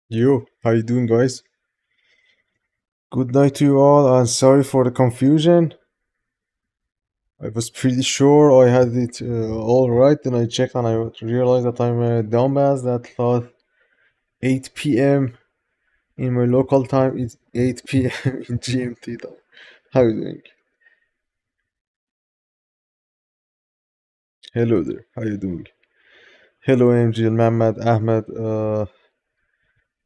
Yo, how you doing, guys? Good night to you all, and sorry for the confusion. I was pretty sure I had it all right, then I checked and I realized that I'm a dumbass that thought 8 p.m. in my local time is 8 p.m. in GMT time. How you doing? Hello there. How you doing? Hello, MG, Mehmet, Ahmed,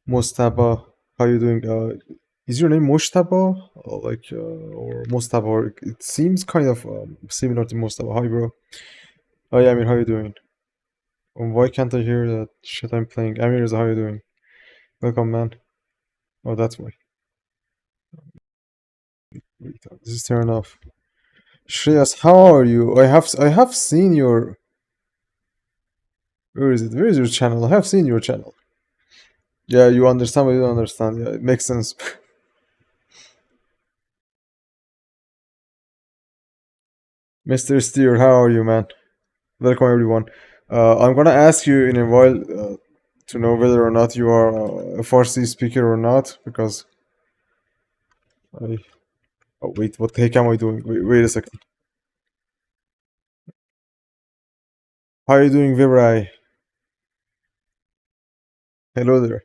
Mostaba. How you doing? Is your name Mostaba? Or Mostaba? Or it seems kind of similar to Mostaba. Hi, bro. Oh yeah, Amir, how you doing? Why can't I hear that shit I'm playing? Amir, how you doing? Welcome, man. Oh, that's why. Wait, this is turned off. Shreyas, how are you? I have seen your. Where is it? Where is your channel? I have seen your channel. Yeah, you understand, but you don't understand. Yeah, it makes sense. Mr. Steer, how are you, man? Welcome, everyone. I'm gonna ask you in a while to know whether or not you are a Farsi speaker or not, because I. Oh wait, what the heck am I doing? Wait a second. How are you doing, Vibrai? Hello there.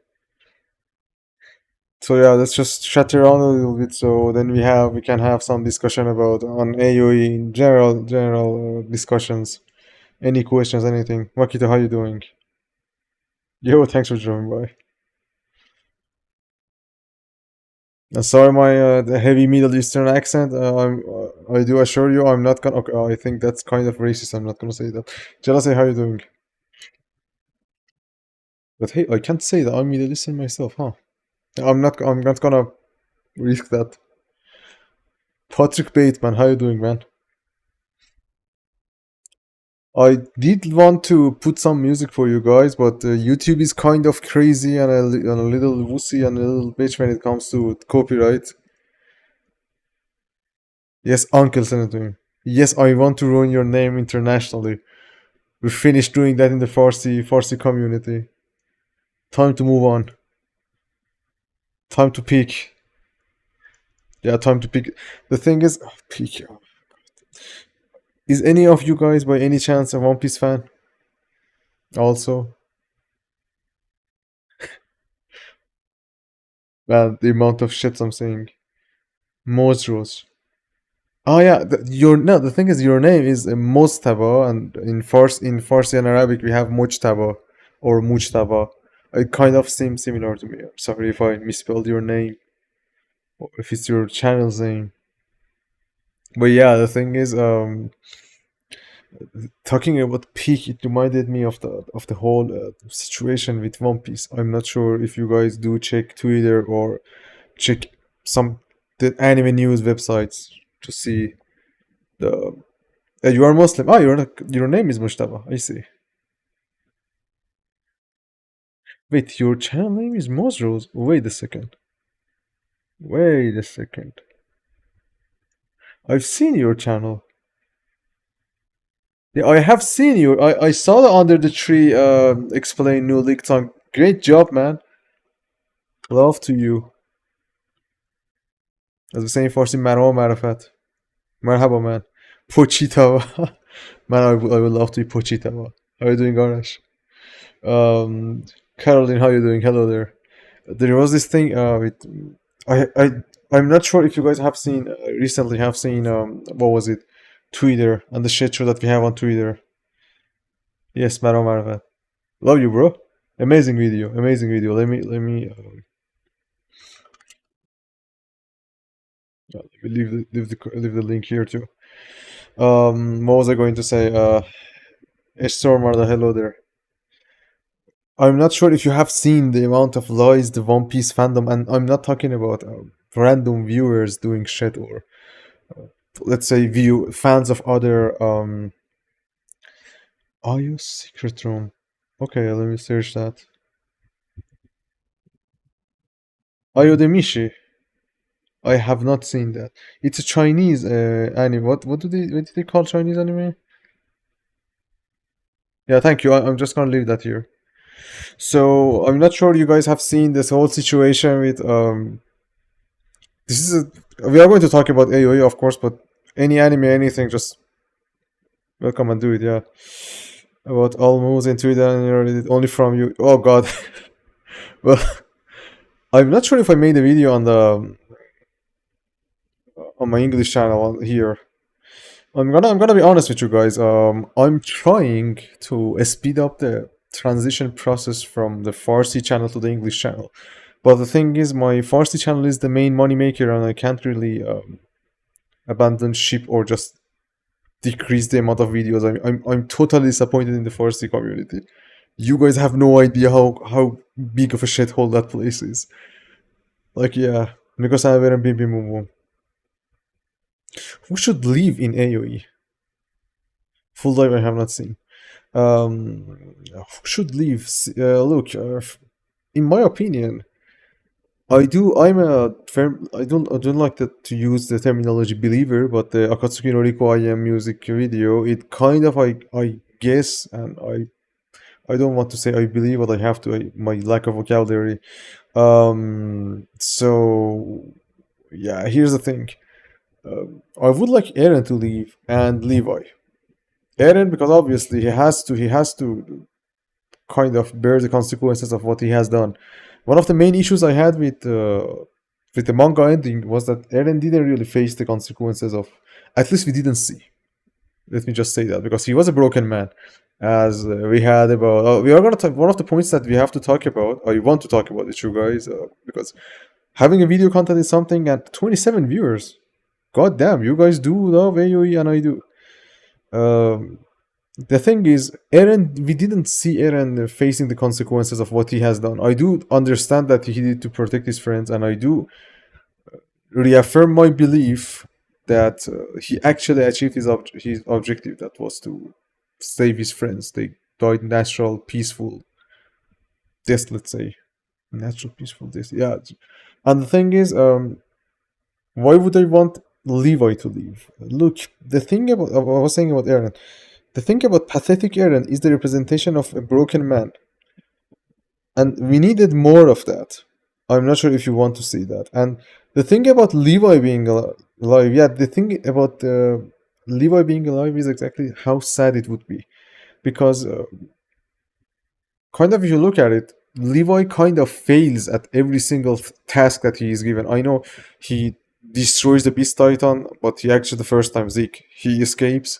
So yeah, let's just chat around a little bit. So then we can have some discussion about on AOE in general discussions. Any questions, anything? Makita, how you doing? Yo, thanks for joining by. Sorry, my the heavy Middle Eastern accent. I do assure you, I'm not gonna. Okay, I think that's kind of racist. I'm not gonna say that. Jealousy, how you doing? But hey, I can't say that I'm Middle Eastern myself, huh? I'm not gonna risk that. Patrick Bateman, how you doing, man? I did want to put some music for you guys, but YouTube is kind of crazy and and a little wussy and a little bitch when it comes to copyright. Yes, Uncle, send it to me. Yes, I want to ruin your name internationally. We finished doing that in the Farsi community. Time to move on. Time to peak. Yeah, time to peak. The thing is, peak. Is any of you guys by any chance a One Piece fan? Also, well, the amount of shit I'm saying. Mosros. Oh yeah, your no. The thing is, your name is Mostaba, and in Farsi and Arabic we have Mujtaba or Mujtaba. It kind of seems similar to me. I'm sorry if I misspelled your name or if it's your channel's name. But yeah, the thing is, talking about peak, it reminded me of the whole situation with One Piece. I'm not sure if you guys do check Twitter or check some the anime news websites to see the. You are Muslim. Ah, your name is Mushtaba. I see. Wait, your channel name is Mosrose. Wait a second. Wait a second. I've seen your channel. Yeah, I have seen you. I saw the under the tree explain new league tongue. Great job, man. Love to you. As we say in Farsi, مرحبا معرفت. Marhaba, man. Pochita. Man, I would love to be Pochita. How are you doing, Ganesh? Caroline, how are you doing? Hello there. There was this thing with I'm not sure if you guys have seen recently have seen what was it, Twitter and the shit show that we have on Twitter. Yes, Maro Marva. Love you, bro. Amazing video, amazing video. Let me leave the link here too. What was I going to say? Storm Marla, hello there. I'm not sure if you have seen the amount of lies the One Piece fandom, and I'm not talking about random viewers doing shit or let's say view fans of other are you secret room? Okay, let me search that. Ayo Demishi. I have not seen that. It's a Chinese anime. What do they call Chinese anime? Yeah, thank you. I'm just gonna leave that here. So I'm not sure you guys have seen this whole situation with this is we are going to talk about AOE of course, but any anime, anything, just welcome and do it. Yeah, about all moves into it and only from you. Oh God. Well, I'm not sure if I made a video on my English channel here. I'm gonna be honest with you guys. I'm trying to speed up the transition process from the Farsi channel to the English channel. But the thing is, my Farsi channel is the main money maker, and I can't really abandon ship or just decrease the amount of videos. I'm totally disappointed in the Farsi community. You guys have no idea how big of a shithole that place is. Like, yeah, because I haven't been. Who should live in AOE? Full dive I have not seen. Who should leave? Look, in my opinion, I don't like to use the terminology believer, but the Akatsuki no Riko I am music video, it kind of I guess, and I don't want to say I believe, but I have to. My lack of vocabulary. So yeah, here's the thing. I would like Eren to leave and Levi. Eren, because obviously he has to kind of bear the consequences of what he has done. One of the main issues I had with the manga ending was that Eren didn't really face the consequences of. At least we didn't see. Let me just say that because he was a broken man, as we had about. We are gonna talk. One of the points that we have to talk about. I want to talk about with you guys because having a video content is something. At 27 viewers, god damn, you guys do love AOE and I do. Um, the thing is, Eren, we didn't see Eren facing the consequences of what he has done. I do understand that he did to protect his friends, and I do reaffirm my belief that he actually achieved his objective, that was to save his friends. They died natural, peaceful death, let's say. Natural, peaceful death, yeah. And the thing is, why would I want Levi to leave? Look, the thing about I was saying about Eren, the thing about pathetic Eren is the representation of a broken man, and we needed more of that. I'm not sure if you want to see that. And the thing about Levi being alive, yeah, the thing about Levi being alive is exactly how sad it would be, because kind of if you look at it, Levi kind of fails at every single task that he is given. I know he destroys the Beast Titan, but he actually the first time Zeke he escapes.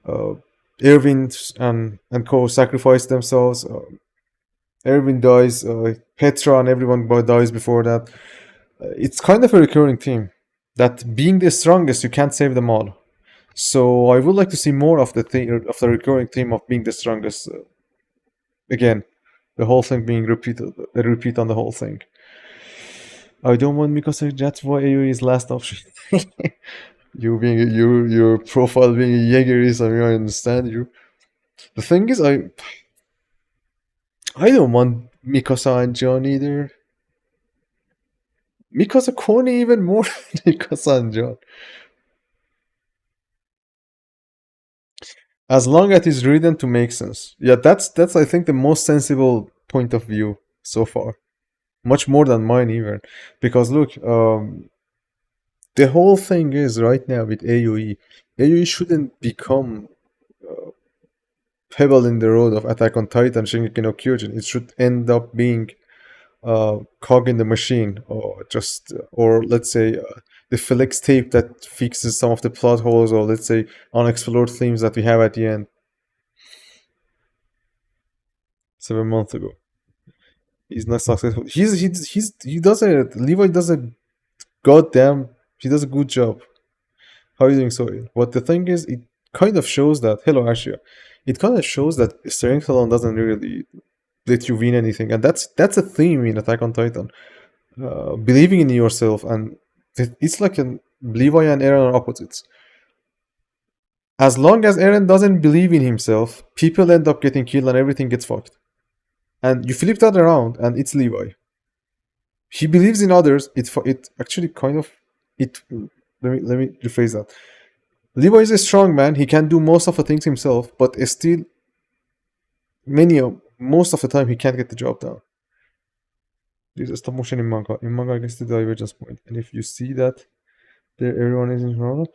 Uh, Erwin and Co sacrifice themselves. Erwin dies. Petra and everyone dies before that. It's kind of a recurring theme that being the strongest, you can't save them all. So I would like to see more of the recurring theme of being the strongest again. The whole thing being repeated, a repeat on the whole thing. I don't want Mikasa. That's why AoE is last option. You being your profile being a Jaegerist, I mean, I understand you. The thing is, I don't want Mikasa and John either. Mikasa corny even more than Mikasa and John. As long as it's written to make sense. Yeah, that's I think the most sensible point of view so far. Much more than mine even. Because look, the whole thing is right now with AoE. AoE shouldn't become pebble in the road of Attack on Titan, Shingeki no Kyojin. It should end up being cog in the machine, or just, or let's say the Felix tape that fixes some of the plot holes, or let's say unexplored themes that we have at the end. 7 months ago, he's not successful. He does a Levi does a goddamn he does a good job. How are you doing, sorry? But the thing is, it kind of shows that hello Ashia. It kind of shows that strength alone doesn't really let you win anything, and that's a theme in Attack on Titan. Believing in yourself, and it's like an Levi and Eren are opposites. As long as Eren doesn't believe in himself, people end up getting killed and everything gets fucked. And you flip that around, and it's Levi. He believes in others. It actually kind of it. Let me rephrase that. Levi is a strong man. He can do most of the things himself, but still, many of most of the time he can't get the job done. There's a stop motion in manga. In manga, I guess the divergence point. And if you see that there everyone is in Toronto,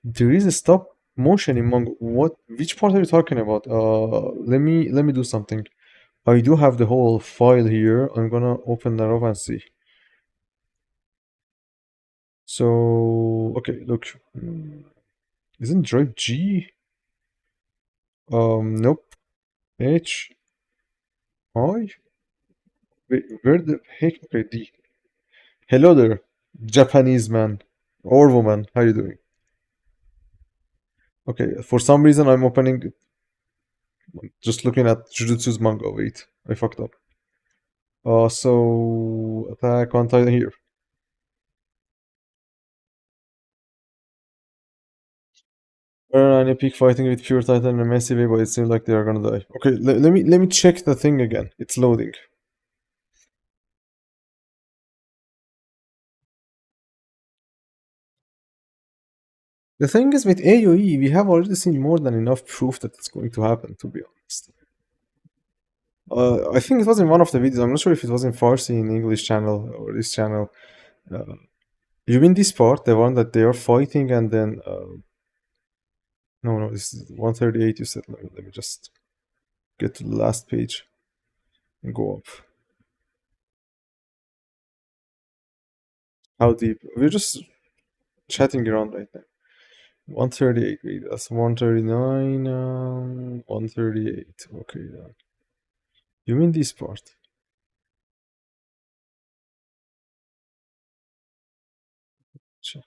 there is a stop motion in manga. What? Which part are you talking about? Let me do something. I do have the whole file here. I'm gonna open that up and see. So okay, look. Isn't drive G? Nope. H I. Wait, where the heck? Okay, D. Hello there, Japanese man or woman. How you doing? Okay, for some reason I'm opening, just looking at Jujutsu's manga. Wait, I fucked up. So Attack on Titan here. An epic fighting with pure Titan in a messy way, but it seems like they are gonna die. Okay, let me check the thing again. It's loading. The thing is with AOE, we have already seen more than enough proof that it's going to happen. To be honest, I think it was in one of the videos. I'm not sure if it was in Farsi in English channel or this channel. Uh, you mean this part, the one that they are fighting and then no, no, this is 138. You said. Let me just get to the last page and go up. How deep? We're just chatting around right now. 138. Wait, that's 139. 138. Okay, then. You mean this part? Check.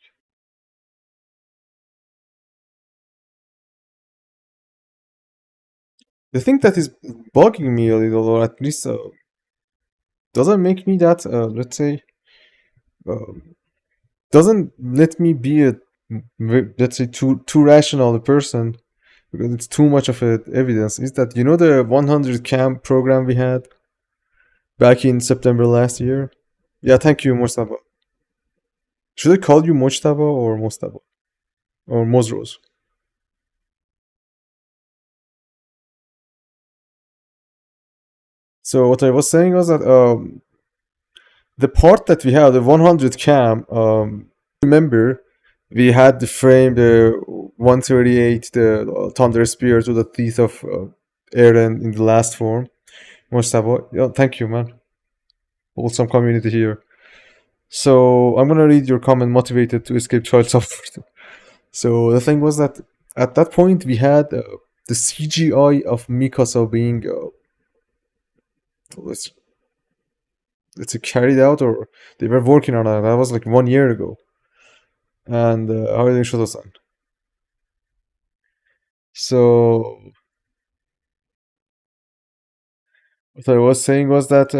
The thing that is bugging me a little, or at least doesn't make me that, let's say, uh, doesn't let me be a, let's say, too rational a person because it's too much of a evidence. Is that the 100 camp program we had back in September last year? Yeah, thank you, Mostaba. Should I call you Mojtaba or Mostaba or Mosrose? So what I was saying was that the part that we had, the 100 cam, remember we had the frame, the 138, the Thunder Spear to the teeth of Eren in the last form. Mostabo, yeah, thank you, man. Awesome community here. So I'm gonna read your comment. Motivated to escape child support. So the thing was that at that point we had the CGI of Mikasa being let's let's say carried out, or they were working on it. That was like 1 year ago, and everything should have done. So what I was saying was that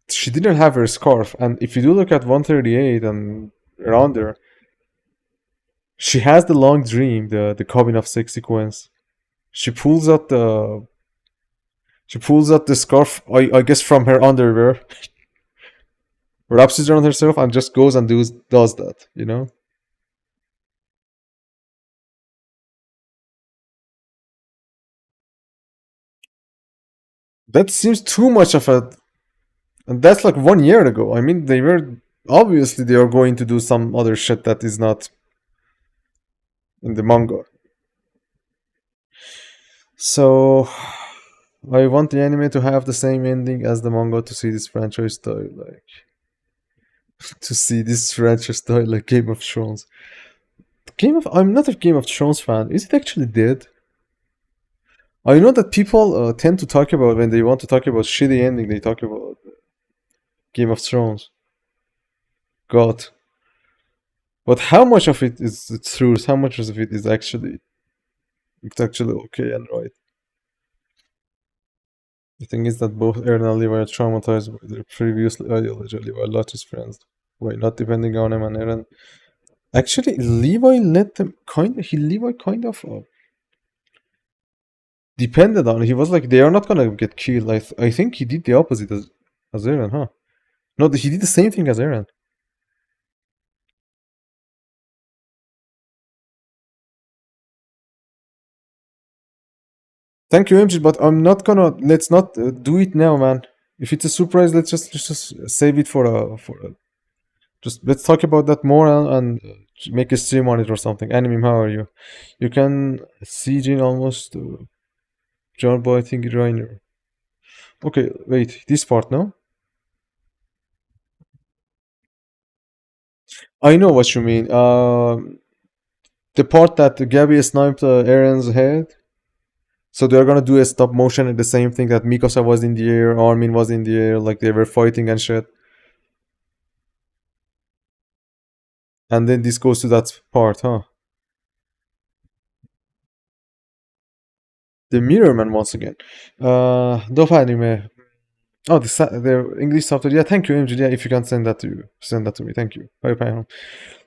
she didn't have her scarf, and if you do look at 138 and around there, she has the long dream, the cabin of sex sequence. She pulls out the scarf, I guess from her underwear, wraps it around herself, and just goes and does that. That seems too much of a, and that's like 1 year ago. I mean, they were obviously they are going to do some other shit that is not in the manga. So I want the anime to have the same ending as the manga to see this franchise die like Game of Thrones. I'm not a Game of Thrones fan. Is it actually dead? I know that people tend to talk about when they want to talk about shitty ending, they talk about Game of Thrones. God. But how much of it is truth? How much of it is actually okay and right? The thing is that both Eren and Levi are traumatized by their previous ideology. Levi lost his friends by not depending on him, and Eren. Actually, Levi let them Levi kind of depended on. He was like, they are not gonna get killed. I think he did the opposite as Eren, huh? No, he did the same thing as Eren. Thank you, MG, but I'm not gonna. Let's not do it now, man. If it's a surprise, let's just save it for a. Just let's talk about that more and make a stream on it or something. Anime, how are you? You can see Jin almost. John Boy, I think Rainer. Okay, wait. This part, no? I know what you mean. The part that Gabby sniped Aaron's head. So they're gonna do a stop motion and the same thing that Mikasa was in the air, Armin was in the air, like they were fighting and shit. And then this goes to that part, huh? The Mirror Man once again. Dope anime. Oh, the English subtitle. Yeah, thank you, MJ. Yeah, if you can send that to me. Thank you. Bye bye.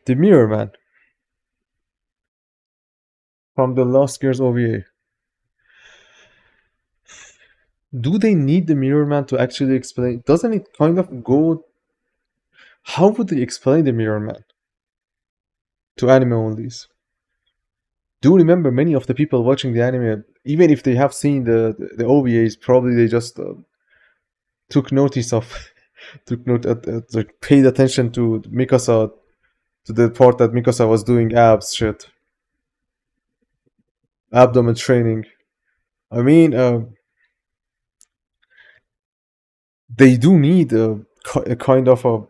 The Mirror Man from the Last Gears OVA. Do they need the Mirror Man to actually explain? Doesn't it kind of go? How would they explain the Mirror Man to anime onlys? Do remember many of the people watching the anime, even if they have seen the OVAs, probably they just took notice of, took note, like paid attention to Mikasa, to the part that Mikasa was doing abs shit, abdomen training. I mean, they do need a kind of a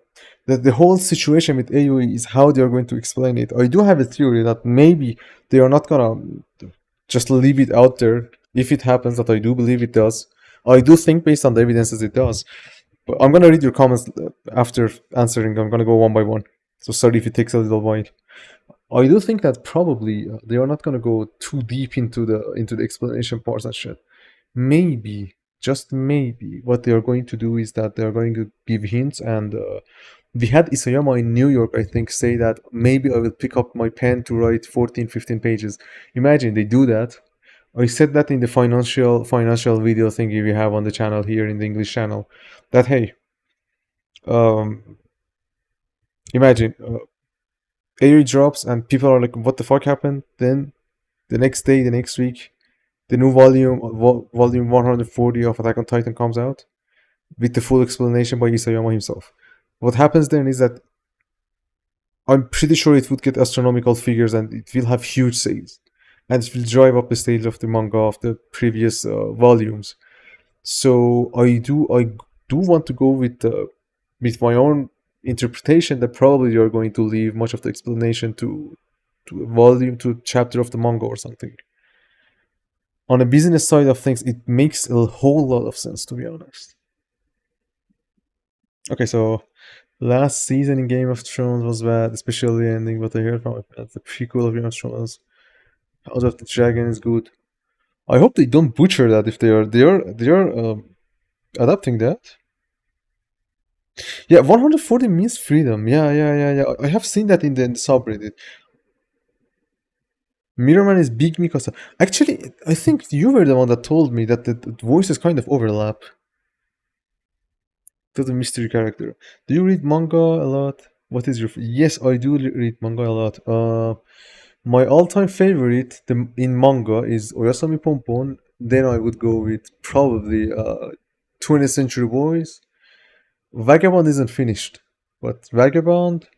the whole situation with AOE is how they are going to explain it. I do have a theory that maybe they are not gonna just leave it out there. If it happens, that I do believe it does. I do think based on the evidences it does. But I'm gonna read your comments after answering. I'm gonna go one by one. So sorry if it takes a little while. I do think that probably they are not gonna go too deep into the explanation parts and shit. Maybe, just maybe, what they are going to do is that they are going to give hints and we had Isayama in New York, I think, say that maybe I will pick up my pen to write 14, 15 pages. Imagine they do that. I said that in the financial video thingy we have on the channel here in the English channel. That hey, um, imagine AOE drops and people are like, "What the fuck happened?" Then the next day, the next week, the new volume 140 of Attack on Titan comes out with the full explanation by Isayama himself. What happens then is that I'm pretty sure it would get astronomical figures and it will have huge sales. And it will drive up the sales of the manga of the previous volumes. So I do want to go with my own interpretation that probably you're going to leave much of the explanation to a volume to a chapter of the manga or something. On a business side of things, it makes a whole lot of sense to be honest. Okay, so last season in Game of Thrones was bad, especially the ending. But I heard from my friends the prequel of Game of Thrones, House of the Dragon, is good. I hope they don't butcher that if they are adapting that. Yeah, 140 means freedom. Yeah. I have seen that in the subreddit. Mirrorman is Big Mikasa. Actually, I think you were the one that told me that the voices kind of overlap to the mystery character. Do you read manga a lot? What is your? Yes, I do read manga a lot. My all-time favorite in manga is Oyasami Pompon. Then I would go with probably 20th Century Boys. Vagabond isn't finished, but Vagabond,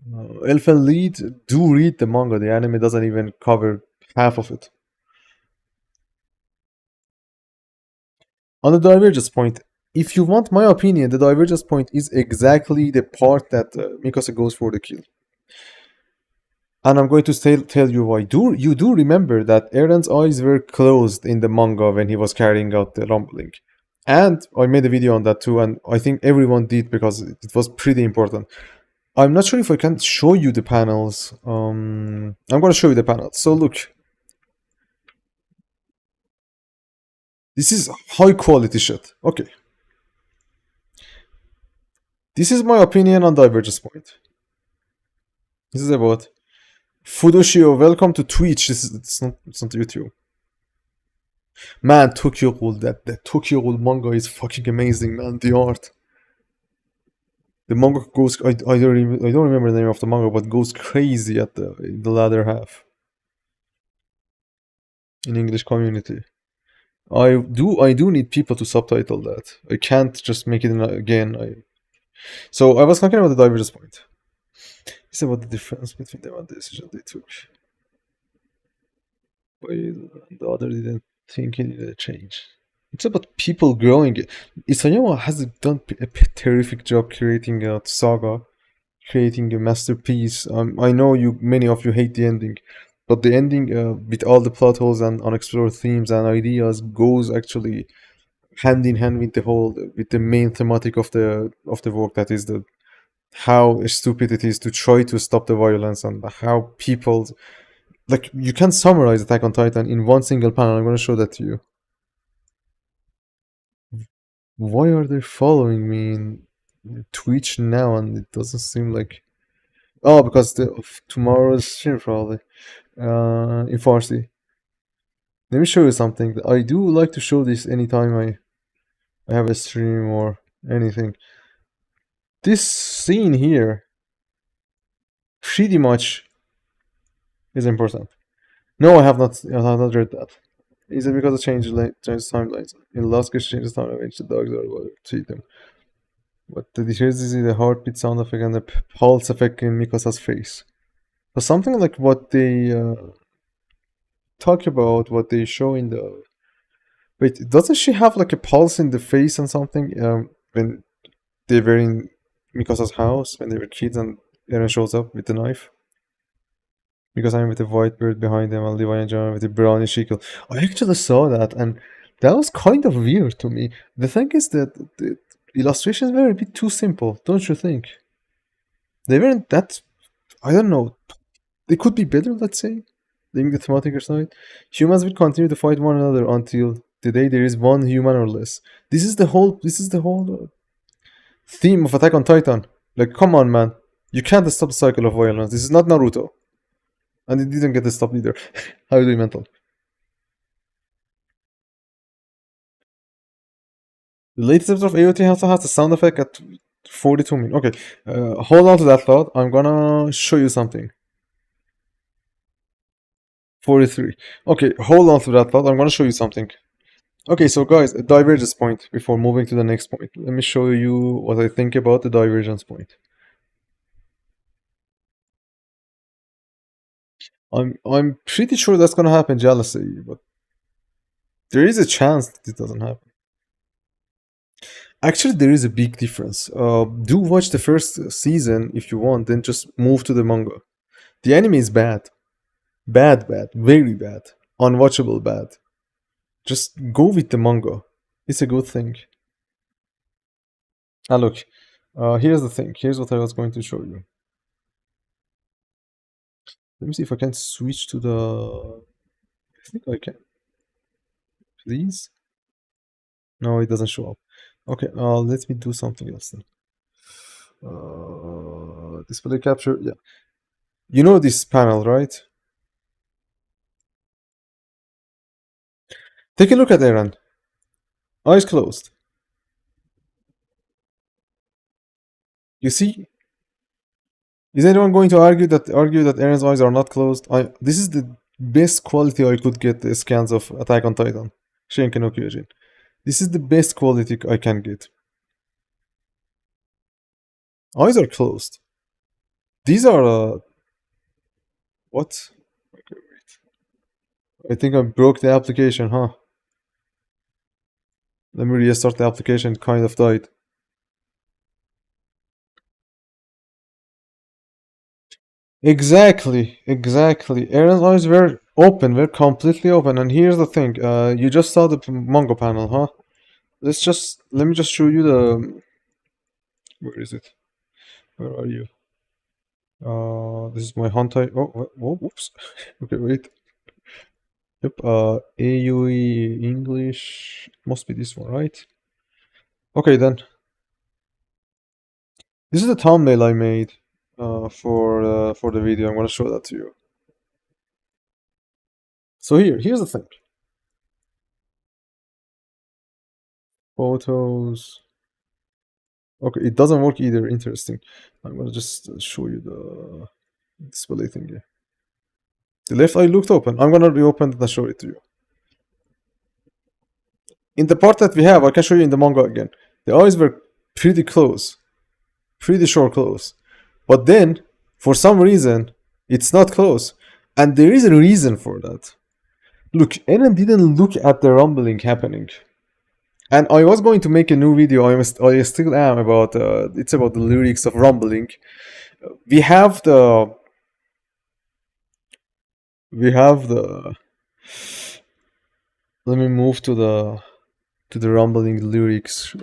Elfen Lied, do read the manga. The anime doesn't even cover half of it. On the Divergence point, if you want my opinion, the Divergence point is exactly the part that Mikasa goes for the kill. And I'm going to tell you why. You do remember that Aaron's eyes were closed in the manga when he was carrying out the rumbling. And I made a video on that too, and I think everyone did because it was pretty important. I'm not sure if I can show you the panels. I'm gonna show you the panels. So look, this is high quality shit. Okay, this is my opinion on Divergence Point. This is about Fudoshio. Welcome to Twitch. It's not YouTube. Man, Tokyo Ghoul. That Tokyo Ghoul manga is fucking amazing, man. The art. The manga goes. I don't remember the name of the manga, but goes crazy at the in the latter half. in English community. I do need people to subtitle that. I can't just make it in again. So I was talking about the divergence point. It's about the difference between the one decision they took. While the other didn't think it needed a change. It's about people growing. Isayama has done a terrific job creating a saga, creating a masterpiece. I know many of you hate the ending, but the ending, with all the plot holes and unexplored themes and ideas, goes actually hand in hand with the main thematic of the work. That is the how stupid it is to try to stop the violence, and how people, like, you can summarize Attack on Titan in one single panel. I'm gonna show that to you. Why are they following me in Twitch now? And it doesn't seem like, oh, because of tomorrow's stream probably. In Farsi. Let me show you something. I do like to show this anytime I have a stream or anything. This scene here pretty much is important. No, I have not read that. Is it because it changes timelines? In Last Kiss changes timeline, the dogs are what treat them. But the difference is the heartbeat sound effect and the pulse effect in Mikasa's face. But something like what they talk about, what they show in the. Wait, doesn't she have like a pulse in the face and something? When they were in Mikasa's house when they were kids, and Eren shows up with the knife. Because I'm with the white bird behind them and Levi and John with the brownish shekel. I actually saw that, and that was kind of weird to me. The thing is that the illustrations were a bit too simple, don't you think? They weren't that. I don't know. They could be better, let's say. Leaving the thematic aside, humans will continue to fight one another until the day there is one human or less. This is the whole. This is the whole theme of Attack on Titan. Like, come on, man. You can't stop the cycle of violence. This is not Naruto. And it didn't get stopped either. How do you mental? The latest episode of AOT also has the sound effect at 42 minutes. Okay, hold on to that thought. I'm gonna show you something. 43. Okay, hold on to that thought. I'm gonna show you something. Okay, so guys, a divergence point before moving to the next point. Let me show you what I think about the divergence point. I'm pretty sure that's gonna happen, jealousy, but there is a chance that it doesn't happen. Actually, there is a big difference. Do watch the first season if you want, then just move to the manga. The anime is bad. Bad, very bad. Unwatchable bad. Just go with the manga. It's a good thing. Ah, look. Here's the thing. Here's what I was going to show you. Let me see if I can switch to the. I think I can. Please? No, it doesn't show up. Okay, let me do something else then. Display capture, yeah. You know this panel, right? Take a look at Eren. Eyes closed. You see? Is anyone going to argue that Eren's eyes are not closed? This is the best quality I could get the scans of Attack on Titan. Shinken no Kyojin. This is the best quality I can get. Eyes are closed. These are what? Okay, wait. I think I broke the application, huh? Let me restart the application. It kind of died. Exactly. Eren's eyes were completely open. And here's the thing. You just saw the manga panel, huh? Let me just show you the. Where is it? Where are you? This is my Hantai. Oh, whoops. Okay, wait. Yep. AOE English. Must be this one, right? Okay, then. This is the thumbnail I made for the video. I'm gonna show that to you. So here's the thing. Photos. Okay, it doesn't work either. Interesting. I'm gonna just show you the display thing here. The left eye looked open. I'm gonna reopen it and show it to you. In the part that we have, I can show you in the manga again. The eyes were pretty close, pretty sure close. But then, for some reason, it's not close. And there is a reason for that. Look, Eren didn't look at the rumbling happening. And I was going to make a new video, I still am, about it's about the lyrics of rumbling. We have the we have the let me move to the rumbling lyrics,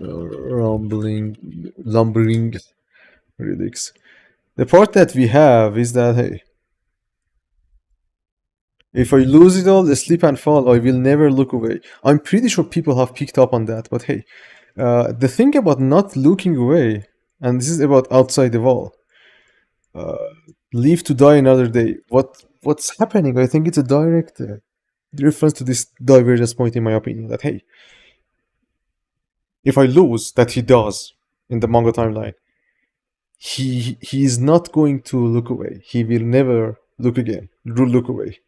lumbering lyrics. The part that we have is that, hey, if I lose it all, the slip and fall, I will never look away. I'm pretty sure people have picked up on that, but hey, the thing about not looking away, and this is about outside the wall, live to die another day. What's happening? I think it's a direct reference to this divergence point, in my opinion. That, hey, if I lose, that he does in the manga timeline, he is not going to look away. He will never look away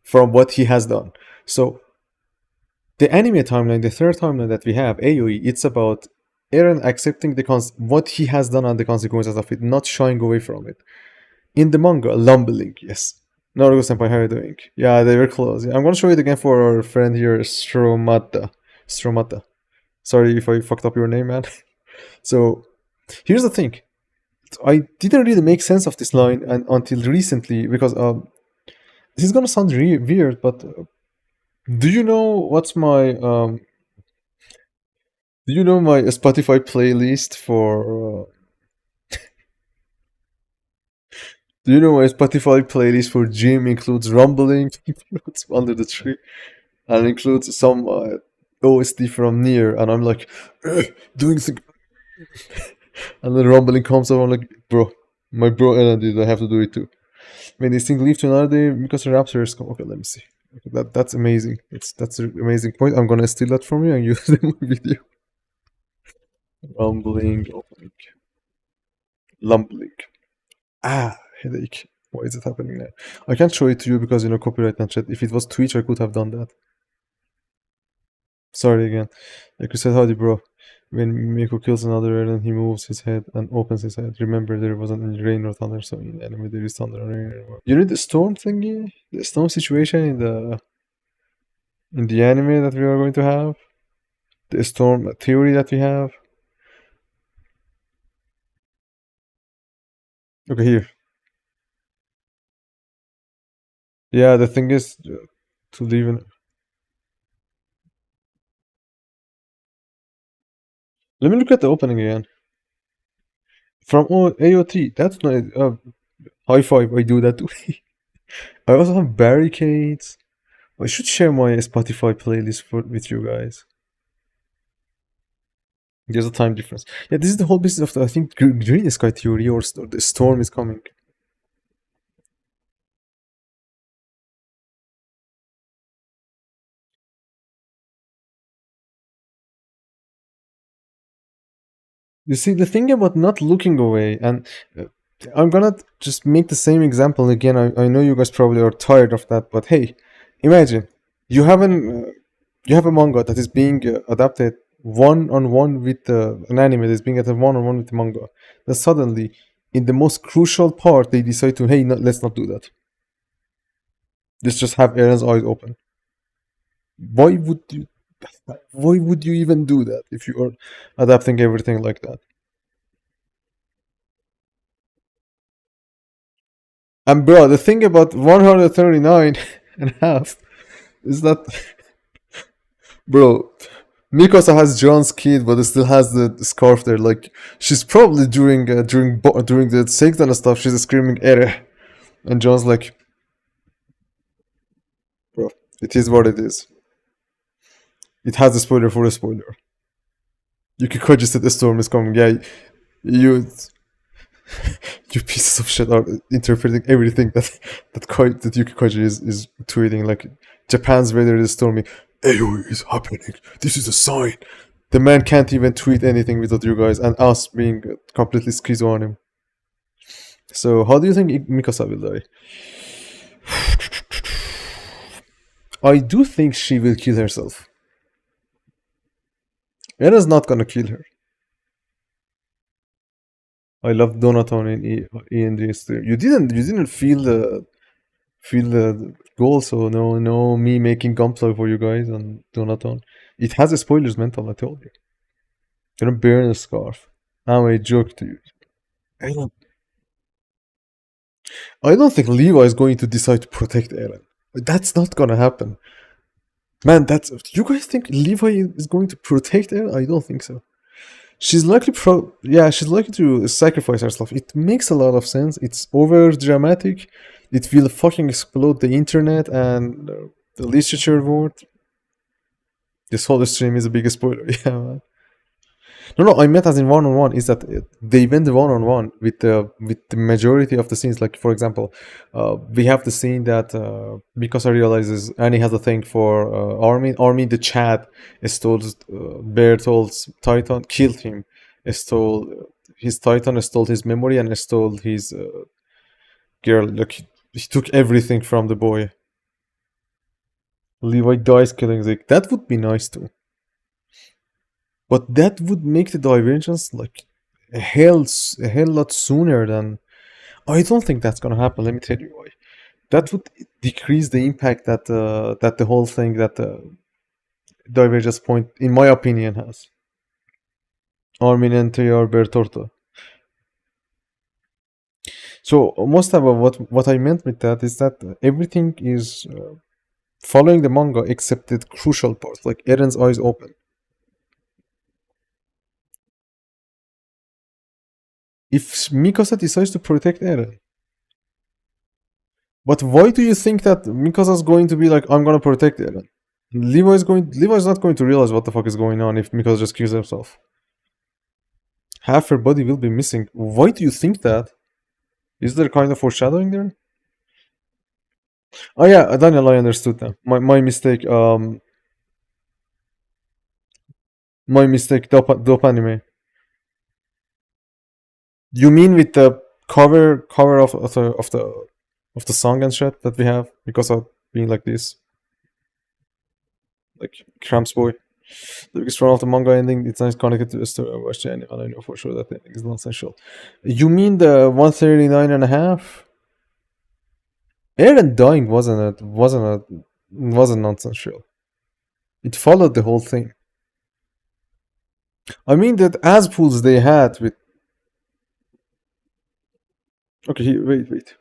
from what he has done. So the anime timeline, the third timeline that we have, AOE, it's about Eren accepting what he has done and the consequences of it, not shying away from it. In the manga, lumbling, yes. Naruto Senpai, how are you doing? Yeah, they were close. I'm gonna show it again for our friend here, Stromata. Stromata. Sorry if I fucked up your name, man. So, here's the thing. I didn't really make sense of this line until recently, because this is gonna sound weird, but do you know what's my do you know my Spotify playlist for do you know my Spotify playlist for gym includes rumbling, includes Under the Tree, and includes some OST from Near, and I'm like, doing thing, and then rumbling comes up, I'm like, bro, my bro Ellen I have to do it too. When this thing leave to another day because the Raptors come. Okay, let me see. Okay, that's amazing. That's an amazing point. I'm gonna steal that from you and use it in my video. Rumbling, opening, lumbling. Headache. Why is it happening now? I can't show it to you because copyright and shit. If it was Twitch, I could have done that. Sorry again. Like you said, howdy, bro. When Miko kills another alien, he moves his head and opens his head. Remember, there wasn't any rain or thunder, so in anime there is thunder and rain. You know the storm thingy? The storm situation in the anime that we are going to have? The storm theory that we have? Okay, here. Yeah, the thing is to leave in... Let me look at the opening again. From AOT, that's nice. High five, I do that too. I also have barricades. I should share my Spotify playlist with you guys. There's a time difference. Yeah, this is the whole business of I think green sky theory, or the storm is coming. You see, the thing about not looking away, and I'm gonna just make the same example again. I know you guys probably are tired of that, but hey, imagine you have you have a manga that is being adapted one-on-one with an anime that is being adapted one-on-one with the manga. Then suddenly, in the most crucial part, they decide to, hey, no, let's not do that. Let's just have Eren's eyes open. Why would you? Why would you even do that if you are adapting everything like that? And bro, the thing about 139 and a half is that, bro, Mikasa has John's kid, but it still has the scarf there. Like, she's probably during the Satan and stuff, she's screaming "Ere," and John's like, bro, it is what it is. It has a spoiler for a spoiler. Yukikoji said the storm is coming. Yeah, you you pieces of shit are interpreting everything that Yukikoji is tweeting. Like, Japan's weather is stormy. AOE is happening. This is a sign. The man can't even tweet anything without you guys and us being completely schizo on him. So, how do you think Mikasa will die? I do think she will kill herself. Eren's not gonna kill her. I love Donaton in ENG still. You didn't feel the goal, so no me making gunplay for you guys on Donaton. It has a spoilers mental, I told you. You're gonna burn a scarf. I'm a joke to you. I don't I don't think Levi is going to decide to protect Eren. That's not gonna happen. Man, that's you guys think Levi is going to protect Eren? I don't think so. She's likely to sacrifice herself. It makes a lot of sense. It's over dramatic. It will fucking explode the internet and the literature world. This whole stream is a big spoiler. Yeah, man. No, I meant as in one on one. Is that they went one on one with the majority of the scenes. Like for example, we have the scene that Mikasa realizes Annie has a thing for Armin. Armin the Chad stole Bertolt's Titan, killed him, stole his Titan, stole his memory, and stole his girl. Like he took everything from the boy. Levi dies killing Zeke. That would be nice too. But that would make the divergence like a hell lot sooner than. I don't think that's gonna happen. Let me tell you why. That would decrease the impact that the whole thing that the divergence point, in my opinion, has. Armin and Tr Bertorto. So most of what I meant with that is that everything is following the manga except the crucial part, like Eren's eyes open. If Mikasa decides to protect Eren. But why do you think that Mikasa's going to be like, I'm gonna protect Eren? Levi's not going to realize what the fuck is going on if Mikasa just kills himself. Half her body will be missing. Why do you think that? Is there kind of foreshadowing there? Oh yeah, Daniel, I understood now. My mistake. My mistake. Dope anime. You mean with the cover of the song and shit that we have because of being like this, like Cramps Boy. The biggest run of the manga ending. It's nice connected to the story. I watched the anime and I know for sure that the ending is nonsensical. You mean the 139 and a half? Eren dying wasn't nonsensical. It followed the whole thing. I mean that as pools they had with. Okay, wait.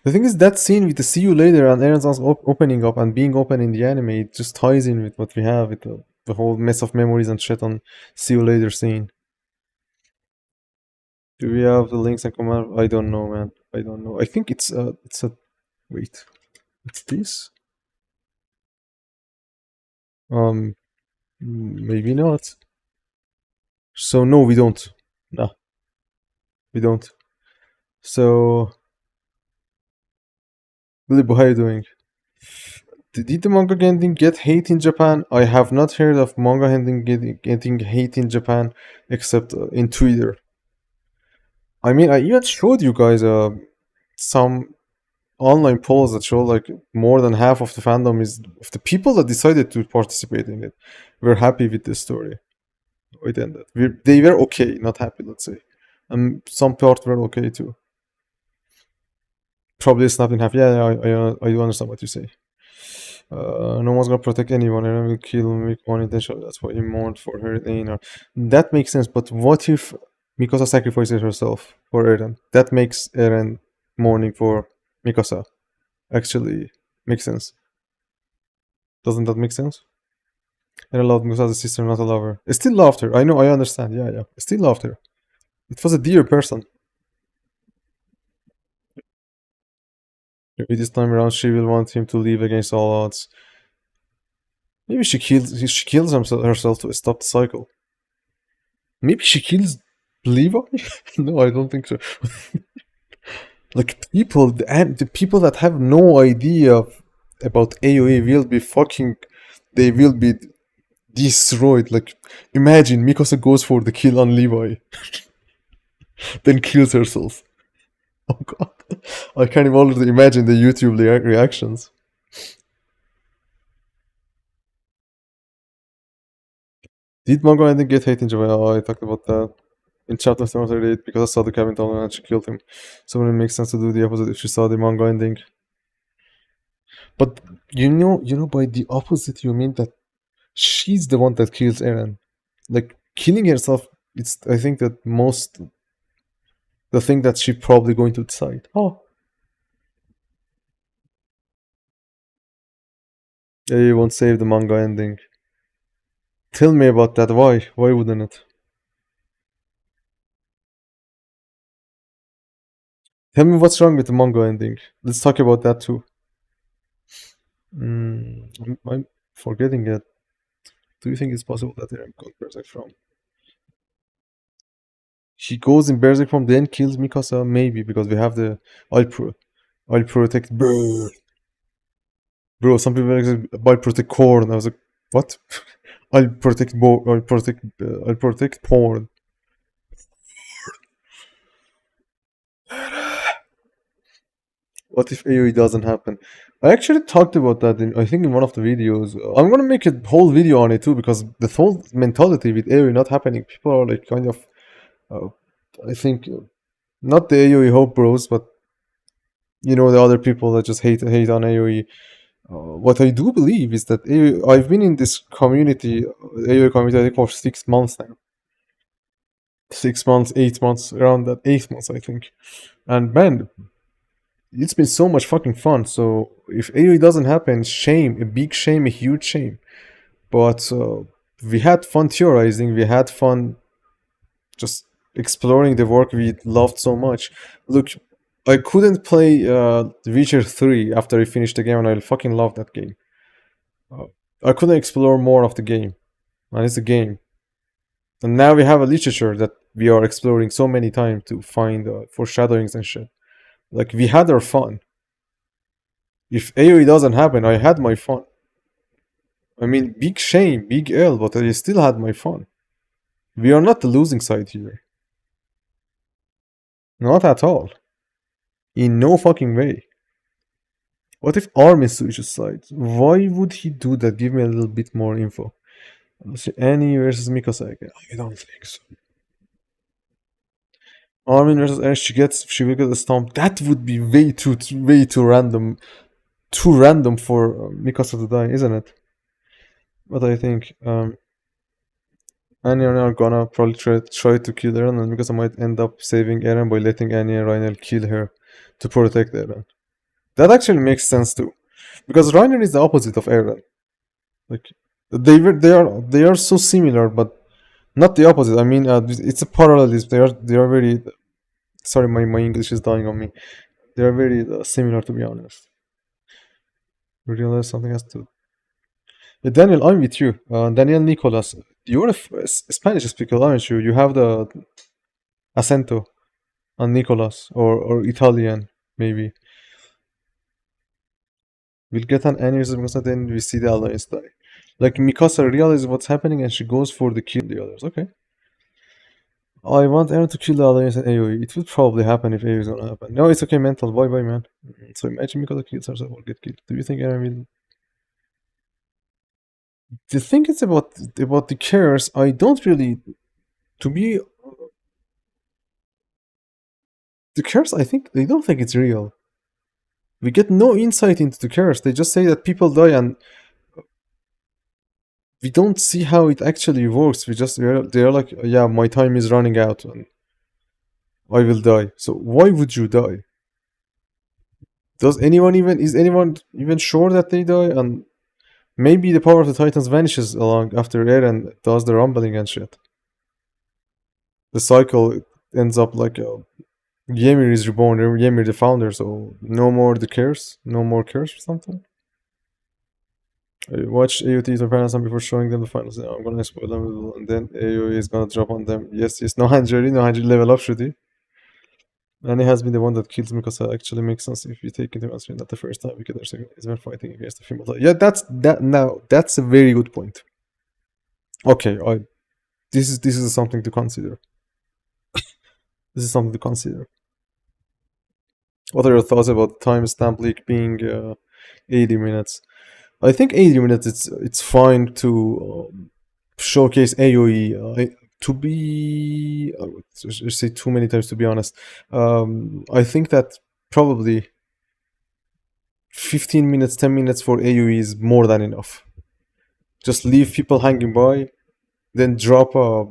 The thing is that scene with the see you later and Eren's arms opening up and being open in the anime, it just ties in with what we have with the whole mess of memories and shit on see you later scene. Do we have the links and command? I don't know, man. I don't know. I think it's a wait. It's this? Maybe not. So no, we don't. No, we don't. So Billy, how are you doing? Did the manga ending get hate in Japan? I have not heard of manga ending getting hate in Japan except in Twitter. I mean, I even showed you guys some online polls that show like more than half of the fandom is of the people that decided to participate in it were happy with this story. It ended. They were okay, not happy, let's say. And some part were okay too. Probably snapped in half. Yeah, I do understand what you say. No one's gonna protect anyone. Eren will kill Mick unintentionally. That's why he mourned for her in. That makes sense. But what if Mikasa sacrifices herself for Eren? That makes Eren mourning for Mikasa. Actually, makes sense. Doesn't that make sense? Eren loved Mikasa as a sister, not a lover. I still loved her. I know. I understand. Yeah. I still loved her. It was a dear person. Maybe this time around she will want him to leave against all odds. Maybe she kills herself to stop the cycle. Maybe she kills Levi? No, I don't think so. Like the people that have no idea about AOE will be fucking. They will be destroyed. Like imagine Mikasa goes for the kill on Levi, then kills herself. Oh god, I can't even already imagine the YouTube reactions. Did Mongo ending get hate in Japan? Oh, I talked about that in chapter 38 because I saw the cabin tunnel and she killed him. So it makes sense to do the opposite if she saw the manga ending. But by the opposite, you mean that she's the one that kills Eren. Like killing herself, it's I think that most the thing that she probably going to decide. Oh, yeah, you won't save the manga ending. Tell me about that. Why? Why wouldn't it? Tell me what's wrong with the manga ending. Let's talk about that too. I'm forgetting it. Do you think it's possible that Eren got Berserk from? He goes in Berserk from, then kills Mikasa? Maybe, because we have the I'll protect. Bro, some people like, I'll protect corn. I was like, what? I'll protect porn. What if AoE doesn't happen? I actually talked about that I think in one of the videos. I'm gonna make a whole video on it too because the whole mentality with AoE not happening, people are like kind of, uh, I think, not the AoE hope bros, but the other people that just hate on AoE. What I do believe is that AoE, I've been in this community, AoE community, I think for 6 months now. 6 months, 8 months, around that 8 months, I think. And man, it's been so much fucking fun. So if AoE doesn't happen, shame, a big shame, a huge shame. But we had fun theorizing. We had fun just exploring the work we loved so much. Look, I couldn't play The Witcher 3 after I finished the game, and I fucking loved that game. Uh, I couldn't explore more of the game, and it's a game. And now we have a literature that we are exploring so many times to find foreshadowings and shit. Like, we had our fun. If AoE doesn't happen, I had my fun. I mean, big shame, big L, but I still had my fun. We are not the losing side here. Not at all. In no fucking way. What if Armin switches sides? Why would he do that? Give me a little bit more info. Annie versus Mikasa again. I don't think so. Armin versus Ash, she will get a stomp. That would be way too random. Too random for Mikasa to die, isn't it? But I think Annie and Ryan are gonna probably try to kill Eren, and Mikasa might end up saving Eren by letting Annie and Ryan kill her to protect Eren. That actually makes sense too, because Reiner is the opposite of Eren. Like they are so similar, but not the opposite. I mean, it's a parallelism. They are very. Sorry, my English is dying on me. They are very similar, to be honest. We realize something has to. Daniel, I'm with you. Daniel Nicolas, you're a Spanish speaker, aren't you? You have the acento on Nicolas or Italian, maybe. We'll get an aneurysm because then we see the alliance die. Like Mikasa realizes what's happening and she goes for the kill the others. Okay. I want Eren to kill the alliance and AoE. It will probably happen if AoE is gonna happen. No, it's okay, mental. Bye bye, man. So imagine Mikasa kills herself or get killed. Do you think Eren will? The thing is about the cares. I don't really. To be the cares, I think they don't think it's real. We get no insight into the cares. They just say that people die and we don't see how it actually works. They're like, yeah, my time is running out and I will die. So why would you die? Is anyone even sure that they die? And maybe the power of the Titans vanishes along after Eren does the rumbling and shit. The cycle ends up like Ymir is reborn, Ymir the founder, so no more the curse, no more curse or something. I watched AOT to parents before showing them the finals. I'm gonna spoil them, and then AOE is gonna drop on them. Yes, no Hanjari, no Hanjari level up, should he? And he has been the one that kills me because it actually makes sense if you take into consideration that the first time we get our second is when fighting against the female. Yeah, that's a very good point. Okay, this is something to consider. This is something to consider. What are your thoughts about timestamp leak being 80 minutes. I think 80 minutes it's fine to showcase AOE. To be, I would say too many times to be honest. I think that probably 15 minutes, 10 minutes for AOE is more than enough. Just leave people hanging by, then drop a,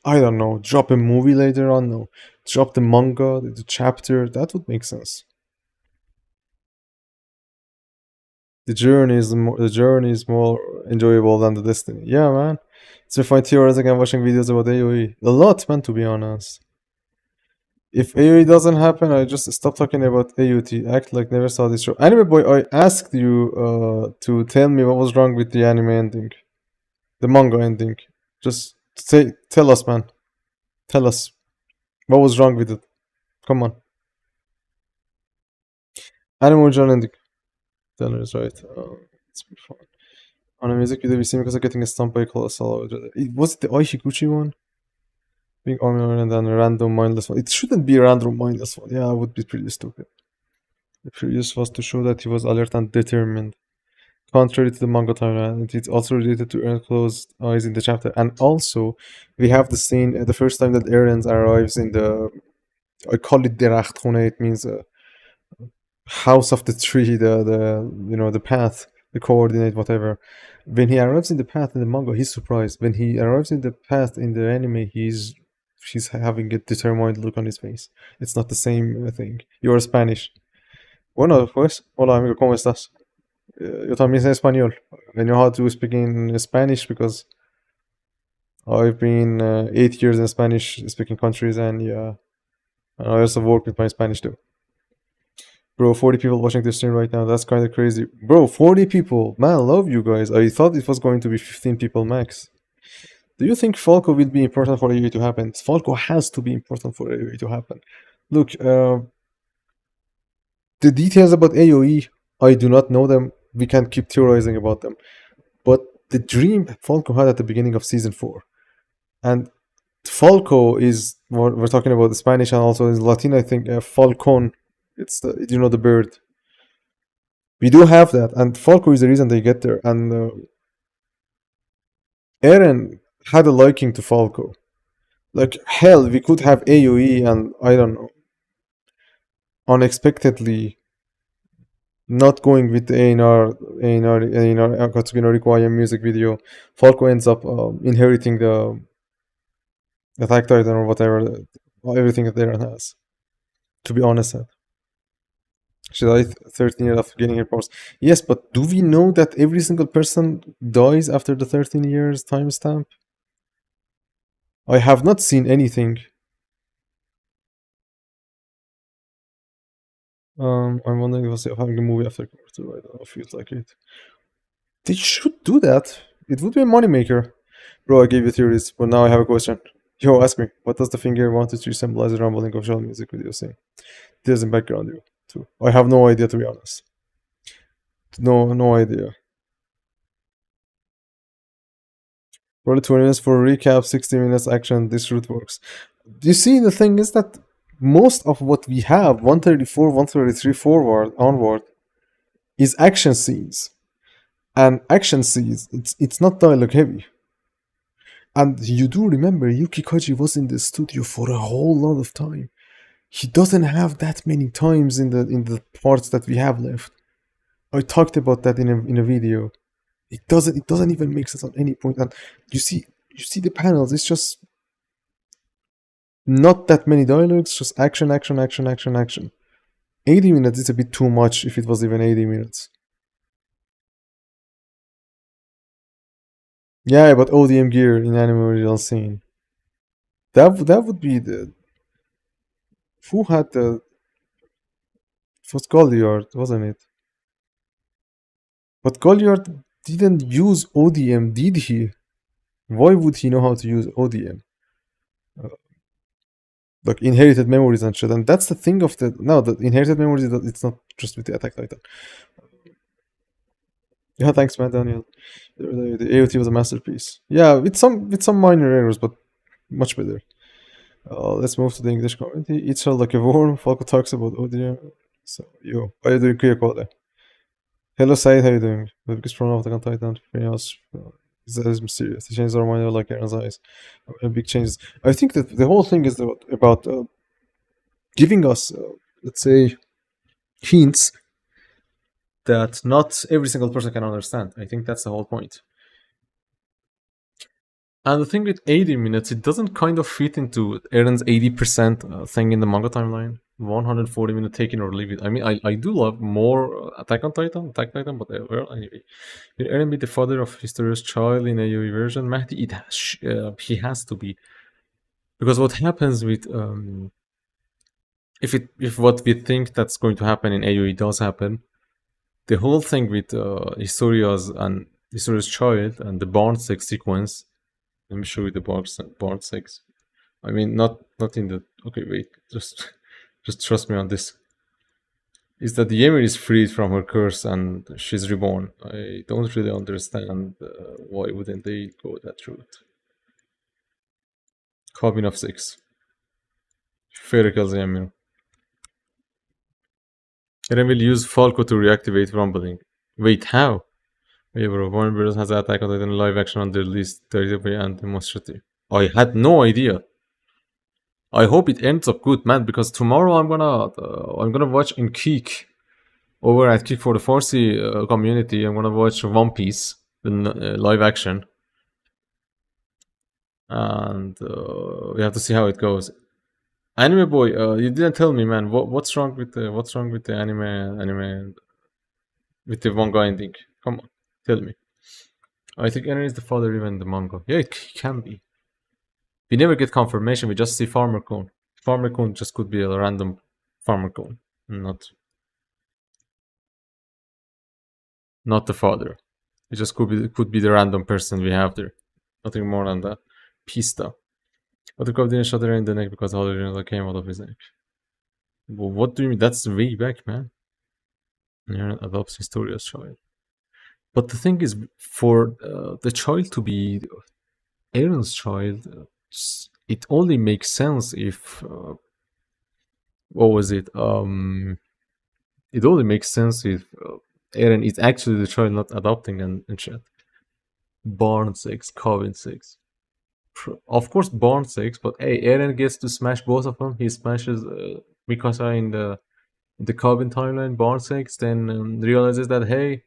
I don't know, drop a movie later on. No, drop the manga, the chapter. That would make sense. The journey is more enjoyable than the destiny. Yeah, man. So if I theorizing and watching videos about AOE, a lot, man. To be honest, if AOE doesn't happen, I just stop talking about AOT. Act like never saw this show. Anime boy, I asked you to tell me what was wrong with the anime ending, the manga ending. Just tell us, man. Tell us what was wrong with it. Come on. Anime genre ending. Genre is right. It's pretty fun. On a music video, we see because of getting stumped by a colossal. Was it the Aishiguchi one? Being army and then a random mindless one. It shouldn't be a random mindless one. Yeah, it would be pretty stupid. The previous was to show that he was alert and determined. Contrary to the manga timeline, it's also related to Eren closed eyes in the chapter. And also, we have the scene the first time that Eren arrives in the. I call it Derachtkhone. It means house of the tree, the path, the coordinate, whatever. When he arrives in the path in the manga, he's surprised. When he arrives in the path in the anime, he's having a determined look on his face. It's not the same thing. You're Spanish. Bueno, pues, hola amigo, ¿cómo estás? Yo también sé español. I know how to speak in Spanish because I've been 8 years in Spanish speaking countries, and yeah, and I also work with my Spanish too. Bro, 40 people watching this stream right now. That's kind of crazy. Bro, 40 people. Man, I love you guys. I thought it was going to be 15 people max. Do you think Falco will be important for AOE to happen? Falco has to be important for AOE to happen. Look, the details about AOE, I do not know them. We can keep theorizing about them. But the dream Falco had at the beginning of season 4. And Falco is, we're talking about the Spanish and also in Latin, I think, Falcon. It's the bird. We do have that, and Falco is the reason they get there. And Eren had a liking to Falco. Like hell, we could have AOE, and I don't know, unexpectedly not going with the ANR Akatsuki no Requiem music video. Falco ends up inheriting the Attack Titan or whatever, everything that Eren has. To be honest. She died 13 years after getting her powers. Yes, but do we know that every single person dies after the 13 years timestamp? I have not seen anything. I'm wondering if I having a movie after Quarter. I don't know, feels like it. They should do that. It would be a moneymaker. Bro, I gave you theories, but now I have a question. Yo, ask me, what does the finger 1 to 3 symbolize the rumbling of shell music video saying? There's in background you too. I have no idea, to be honest. No idea. Probably 20 minutes for a recap, 60 minutes action. This route works. You see, the thing is that most of what we have, 134, 133 forward, onward, is action scenes. And action scenes, it's not dialogue heavy. And you do remember Yuki Kaji was in the studio for a whole lot of time. He doesn't have that many times in the parts that we have left. I talked about that in a video. It doesn't even make sense at any point. And you see the panels. It's just not that many dialogues. Just action, action, action, action, action. 80 minutes is a bit too much if it was even 80 minutes. Yeah, but ODM gear in anime original scene. That would be the. Who had the? It was Goliard, wasn't it? But Goliard didn't use ODM, did he? Why would he know how to use ODM? Like inherited memories and shit. And that's the thing of the inherited memories. It's not just with the Attack Titan. Yeah, thanks, man, Daniel. The AOT was a masterpiece. Yeah, with some minor errors, but much better. Let's move to the English community. Eats her like a worm. Falco talks about ODM. So, yo, how are you doing, Kuya Kole? Hello, Said. How you doing? The biggest problem of the on Titan, everything else is that it's mysterious. The changes are minor, like Aaron's eyes. Big changes. I think that the whole thing is about giving us, let's say, hints that not every single person can understand. I think that's the whole point. And the thing with 80 minutes, it doesn't kind of fit into Aaron's 80% thing in the manga timeline. 140-minute take it or leave it. I mean, I do love more Attack Titan, but well, anyway. Will Eren be the father of Historia's child in AOE version? Mahdi, he has to be. Because what happens with if what we think that's going to happen in AOE does happen, the whole thing with Historia's child and the Barn sex sequence. Let me show you the Barn sex. I mean, not in the. Okay, wait. Just trust me on this. Is that the Ymir is freed from her curse and she's reborn. I don't really understand why wouldn't they go that route. Cabin of six. Fairy kills the Ymir. Eren will use Falco to reactivate rumbling. Wait, how? Yeah, bro. Warner Bros. Has Attack on Titan live action on the release 30 and demonstrative. I had no idea. I hope it ends up good, man, because tomorrow I'm gonna watch in Kik over at Kik for the Farsi community. I'm gonna watch One Piece, the live action, and we have to see how it goes. Anime boy, you didn't tell me, man. What's wrong with the anime with the manga ending? Come on, tell me. I think Eren is the father even in the manga. Yeah, it can be. We never get confirmation. We just see Farmer Cone. Farmer Cone just could be a random Farmer Cone, not the father. It just could be the random person we have there. Nothing more than that. Pista. But the cop didn't shot her in the neck because all the came out of his neck. Well, what do you mean? That's way back, man. Eren adopts Historia's child. But the thing is, for the child to be Aaron's child, it only makes sense if what was it? It only makes sense if Aaron is actually the child, not adopting and shit. Barn six, Coven six. Of course, Barn six, but hey, Aaron gets to smash both of them. He smashes Mikasa in the Coven timeline, Barn six, then realizes that hey,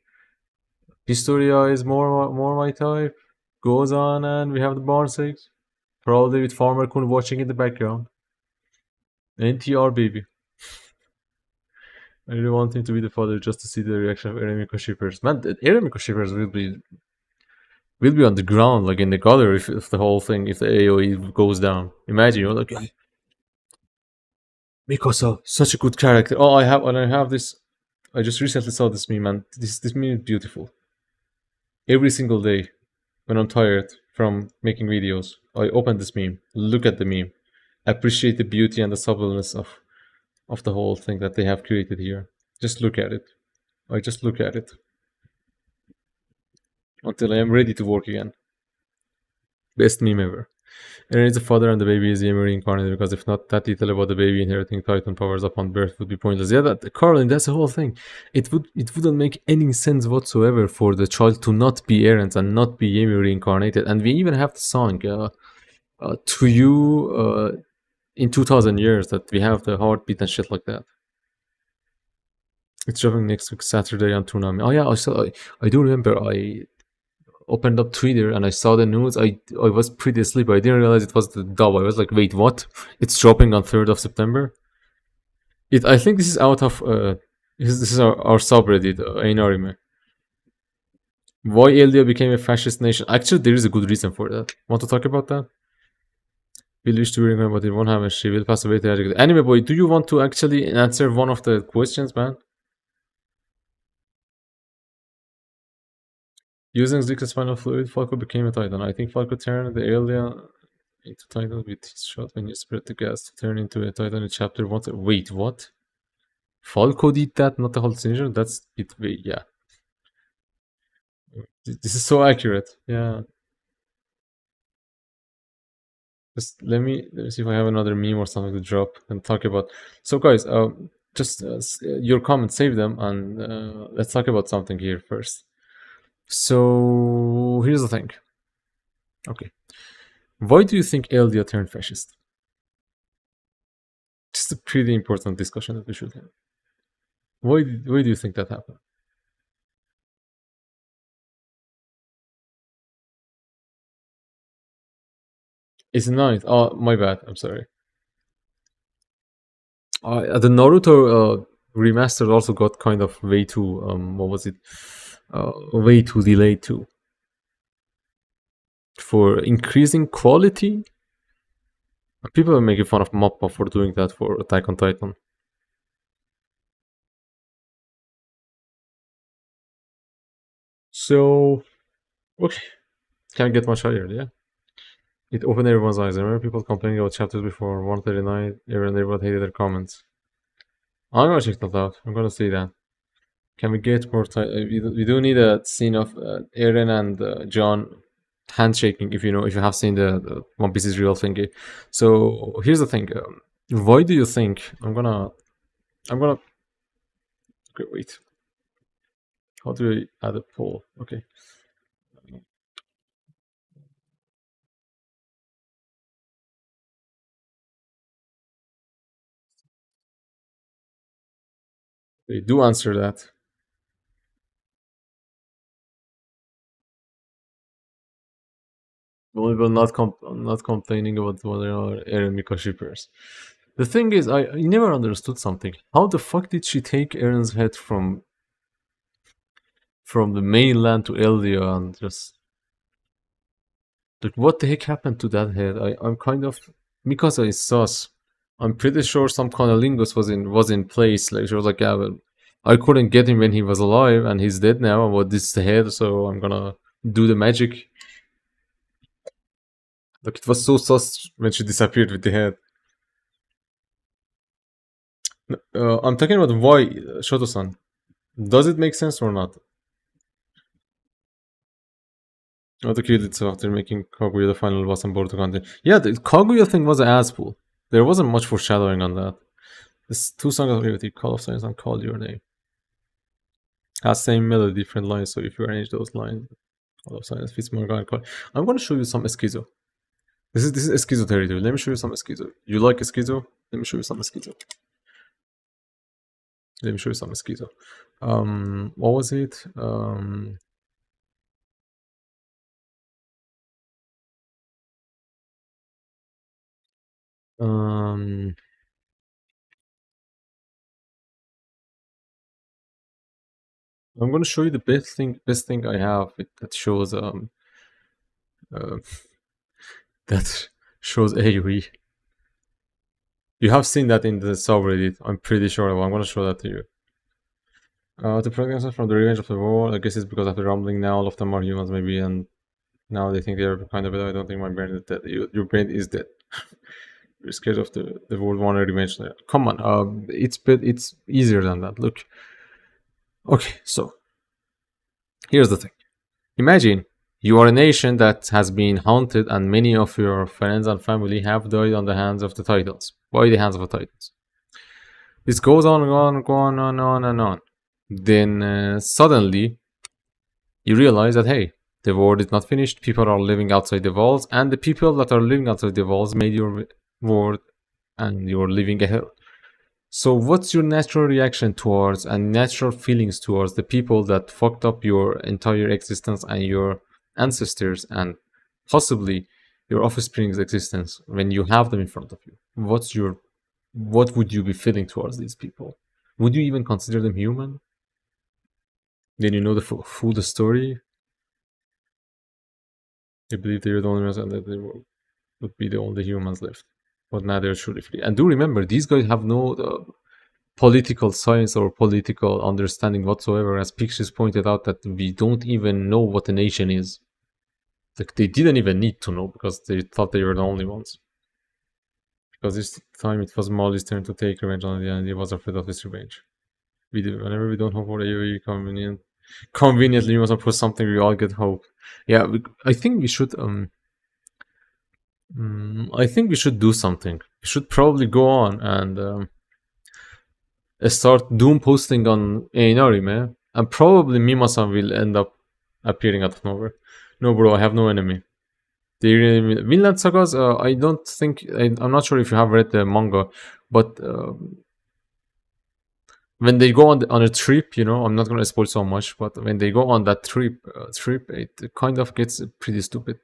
Historia is more my type. Goes on, and we have the Barn six. Probably with Farmer Kun watching in the background. NTR baby. I really want him to be the father just to see the reaction of Eremiko shippers. Man, the Eremiko shippers will be on the ground, like in the gutter, if the whole thing, if the AOE goes down. Imagine, you're like, Mikasa, such a good character. Oh, I have this. I just recently saw this meme, man. This meme is beautiful. Every single day, when I'm tired from making videos, I open this meme, look at the meme, appreciate the beauty and the subtleness of the whole thing that they have created here. Just look at it. I just look at it until I am ready to work again. Best meme ever. Eren is the father and the baby is Ymir reincarnated because if not, that detail about the baby inheriting Titan powers upon birth would be pointless. Yeah, Carlin, that's the whole thing. It wouldn't make any sense whatsoever for the child to not be Eren's and not be Ymir reincarnated. And we even have the song to you in 2000 years that we have the heartbeat and shit like that. It's dropping next week Saturday on Toonami. Oh yeah, I do remember I opened up Twitter and I saw the news. I was pretty asleep. I didn't realize it was the dub. I was like, wait, what? It's dropping on 3rd of September. I think this is out of this is our subreddit, ANRime. Why Elia became a fascist nation? Actually, there is a good reason for that. Want to talk about that? Will wish to be remembered, but it won't have, and she will pass away tragically. Anime boy, do you want to actually answer one of the questions, man? Using Zika's spinal fluid, Falco became a Titan. I think Falco turned the alien into Titan with his shot when you spread the gas to turn into a Titan in chapter 1. Wait, what? Falco did that, not the hallucination? That's it. Wait, yeah. This is so accurate. Yeah. Just let me see if I have another meme or something to drop and talk about. So, guys, Just your comments, save them, and let's talk about something here first. So here's the thing. Okay, why do you think Eldia turned fascist? Just a pretty important discussion that we should have. Why do you think that happened? It's ninth. Oh, my bad. I'm sorry. The Naruto remastered also got kind of way too what was it? Way too delayed too. For increasing quality, people are making fun of Mappa for doing that for Attack on Titan. So okay, can't get much higher, yeah. It opened everyone's eyes. I remember people complaining about chapters before 139, and everyone hated their comments. I'm gonna check that out. I'm gonna see that. Can we get more time? We do need a scene of Eren and John handshaking. If you have seen the One Piece's real thingy. So here's the thing. Why do you think I'm gonna okay, wait? How do I add a poll? Okay. They do answer that. We will not complaining about whether or not Eren Miko shippers. The thing is, I never understood something. How the fuck did she take Eren's head from the mainland to Eldia and just like what the heck happened to that head? I'm kind of Mikasa is sus. I'm pretty sure some cunnilingus was in place. Like she was like, yeah, well, I couldn't get him when he was alive, and he's dead now. And what this is the head, so I'm gonna do the magic. Like it was so sus when she disappeared with the head. I'm talking about why Shoto-san. Does it make sense or not? Not the killed itself after making Kaguya the final boss and Boruto content. Yeah, the Kaguya thing was an ass pull. There wasn't much foreshadowing on that. This two songs of liberty, Call of Silence and Call Your Name. Has same melody, different lines, so if you arrange those lines, Call of Silence fits more going call. I'm gonna show you some Esquizo. This is Esquizo territory. Let me show you some Esquizo. You like Esquizo? Let me show you some Esquizo. Let me show you some Esquizo. What was it? Um, I'm gonna show you the best thing I have that shows uh, that shows AOE. You have seen that in the subreddit. I'm pretty sure. I'm gonna show that to you. The protagonists from the Revenge of the War. I guess it's because of the rumbling now. All of them are humans, maybe, and now they think they're kind of. I don't think my brain is dead. Your brain is dead. You're scared of the World War Revenge. Come on. It's easier than that. Look. Okay, so here's the thing. Imagine you are a nation that has been haunted, and many of your friends and family have died on the hands of the Titans. By the hands of the Titans. This goes on and on and on and on. Then suddenly you realize that hey, the world is not finished. People are living outside the walls, and the people that are living outside the walls made your world, and you're living a hell. So, what's your natural reaction towards and natural feelings towards the people that fucked up your entire existence and your ancestors and possibly your offspring's existence when you have them in front of you? What would you be feeling towards these people? Would you even consider them human? Then you know the full the story. They believe they're the only ones and that they would be the only humans left. But now they're truly free. And do remember, these guys have no political science or political understanding whatsoever. As Pixis pointed out, that we don't even know what a nation is. Like they didn't even need to know because they thought they were the only ones. Because this time it was Molly's turn to take revenge on the and he was afraid of his revenge. Whenever we don't hope for AOE conveniently we must put something we all get hope. Yeah, I think we should I think we should do something. We should probably go on and start doom posting on ANRime, and probably Mima-san will end up appearing out of nowhere. No, bro, I have no enemy. The Vinland Sagas, I don't think, I'm not sure if you have read the manga, but when they go on a trip, I'm not gonna spoil so much, but when they go on that trip, it kind of gets pretty stupid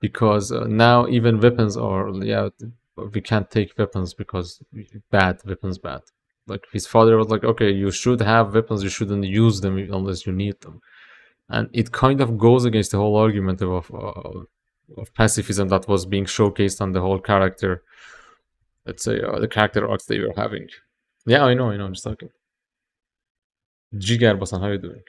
because now even weapons are, yeah, we can't take weapons because bad weapons bad. Like his father was like, okay, you should have weapons, you shouldn't use them unless you need them, and it kind of goes against the whole argument of pacifism that was being showcased on the whole character, let's say, the character arcs they were having. Yeah, I know, just okay. Jigar Basan, how are you doing?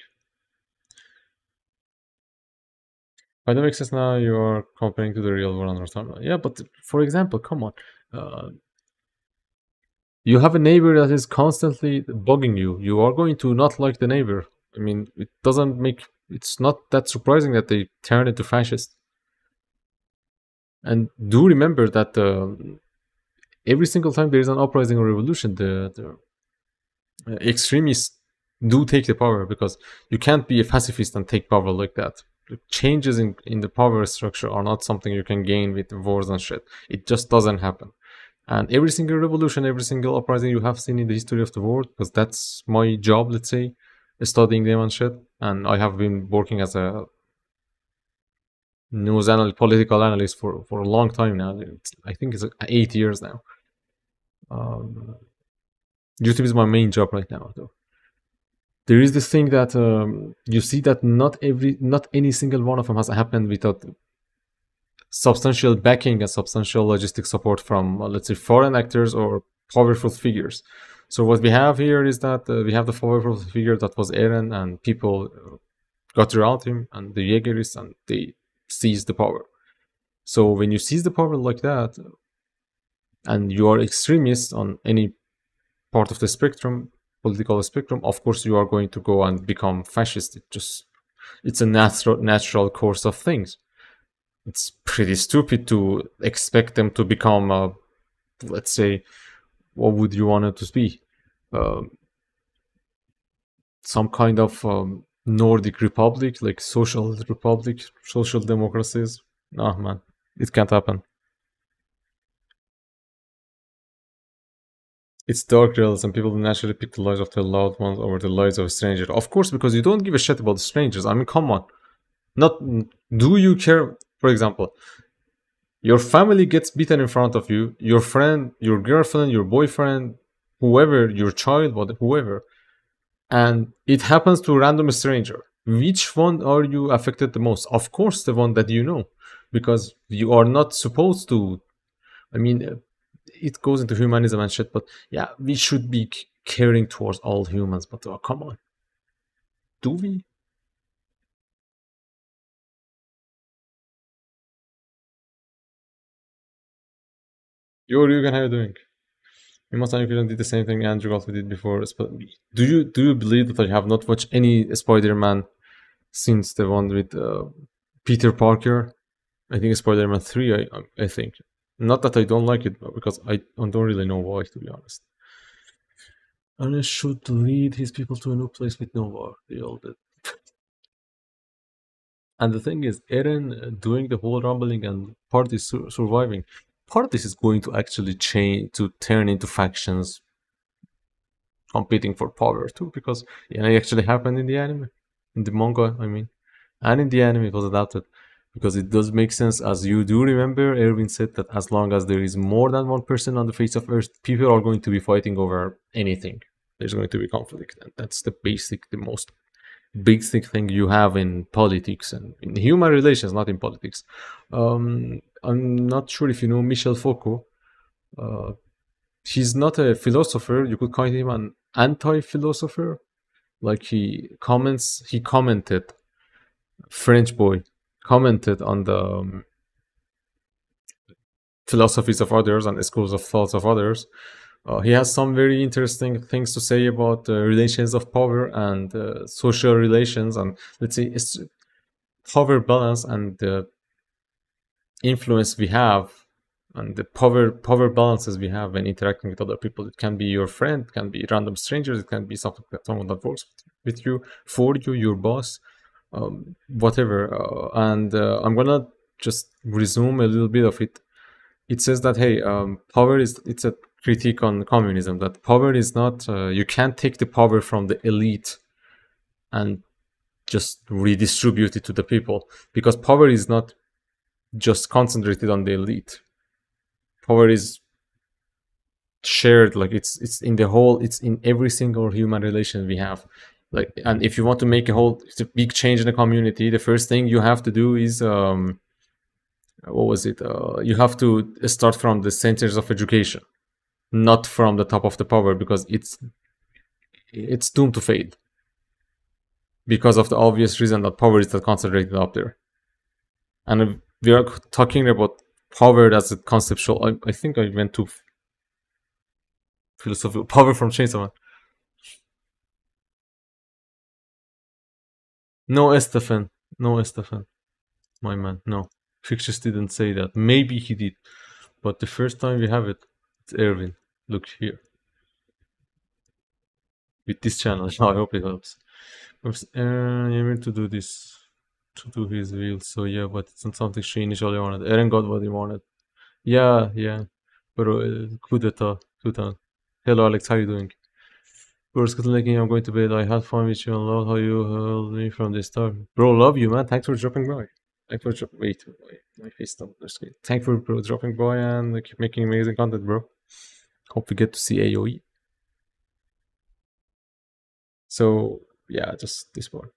By the way, says now you are comparing to the real world on our timeline. Yeah, but for example, come on. Uh, you have a neighbor that is constantly bugging you. You are going to not like the neighbor. I mean, it's not that surprising that they turn into fascist. And do remember that every single time there is an uprising or revolution, the extremists do take the power because you can't be a pacifist and take power like that. The changes in the power structure are not something you can gain with wars and shit. It just doesn't happen. And every single revolution, every single uprising you have seen in the history of the world, because that's my job, let's say, studying them and shit. And I have been working as a news analyst, political analyst for a long time now. I think it's 8 years now. YouTube is my main job right now, though. There is this thing that you see that not any single one of them has happened without substantial backing and substantial logistic support from, let's say, foreign actors or powerful figures. So what we have here is that we have the powerful figure that was Eren, and people got around him, and the Jaegerists, and they seized the power. So when you seize the power like that, and you are extremist on any part of the spectrum, political spectrum, of course you are going to go and become fascist. It's a natural course of things. It's pretty stupid to expect them to become, let's say, what would you want it to be? Some kind of Nordic republic, like social republic, social democracies. Nah, man, it can't happen. It's dark realism. People naturally pick the lives of their loved ones over the lives of a stranger. Of course, because you don't give a shit about strangers. I mean, come on. Not do you care? For example, your family gets beaten in front of you. Your friend, your girlfriend, your boyfriend, whoever, your child, whoever, and it happens to a random stranger. Which one are you affected the most? Of course, the one that you know, because you are not supposed to. I mean, it goes into humanism and shit, but yeah, we should be caring towards all humans. But come on, do we? Yo, Ryugan, how are you doing? You must have did the same thing Andrew Garfield did before. Do you believe that I have not watched any Spider-Man since the one with Peter Parker? I think Spider-Man 3. I think. Not that I don't like it, but because I don't really know why, to be honest. Ernest should lead his people to a new place with no war. They all did. And the thing is, Eren doing the whole rumbling and parties surviving, part of this is going to actually change to turn into factions competing for power too, because yeah, it actually happened in the anime, in the manga, I mean, and in the anime it was adapted. Because it does make sense, as you do remember, Erwin said that as long as there is more than one person on the face of Earth, people are going to be fighting over anything. There's going to be conflict, and that's the most basic thing you have in politics and in human relations, not in politics. I'm not sure if you know Michel Foucault. Uh, he's not a philosopher. You could call him an anti-philosopher. Like he commented, French boy, commented on the philosophies of others and schools of thoughts of others. He has some very interesting things to say about relations of power and social relations, and let's say it's power balance and the influence we have and the power balances we have when interacting with other people. It can be your friend, it can be random strangers, it can be something that someone that works with you, for you, your boss, whatever. And I'm gonna just resume a little bit of it. It says that, hey, power is, it's a critique on communism, that power is not, you can't take the power from the elite and just redistribute it to the people, because power is not just concentrated on the elite. Power is shared, like it's in the whole, it's in every single human relation we have. Like, and if you want to make a big change in the community, the first thing you have to do is what was it, you have to start from the centers of education, not from the top of the power, because it's doomed to fail, because of the obvious reason that power is that concentrated up there. And we are talking about power as a conceptual, I think I went too philosophical. Power from Chainsaw Man. No, Estefan. No, Estefan. My man. No. Fictitious didn't say that. Maybe he did. But the first time we have it, it's Erwin. Look here. With this channel. I hope it helps. Oops, Erwin to do this. To do his will. So yeah, but it's not something she initially wanted. Eren got what he wanted. Yeah, yeah. But coup d'etat. Hello Alex, how you doing? First, looking, I'm going to bed. I had fun with you and love how you held me from the start. Bro, love you, man. Thanks for dropping by. Thanks for wait, my face stopped. Thanks for dropping by and keep making amazing content, bro. Hope we get to see AOE. So yeah, just this one.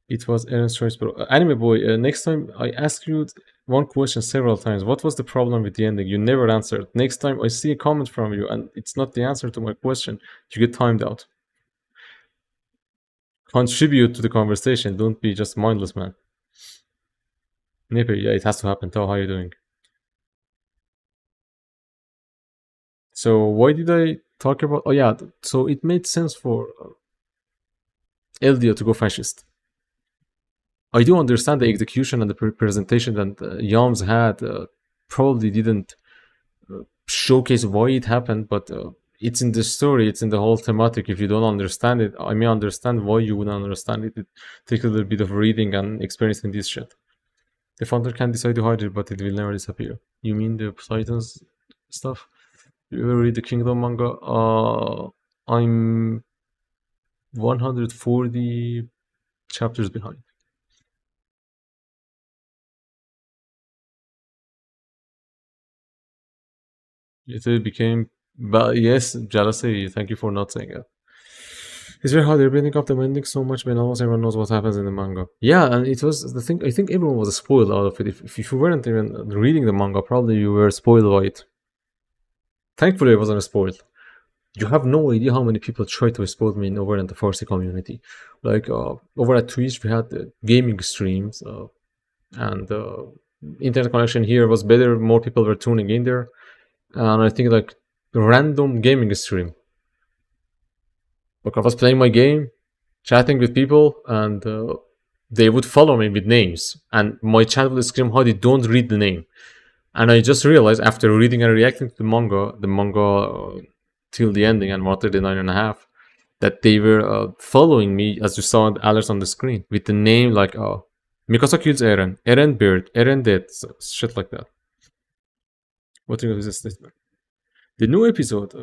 It was Eren's choice, bro. Anime boy, next time I ask you one question several times. What was the problem with the ending? You never answered. Next time I see a comment from you and it's not the answer to my question, you get timed out. Contribute to the conversation. Don't be just mindless, man. Nipper, yeah, it has to happen. Tell how you doing. So why did I talk about? Oh yeah, so it made sense for Eldio to go fascist. I do understand the execution and the presentation that Yams had probably didn't showcase why it happened, but it's in the story, it's in the whole thematic. If you don't understand it, I may understand why you wouldn't understand it. It takes a little bit of reading and experiencing this shit. The founder can decide to hide it, but it will never disappear. You mean the Titans stuff? You ever read the Kingdom manga? I'm 140 chapters behind. It became, but yes, jealousy. Thank you for not saying it. It's very hard. They're building up the ending so much when almost everyone knows what happens in the manga. Yeah, and it was the thing. I think everyone was spoiled out of it. If you weren't even reading the manga, probably you were spoiled by it. Thankfully, I wasn't spoiled. You have no idea how many people tried to spoil me over in the Farsi community. Like over at Twitch, we had gaming streams, and internet connection here was better. More people were tuning in there, and I think like random gaming stream. Like I was playing my game, chatting with people, and they would follow me with names, and my chat would scream, "Hadi, don't read the name." And I just realized after reading and reacting to the manga till the ending and wanted the 9.5, that they were following me, as you saw the alerts on the screen, with the name like Mikasa kills Eren, Eren Bird, Eren dead, so, shit like that. What do you think of this statement? The new episode,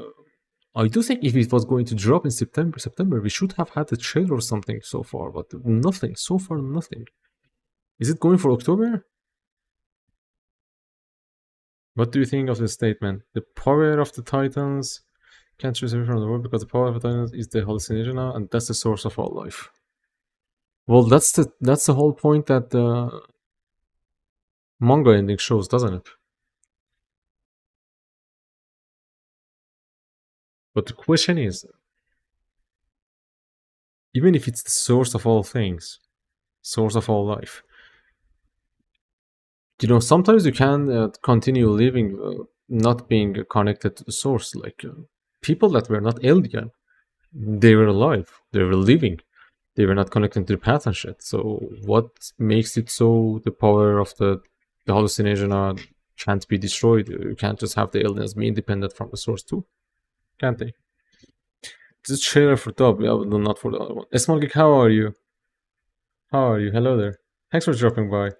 I do think if it was going to drop in September, we should have had a trailer or something so far, but nothing. So far, nothing. Is it going for October? What do you think of the statement? The power of the Titans can't choose away from the world because the power of the Titans is the hallucination now, and that's the source of all life. Well, that's the whole point that the manga ending shows, doesn't it? But the question is, even if it's the source of all things, source of all life, you know, sometimes you can continue living, not being connected to the source. Like people that were not alien, they were alive, they were living, they were not connected to the path and shit. So what makes it so the power of the hallucination can't be destroyed. You can't just have the aliens be independent from the source too, can't they? Just trailer for top, yeah, but not for the other one. Small Geek, how are you? How are you? Hello there. Thanks for dropping by.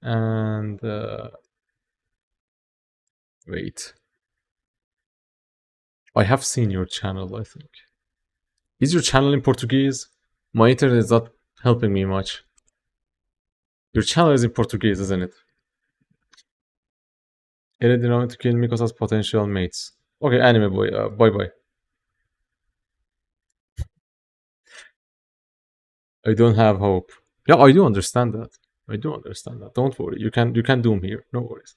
And wait, I have seen your channel. I think is your channel in Portuguese? My internet is not helping me much. Your channel is in Portuguese, isn't it? Eren didn't want to kill me because of potential mates. Okay, anime boy. Bye bye. I don't have hope. Yeah, I do understand that. I do understand that. Don't worry. You can doom here. No worries.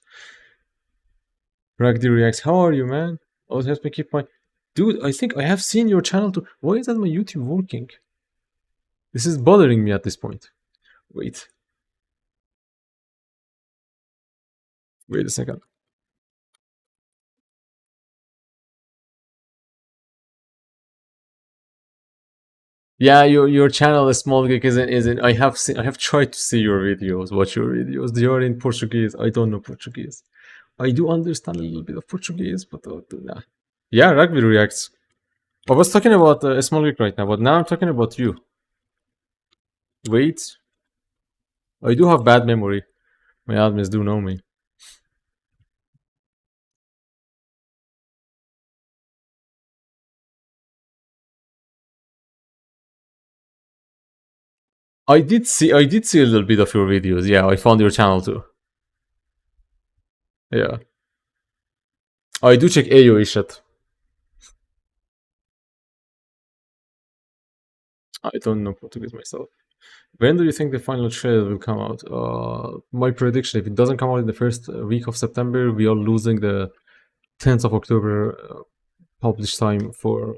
Ragdi reacts. How are you, man? Always helps me keep my. Dude, I think I have seen your channel too. Why is that my YouTube working? This is bothering me at this point. Wait. Wait a second. Yeah, your channel is small geek isn't I have tried to see your videos, watch your videos. They are in Portuguese. I don't know Portuguese. I do understand a little bit of Portuguese, but nah. Yeah, rugby reacts. I was talking about small geek right now, but now I'm talking about you. Wait, I do have bad memory. My admins do know me. I did see a little bit of your videos. Yeah, I found your channel too. Yeah. I do check AOE shit. I don't know Portuguese myself. When do you think the final trailer will come out? My prediction: if it doesn't come out in the first week of September, we are losing the 10th of October published time for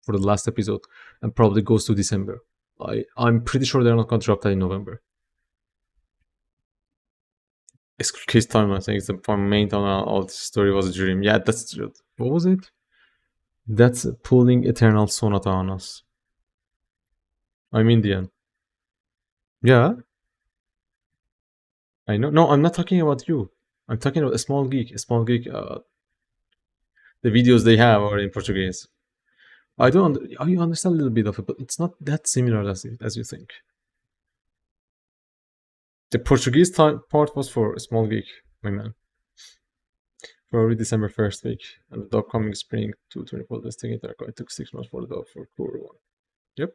the last episode, and probably goes to December. I'm pretty sure they're not gonna drop that in November. It's case time. I think it's the main time. All the story was a dream. Yeah, that's true. What was it? That's pulling Eternal Sonata on us. I'm Indian. Yeah, I know. No, I'm not talking about you. I'm talking about a small geek. A small geek. The videos they have are in Portuguese. I understand a little bit of it, but it's not that similar as you think. The Portuguese part was for a small geek, my man. Probably December first week, and the upcoming spring 2024 listing it took 6 months for the dub for core one. Yep.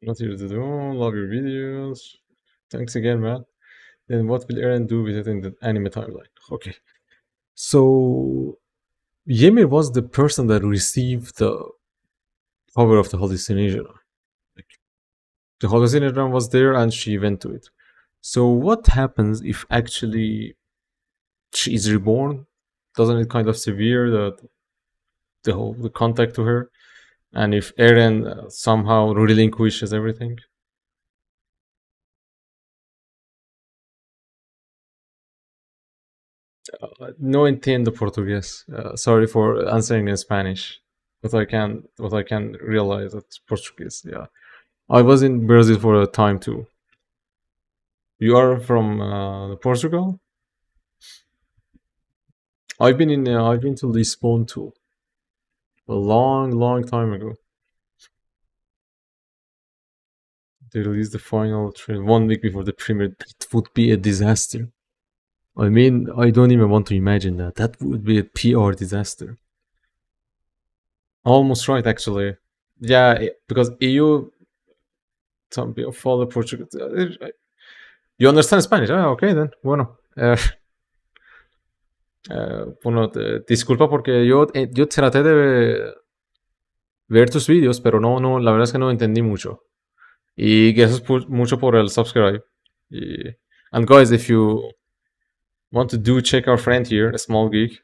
Not here to do. Love your videos. Thanks again, man. Then what will Eren do with it in the anime timeline? Okay. So Ymir was the person that received the power of the hallucination. Like, the hallucination was there and she went to it. So what happens if actually she is reborn? Doesn't it kind of severe the contact to her? And if Eren somehow relinquishes everything? No entiendo portugués. Sorry for answering in Spanish, but I can realize it's Portuguese. Yeah, I was in Brazil for a time too. You are from Portugal? I've been to Lisbon too, a long, long time ago. They released the final trailer 1 week before the premiere. That would be a disaster. I mean, I don't even want to imagine that. That would be a PR disaster. Almost right, actually. Yeah, because EU, some people follow Portugal. You understand Spanish? Ah, okay, then. Bueno. Bueno, disculpa porque yo traté de ver tus vídeos, pero no, la verdad es que no entendí mucho. Y gracias mucho por el subscribe. And guys, if you want to do check our friend here, a small geek,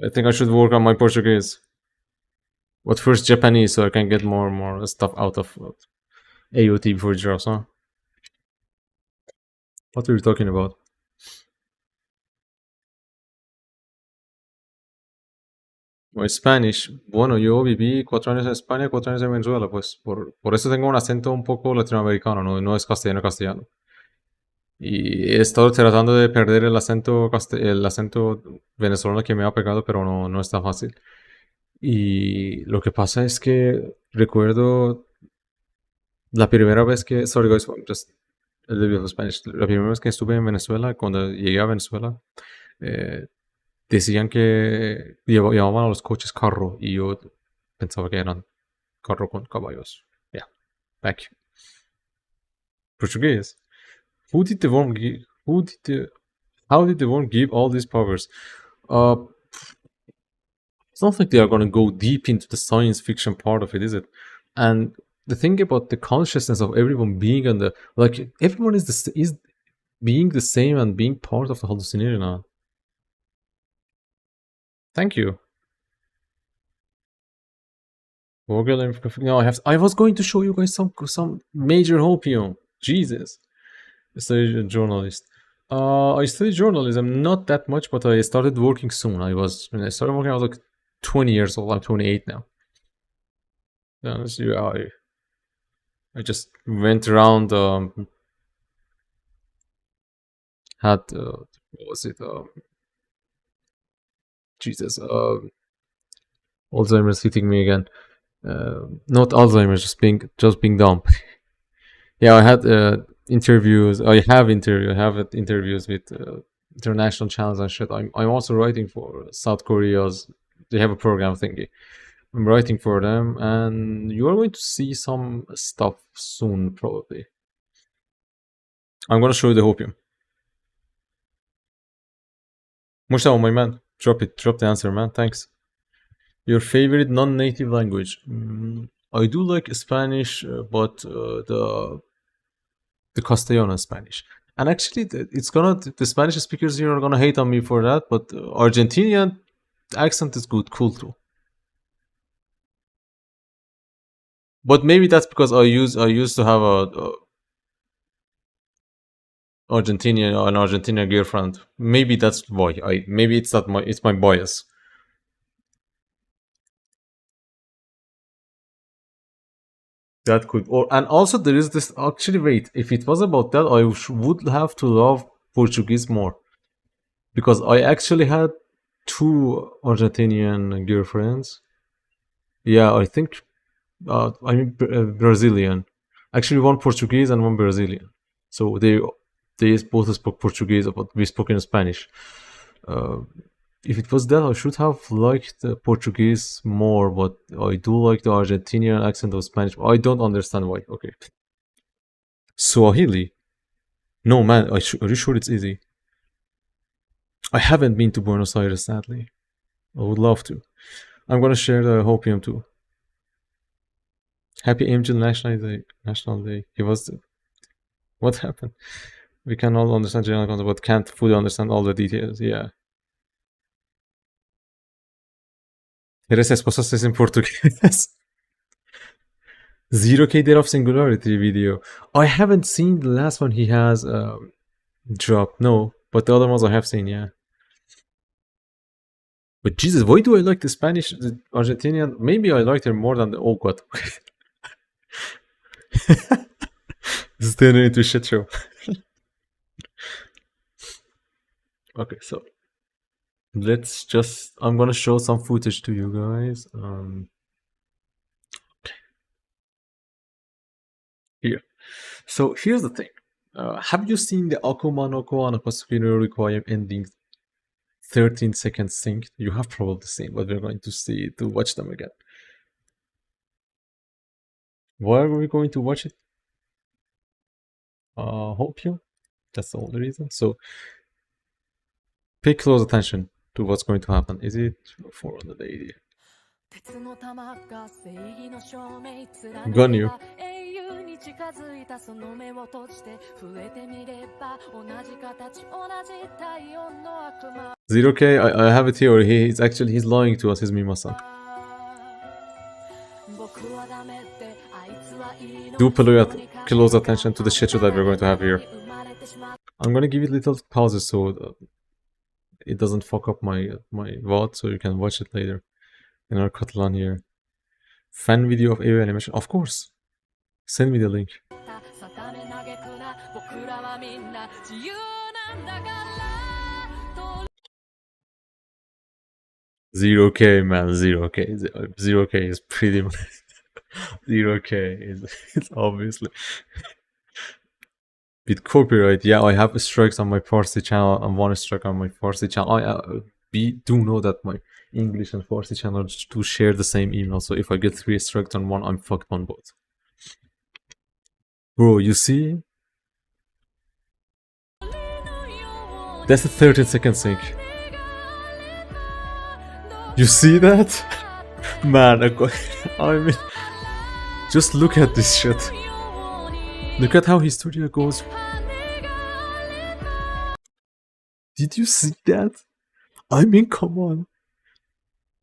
I think I should work on my Portuguese. But first Japanese, so I can get more stuff out of AOT before it drops, huh? What were you talking about? O Spanish. Bueno, yo viví 4 años en España, 4 años en Venezuela, pues por eso tengo un acento un poco latinoamericano, no es castellano castellano. Y he estado tratando de perder el acento venezolano que me ha pegado, pero no es tan fácil. Y lo que pasa es que recuerdo la primera vez que, sorry guys, just a little bit of Spanish. La primera vez que estuve en Venezuela, cuando llegué a Venezuela, eh, decían que llamaban a los coches carro y yo pensaba que eran carro con caballos. Yeah, thank you. Portuguese. Who did the worm give? How did the worm give all these powers? Uh, it's not like they are gonna go deep into the science fiction part of it, is it? And the thing about the consciousness of everyone being on the like everyone is being the same and being part of the hallucination now. Thank you. No, I was going to show you guys some major hopium. Jesus. I studied a journalist. I studied journalism, not that much, but I started working soon. When I started working, I was like 20 years old. I'm 28 now. Honestly, I just went around, had, what was it? Jesus, Alzheimer's hitting me again. Not Alzheimer's, just being dumb. Yeah, I had interviews. I have interviews with international channels and shit. I'm also writing for South Korea's. They have a program thingy. I'm writing for them, and you are going to see some stuff soon, probably. I'm gonna show you the hopium. Mushao, my man, drop the answer, man. Thanks. Your favorite non-native language? I do like Spanish, but the Castellano Spanish. And actually, the Spanish speakers here are gonna hate on me for that, but Argentinian accent is good, cool too. But maybe that's because I used to have an Argentinian girlfriend. Maybe that's why. Maybe it's my bias. That could, and also there is this. Actually, wait. If it was about that, I would have to love Portuguese more, because I actually had 2 Argentinian girlfriends. Yeah, I think. Brazilian. Actually, one Portuguese and one Brazilian. So they both spoke Portuguese, but we spoke in Spanish. If it was that, I should have liked the Portuguese more, but I do like the Argentinian accent of Spanish. I don't understand why. Okay. Swahili? No, man, are you sure it's easy? I haven't been to Buenos Aires, sadly. I would love to. I'm gonna share the hopium too. Happy Angel National Day. He was. What happened? We can all understand general concept, but can't fully understand all the details. Yeah. Eres esposas in Portuguese. 0K Dead of Singularity video. I haven't seen the last one he has dropped. No, but the other ones I have seen, yeah. But Jesus, why do I like the Argentinian? Maybe I liked her more than the. Oh god. This is turning into a shit show. Okay, so I'm gonna show some footage to you guys. Okay. Here. So here's the thing. Have you seen the Akuma no Ko and Akatsuki no Requiem ending 13 seconds synced? You have probably seen, but we're going to watch them again. Why are we going to watch it? Hope you. That's the only reason. So pay close attention to what's going to happen. Is it 480? Gun you. 0K, I have a theory. He's lying to us. He's Mima-san. Do pay close attention to the shit show that we're going to have here. I'm gonna give it little pauses so it doesn't fuck up my VOD, so you can watch it later. in our Catalan here. Fan video of AOE animation. Of course. Send me the link. 0K, man. 0K. 0K is pretty much. 0K is it's obviously. With copyright, yeah, I have strikes on my Farsi channel and 1 strike on my Farsi channel. I do know that my English and Farsi channels do share the same email, so if I get 3 strikes on one, I'm fucked on both. Bro, you see? That's a 13-second sync. You see that? Man, I mean, just look at this shit. Look at how his studio goes. Did you see that? I mean, come on.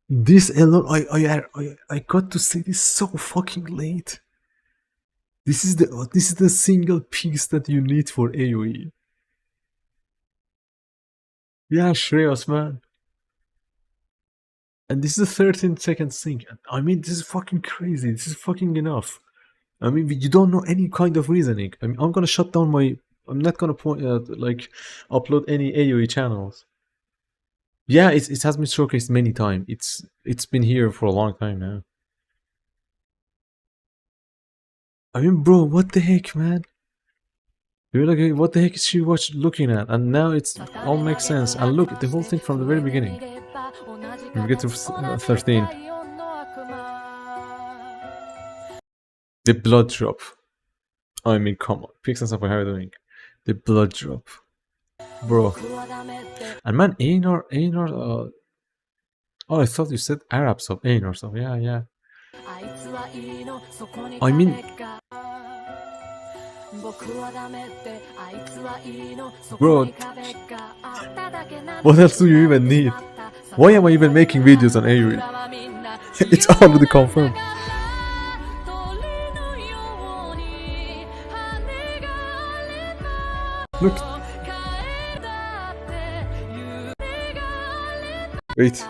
This alone, I got to see this so fucking late. This is the single piece that you need for AOE. Yeah, Shreyas, man. And this is a 13-second sync. I mean, this is fucking crazy. This is fucking enough. I mean, you don't know any kind of reasoning. I mean, I'm gonna shut down my. I'm not gonna upload any AOE channels. Yeah, it has been showcased many times. It's been here for a long time now. I mean, bro, what the heck, man? You're like, what the heck is she looking at? And now it's all makes sense. And look, the whole thing from the very beginning. We get to 13. The blood drop. I mean, come on. Pix and stuff, how are you doing? The blood drop. Bro. And man, ANR, oh, I thought you said Arab stuff. ANR stuff. Yeah. I mean, bro, what else do you even need? Why am I even making videos on AOE? It's already confirmed. Look. Wait.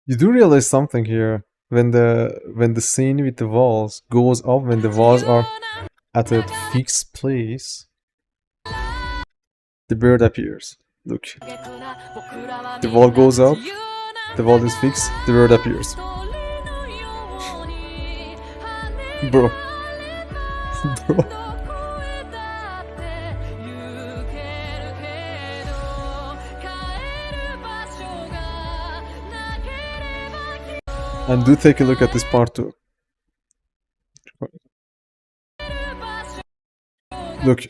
You do realize something here when the scene with the walls goes up when the walls are at a fixed place. The bird appears. Look. The wall goes up, the wall is fixed, the bird appears. Bro. Bro. And do take a look at this part too. Look,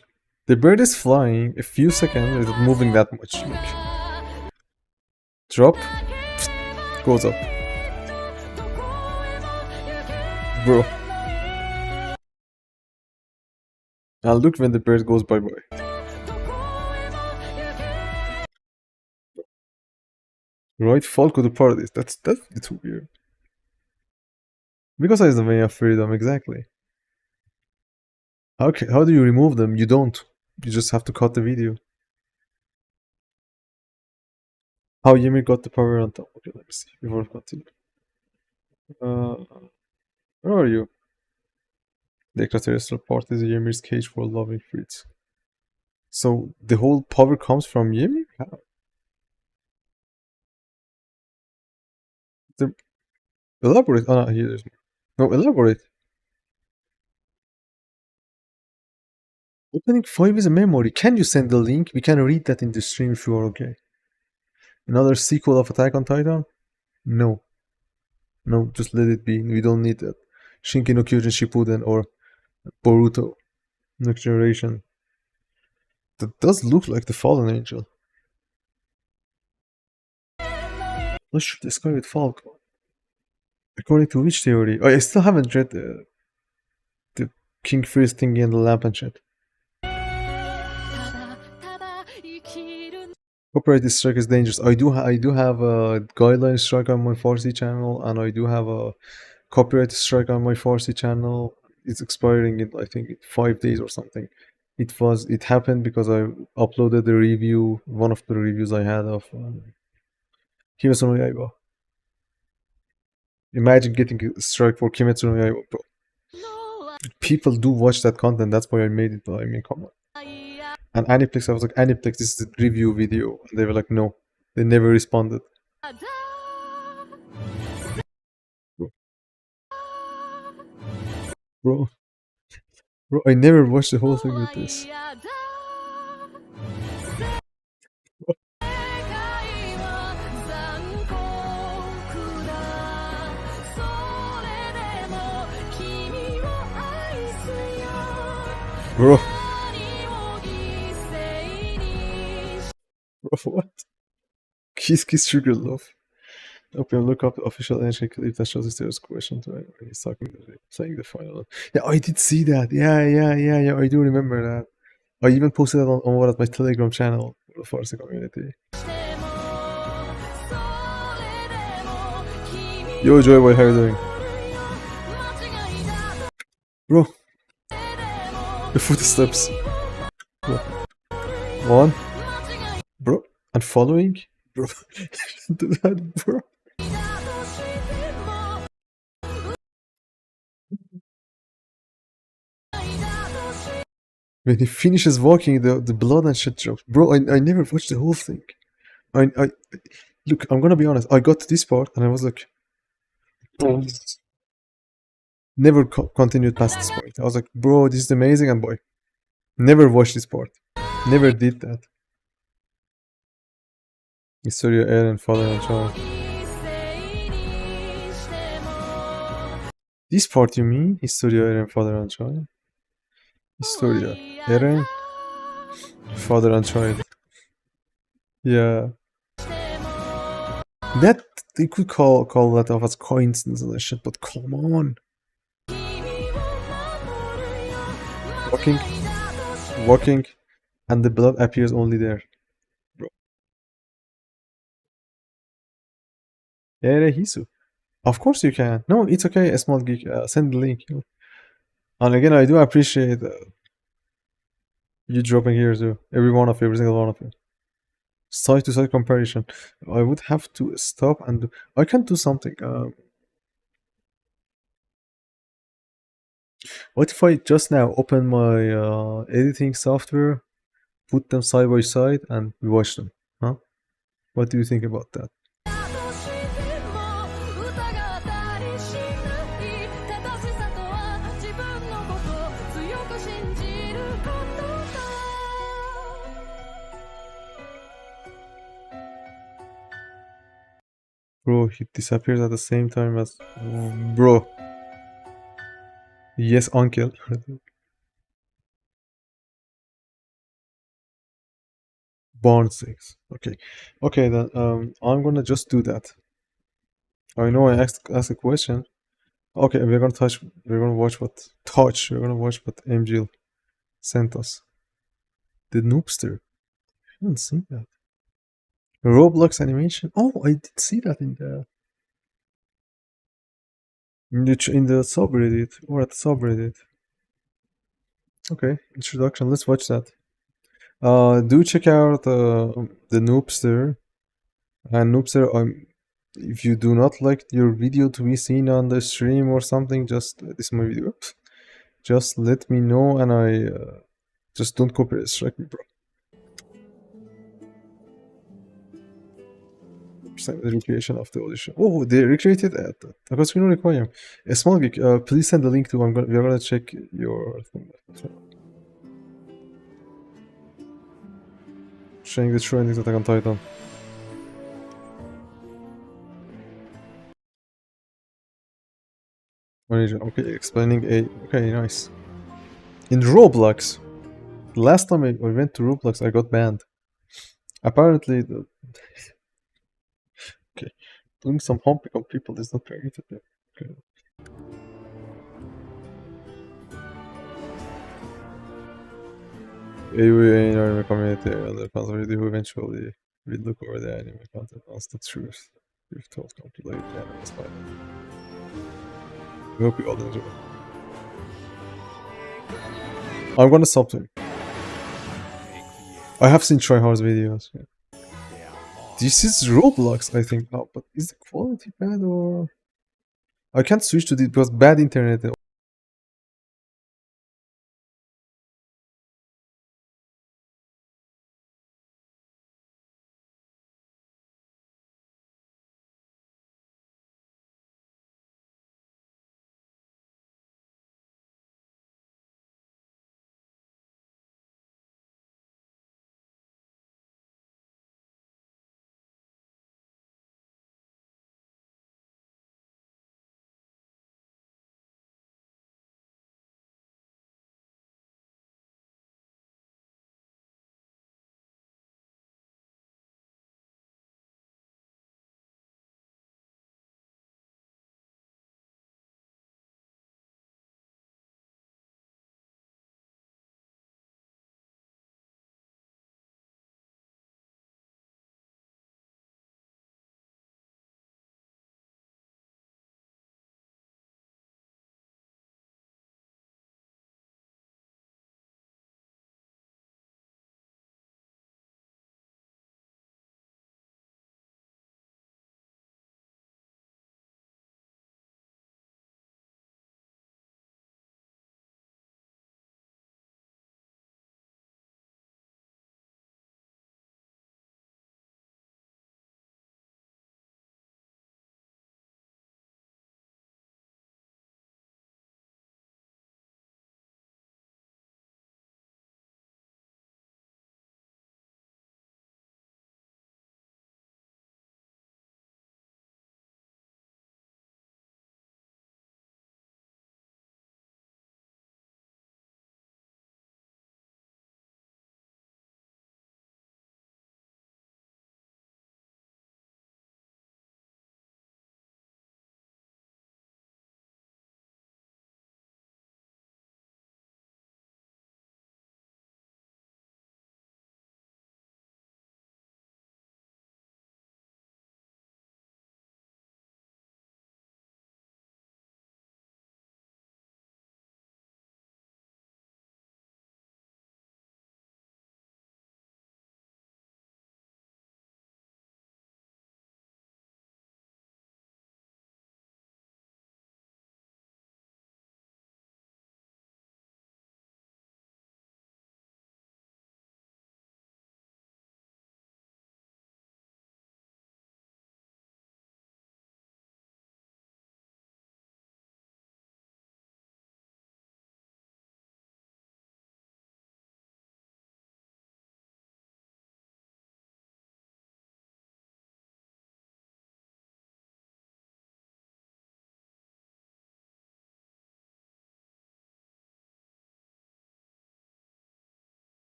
the bird is flying a few seconds without moving that much. Look. Drop, goes up. Bro. And look when the bird goes bye-bye. Right, Falco to Paradise. That's too weird. Because it's the way of freedom, exactly. How do you remove them? You don't. You just have to cut the video. How Ymir got the power on top. Okay, let me see before I continue. Where are you? The extraterrestrial part is Ymir's cage for loving fruits. So the whole power comes from Ymir? How? Elaborate. Oh, no, here there's no. Elaborate. Opening 5 is a memory. Can you send the link? We can read that in the stream if you are okay. Another sequel of Attack on Titan? No. No, just let it be. We don't need that. Shinki no Kyojin Shippuden or Boruto. Next Generation. That does look like the Fallen Angel. Let's shoot this guy with Falco. According to which theory? Oh, I still haven't read the King Freeze thingy and the lamp and shit. Copyright strike is dangerous. I do have a guideline strike on my Farsi channel, and I do have a copyright strike on my Farsi channel. it's expiring in, I think, 5 days or something. It happened because I uploaded the review, one of the reviews I had of Kimetsu no Yaiba. Imagine getting a strike for Kimetsu no Yaiba, bro. People do watch that content. That's why I made it. But I mean, come on. And Aniplex, I was like, Aniplex, this is the review video. And they were like, no. They never responded. Bro, bro, bro, I never watched the whole thing with this. Bro, bro, what? Kiss Sugar Love. Okay, look up the official NG clip that shows there's question to when he's talking saying the final. Yeah, I did see that. Yeah. I do remember that. I even posted it on what, my Telegram channel for the Farsi community. Yo, Joyboy, how you doing? Bro, the footsteps. Bro. One. Bro, and following? Bro, do that, bro. When he finishes walking, the blood and shit drops. Bro, I never watched the whole thing. I look, I'm gonna be honest. I got to this part and I was like, never continued past this point. I was like, bro, this is amazing, and boy, never watched this part. Never did that. Historia Eren, father and child. This part, you mean? Historia Eren, father and child? Historia Eren, father and child. Yeah. That, they could call that off as coincidence and that shit, but come on. Walking, and the blood appears only there. Bro. Hisu. Of course you can. No, it's okay, a small geek. Send the link. And again, I do appreciate you dropping here too. Every single one of you. Side to side comparison. I would have to stop and I can do something. What if I just now open my editing software, put them side by side, and we watch them? Huh? What do you think about that? Bro, he disappears at the same time as... bro. Yes, uncle. Barn 6. Okay, then I'm gonna just do that. I know I asked a question. Okay, we're gonna watch what MGL sent us. The Noobster. I haven't seen that. Roblox animation. Oh, I did see that in the subreddit, or at the subreddit. Okay, introduction. Let's watch that. Do check out the Noobster. And Noobster, if you do not like your video to be seen on the stream or something, just this is my video. Just let me know, and I just don't copyright strike me, bro. The recreation of the audition. Oh, they recreated it. Because we don't require a small geek. Please send the link to. We're gonna check your thing. Showing the true endings of Attack on Titan. Origin. Okay, explaining a. Okay, nice. In Roblox, the last time I went to Roblox, I got banned. Apparently, okay, doing some humping on people is not permitted there. Okay. AOE ANRime community and the responsibility who eventually will look over the anime content once the truth we've told complete the anime is final. We hope you all enjoy. I'm gonna stop doing. I have seen tryhards videos. Yeah. This is Roblox, I think now, but is the quality bad or I can't switch to this because bad internet.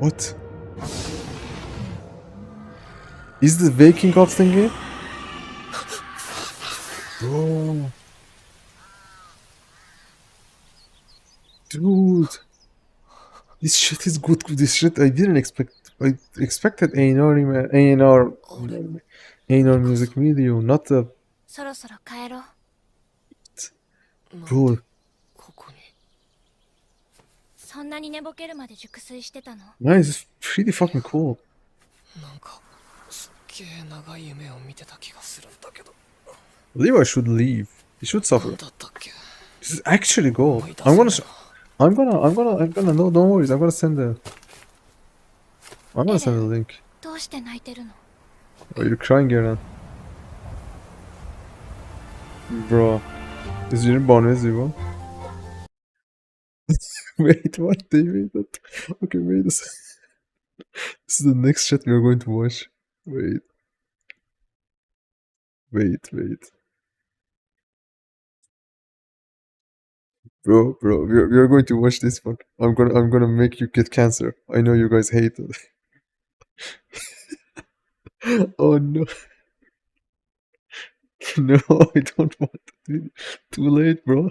What? Is the waking up thingy? Bro. Dude. This shit is good. This shit I didn't expect. I expected A&R music video, not the そろそろ帰ろう。 bro. ここに。そんなに寝ぼけるまで熟睡してたの？ Man, this is pretty fucking cool. なんかすっげえ長い夢を見てた気がするんだけど。 Levi should leave. He should な suffer. んだったっけ。 This is actually gold. 思い出せないな。 No, don't worry. I'm gonna send the link. どうして泣いてるの？ Oh, you're crying here now. Bro. Is your bonus, bro? Wait, what? They made that. Okay, wait a second. This is the next shit we are going to watch. Wait. Bro, we are going to watch this one. I'm gonna make you get cancer. I know you guys hate it. Oh no. No, I don't want to. Too late, bro.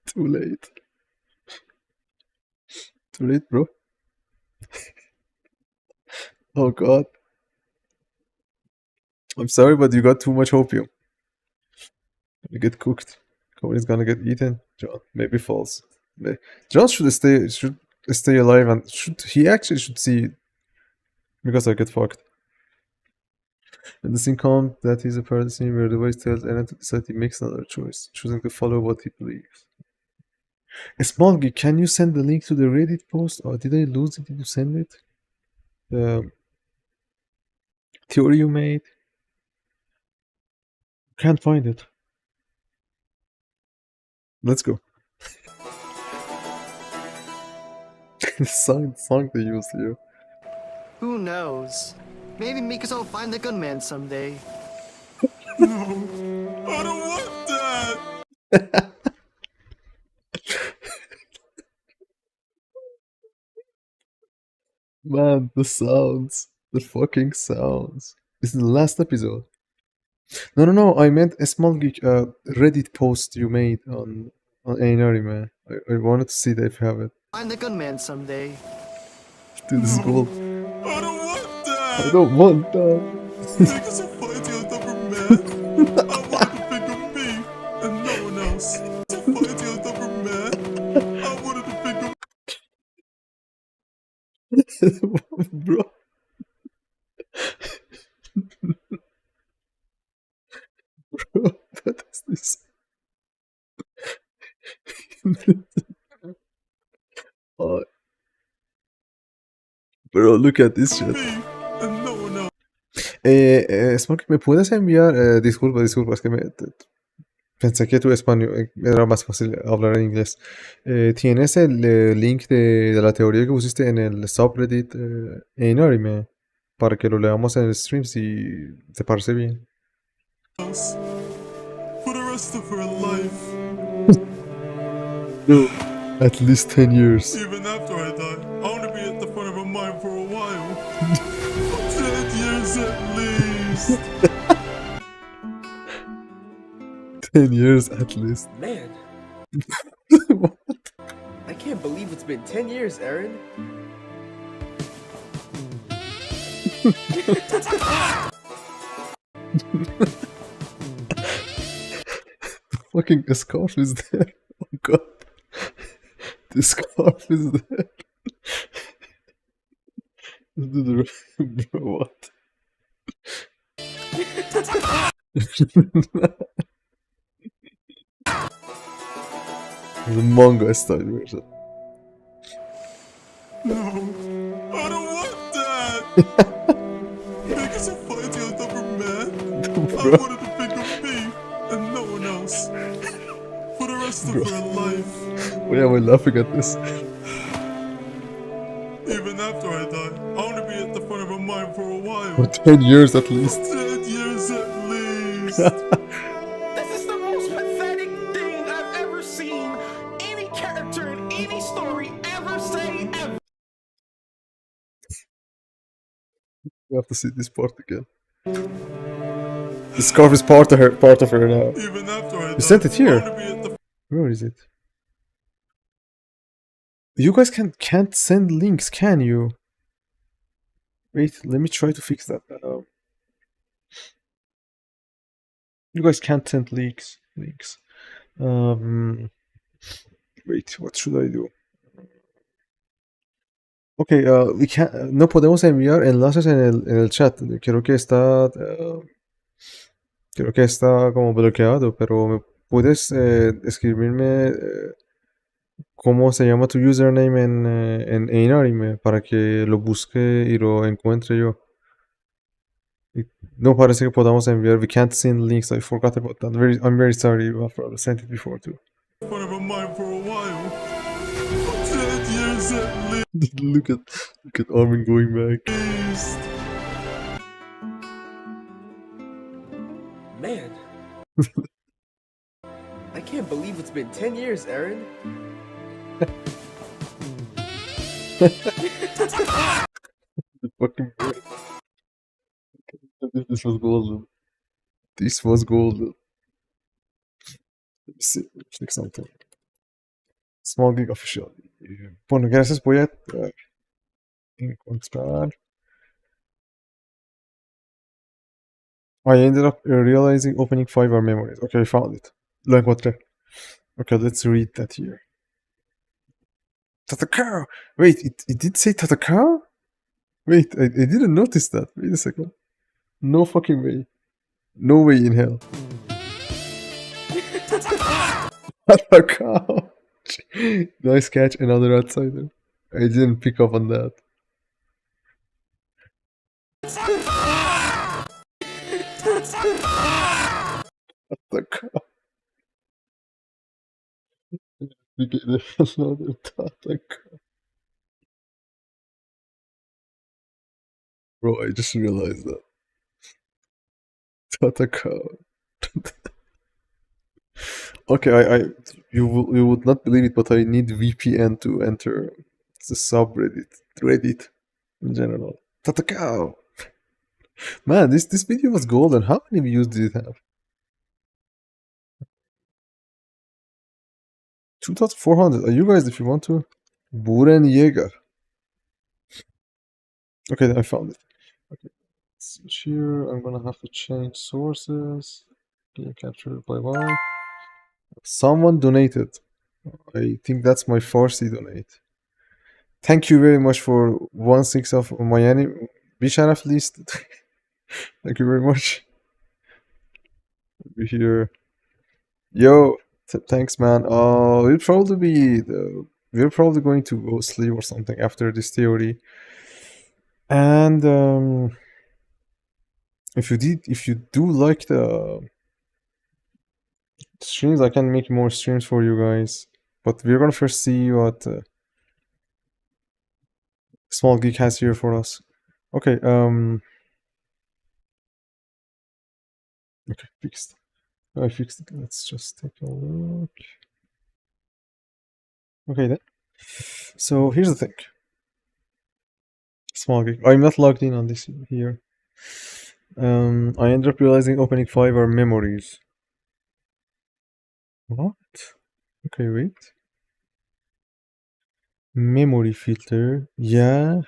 Too late. Too late, bro. Oh god. I'm sorry, but you got too much opium. You get cooked. Cody's gonna get eaten. John maybe falls. John should stay alive and he actually should see because I get fucked. And the scene comes that he's a part of the scene where the voice tells Eren to decide he makes another choice, choosing to follow what he believes. Smolgy, can you send the link to the Reddit post? Or did I lose it? Did you send it? The theory you made? Can't find it. Let's go. The song they used here. Who knows? Maybe Mikasa will find the gunman someday. I don't want that! Man, the sounds. The fucking sounds. This is the last episode. No, I meant a small geek Reddit post you made on ANRime. I wanted to see that if you have it. Find the gunman someday. Dude, this is gold. I don't want that! I don't want that. Because I'm fighting a double man. I wanted to pick on me and no one else. I'm fighting a double man. I wanted to pick on Bro. Bro, what is this? Oh. Bro, look at this shit. me and no one else. Smoky, ¿me puedes enviar? Disculpa, es que pensé que tu español era más fácil hablar en inglés. ¿Tienes el link de la teoría que pusiste en el subreddit enorme para que lo leamos en el stream si te parece bien? For the rest of her life, No, at least 10 years. even after I die, I want to be at the front of her mind for a while. 10 years at least. 10 years at least. Man, What? I can't believe it's been 10 years, Eren. Fucking scarf is there. Oh god. The scarf is there. Dude, bro, what? The manga style version. No, I don't want that. Because I'm fighting a double man. I Bro. wanted to pick on me and no one else. For the rest of her life, Why am I laughing at this? even after I die, I want to be at the front of her mind for a while. For 10 years at least. 10 years at least. You have to see this part again. The scarf is part of her now. Even after I You sent it here. wanted to be at the Where is it? You guys can't send links, can you? Wait, let me try to fix that. You guys can't send links. Wait, what should I do? Ok, we can't, no podemos enviar enlaces en el chat. Creo que está como bloqueado, pero me puedes escribirme cómo se llama tu username en ANRime para que lo busque y lo encuentre yo. No parece que podamos enviar. We can't send links. I forgot about that. I'm very sorry. I've probably sent it before too. front of a mine for a while. 10 years at look at Armin going back. least. Man. I can't believe it's been 10 years, Aaron. The fucking break. This was golden. This was golden. Let me see. Click something. Small Geek Official. Bueno, gracias. Voy a encontrar. I ended up realizing opening 5 are memories. Okay, I found it. Lo encontré. Okay, let's read that here. Tatakao! Wait, it did say Tatakao? Wait, I didn't notice that. Wait a second. No fucking way. No way in hell. Tatakao! Nice catch, another outsider. I didn't pick up on that. Tatakao. We get another Tatakao. Bro, I just realized that. Tatakao. Okay, you would not believe it, but I need VPN to enter the subreddit, Reddit in general. Tatakao. Man, this video was golden. How many views did it have? 2,400. Are you guys, if you want to? Buren Jäger. Okay, I found it. Okay, switch here. I'm gonna have to change sources. Game capture. Bye bye. Someone donated. I think that's my Farsi donate. Thank you very much for 1/6 of my anime. Bisharaf list. Thank you very much. We're here. Yo, thanks, man. We're probably going to go sleep or something after this theory. And if you do like the streams, I can make more streams for you guys. But we're gonna first see what Small Geek has here for us. Okay, okay, fixed. I fixed it. Let's just take a look. Okay then. So here's the thing. Small Geek. I'm not logged in on this here. I ended up realizing opening 5 are memories. What? Okay, wait. Memory filter. Yeah.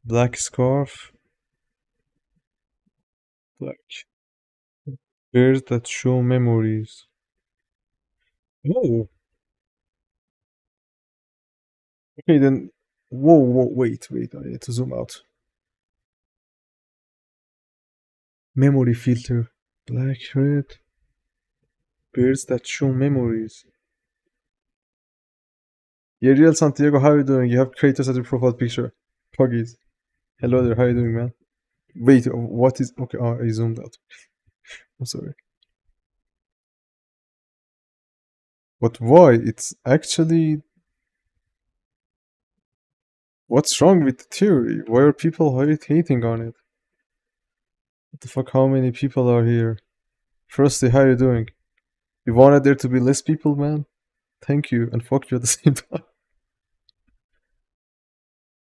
Black scarf. Black. Bears that show memories. Oh. Okay, then. Whoa, wait. I need to zoom out. Memory filter. Black, red. Bears that show memories. Ariel Santiago, how are you doing? You have Kratos as your profile picture. Puggies. Hello there, how are you doing, man? Wait, what is... Okay, I zoomed out. I'm sorry. But why? It's actually... What's wrong with the theory? Why are people hating on it? What the fuck, how many people are here? Firstly, how are you doing? You wanted there to be less people, man? Thank you, and fuck you at the same time.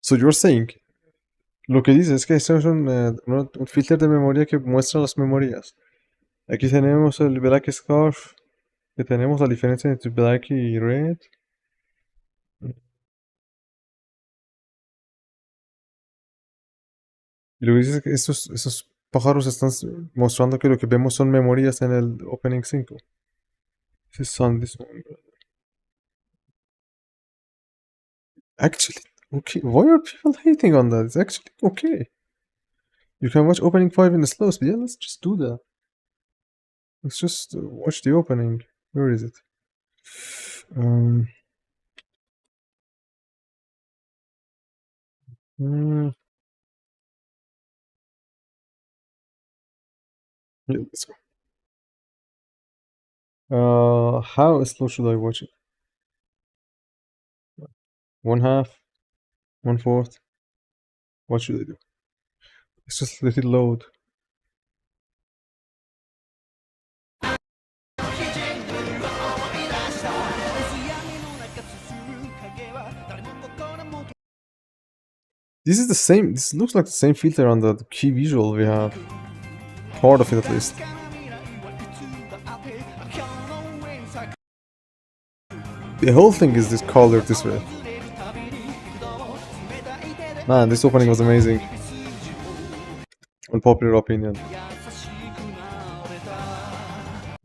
So you're saying Lo que dice es que esto es un filtro de memoria que muestra las memorias. Aquí tenemos el Black Scarf, que tenemos la diferencia entre Black y Red. Y lo que dice es que esos pájaros están mostrando que lo que vemos son memorias en el Opening 5. Ese es Sun, this one. Actually, okay. Why are people hating on that? It's actually okay. You can watch Opening 5 in the slow speed. Yeah, let's just do that. Let's just watch the opening. Where is it? Um, mm, yeah, let's go. How slow should I watch it? One half? One fourth? What should I do? Let's just let it load. This is the same. This looks like the same filter on the key visual we have. Part of it at least. The whole thing is this colored this way. Man, this opening was amazing. Unpopular opinion.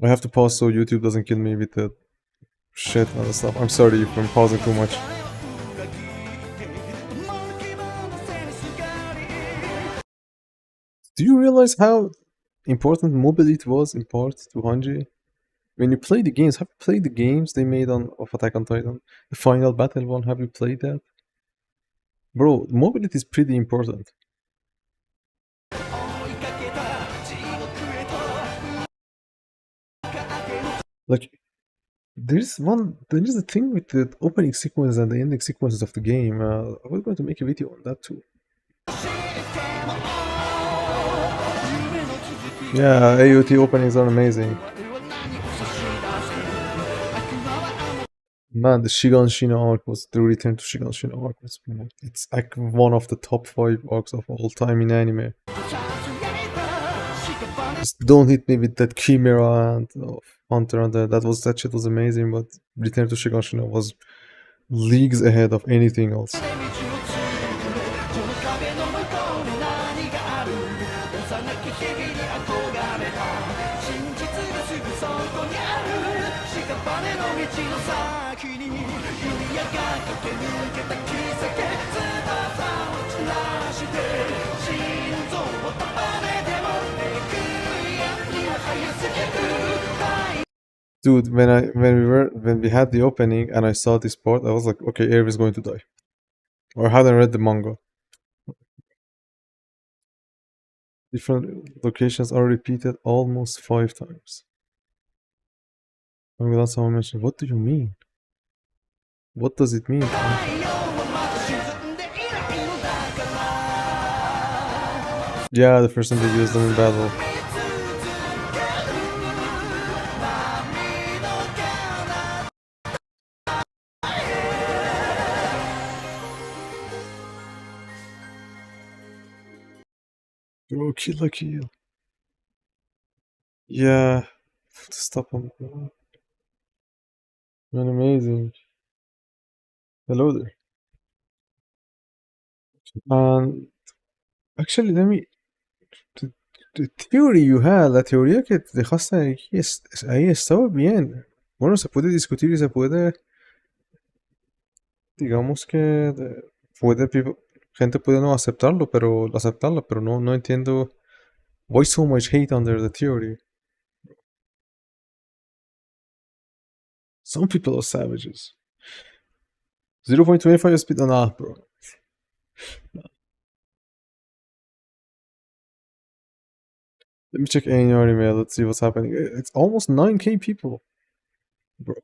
I have to pause so YouTube doesn't kill me with the shit and the stuff. I'm sorry if I'm pausing too much. Do you realize how important mobility was in part to Hanji? When you play the games, have you played the games they made of Attack on Titan? The final battle one, have you played that? Bro, mobility is pretty important. Like, there is a thing with the opening sequence and the ending sequences of the game. I was going to make a video on that too. Yeah, AOT openings are amazing. Man, the Shiganshina arc was the return to Shiganshina arc. It's like one of the top 5 arcs of all time in anime. Just don't hit me with that Chimera and Hunter and that shit was amazing, but Return to Shiganshina was leagues ahead of anything else. Dude, when we had the opening and I saw this part, I was like, okay, Air is going to die. Or I hadn't read the manga. Different locations are repeated almost 5 times. I'm glad someone mentioned. What do you mean? What does it mean? Yeah, the first time they used them in battle. Oh, kill a kill. Yeah. Stop him. Man, amazing. Hello there. And actually, the theory you had, la teoría que te dejaste ahí estaba bien. Bueno, se puede discutir y se puede, digamos que gente puede no aceptarlo, pero no entiendo why so much hate under the theory. Some people are savages. 0.25 speed, nah, bro. Let me check ANRime, let's see what's happening. It's almost 9k people. Bro.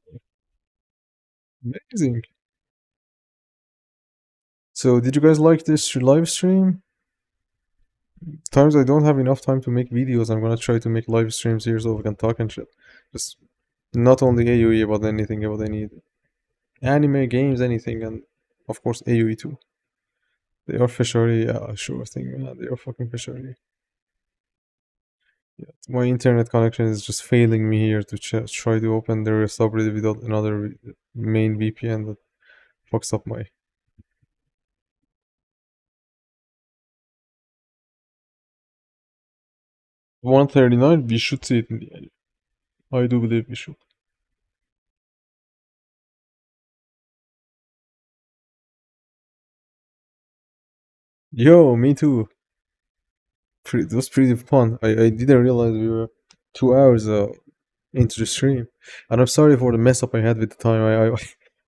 Amazing. So, did you guys like this live stream? Times I don't have enough time to make videos, I'm gonna try to make live streams here so we can talk and shit. Just not only AOE, about anything, about any anime, games, anything, and of course AOE too. They are fishery, yeah, sure thing, man. They are fucking fishery. Yeah, my internet connection is just failing me here to try to open their subreddit without another main VPN that fucks up my. 139, we should see it in the end. I do believe we should. Yo, me too. It was pretty fun. I didn't realize we were 2 hours into the stream, and I'm sorry for the mess up I had with the time.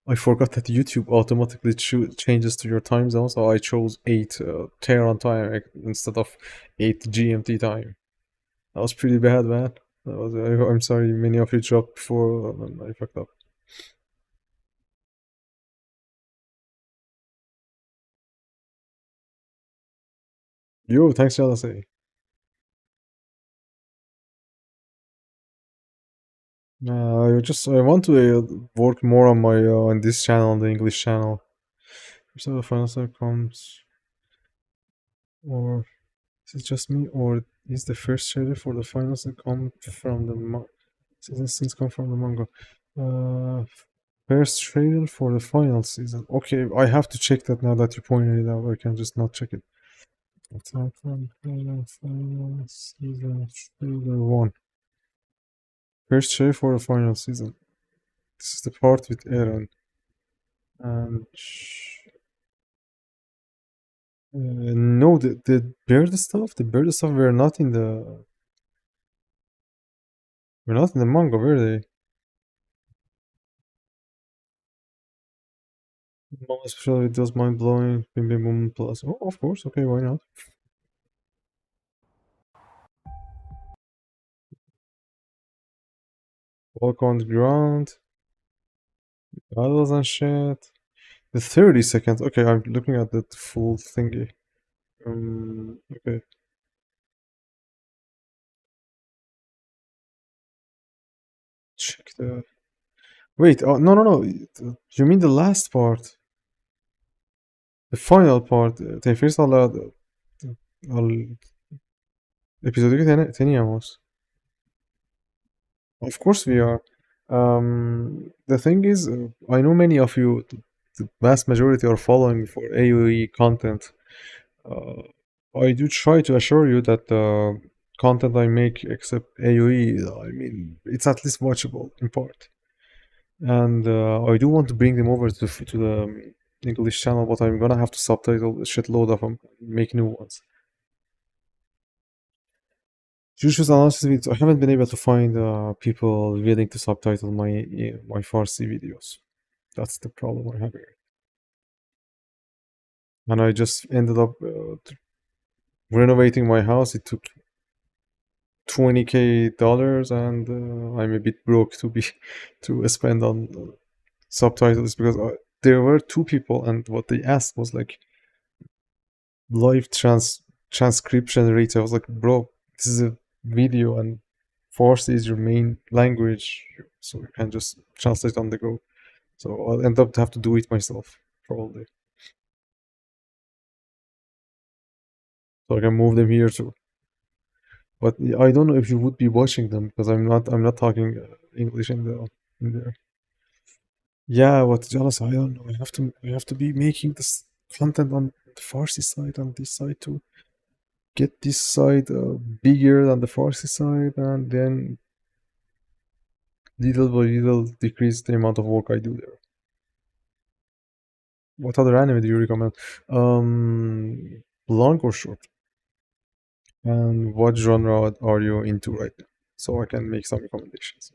I forgot that YouTube automatically changes to your time zone, so I chose 8 Tehran time instead of 8 GMT time. That was pretty bad, man. I'm sorry, many of you dropped before and I fucked up. Yo, thanks, Jealousy. I want to work more on my on this channel, on the English channel. So the final step comes, or is it just me, or is the first trailer for the finals that come from the season since come from the manga? Uh, First trailer for the final season. Okay, I have to check that now that you pointed it out. I can just not check it. Attack on Titan final season trailer 1. First trailer for the final season. This is the part with Eren. And no, the bird stuff were not in the manga, were they? No, especially it was mind blowing. Bim Bim Boom Plus. Oh, of course. Okay, why not? Walk on the ground. Battles and shit. The 30 seconds. Okay, I'm looking at the full thingy. Okay. Check the. Wait, no, no, no. You mean the last part? The final part. تفرس على episode teníamos. Of course we are. The thing is, I know many of you, the vast majority are following for AOE content. I do try to assure you that the content I make, except AOE, I mean, it's at least watchable in part. And I do want to bring them over to the English channel, but I'm gonna have to subtitle a shitload of them, make new ones. Jujutsu analysis videos. I haven't been able to find people willing to subtitle my Farsi videos. That's the problem I have here. And I just ended up renovating my house. It took $20K, and I'm a bit broke to be to spend on subtitles because there were 2 people, and what they asked was like live transcription rates. I was like, bro, this is a video and Farsi is your main language, so you can just translate on the go. So I'll end up to have to do it myself, probably. So I can move them here too. But I don't know if you would be watching them because I'm not talking English in there. Yeah, what jealous? I don't know. I have to be making this content on the Farsi side on this side to get this side bigger than the Farsi side, and then little by little decrease the amount of work I do there. What other anime do you recommend? Long or short? And what genre are you into right now? So I can make some recommendations.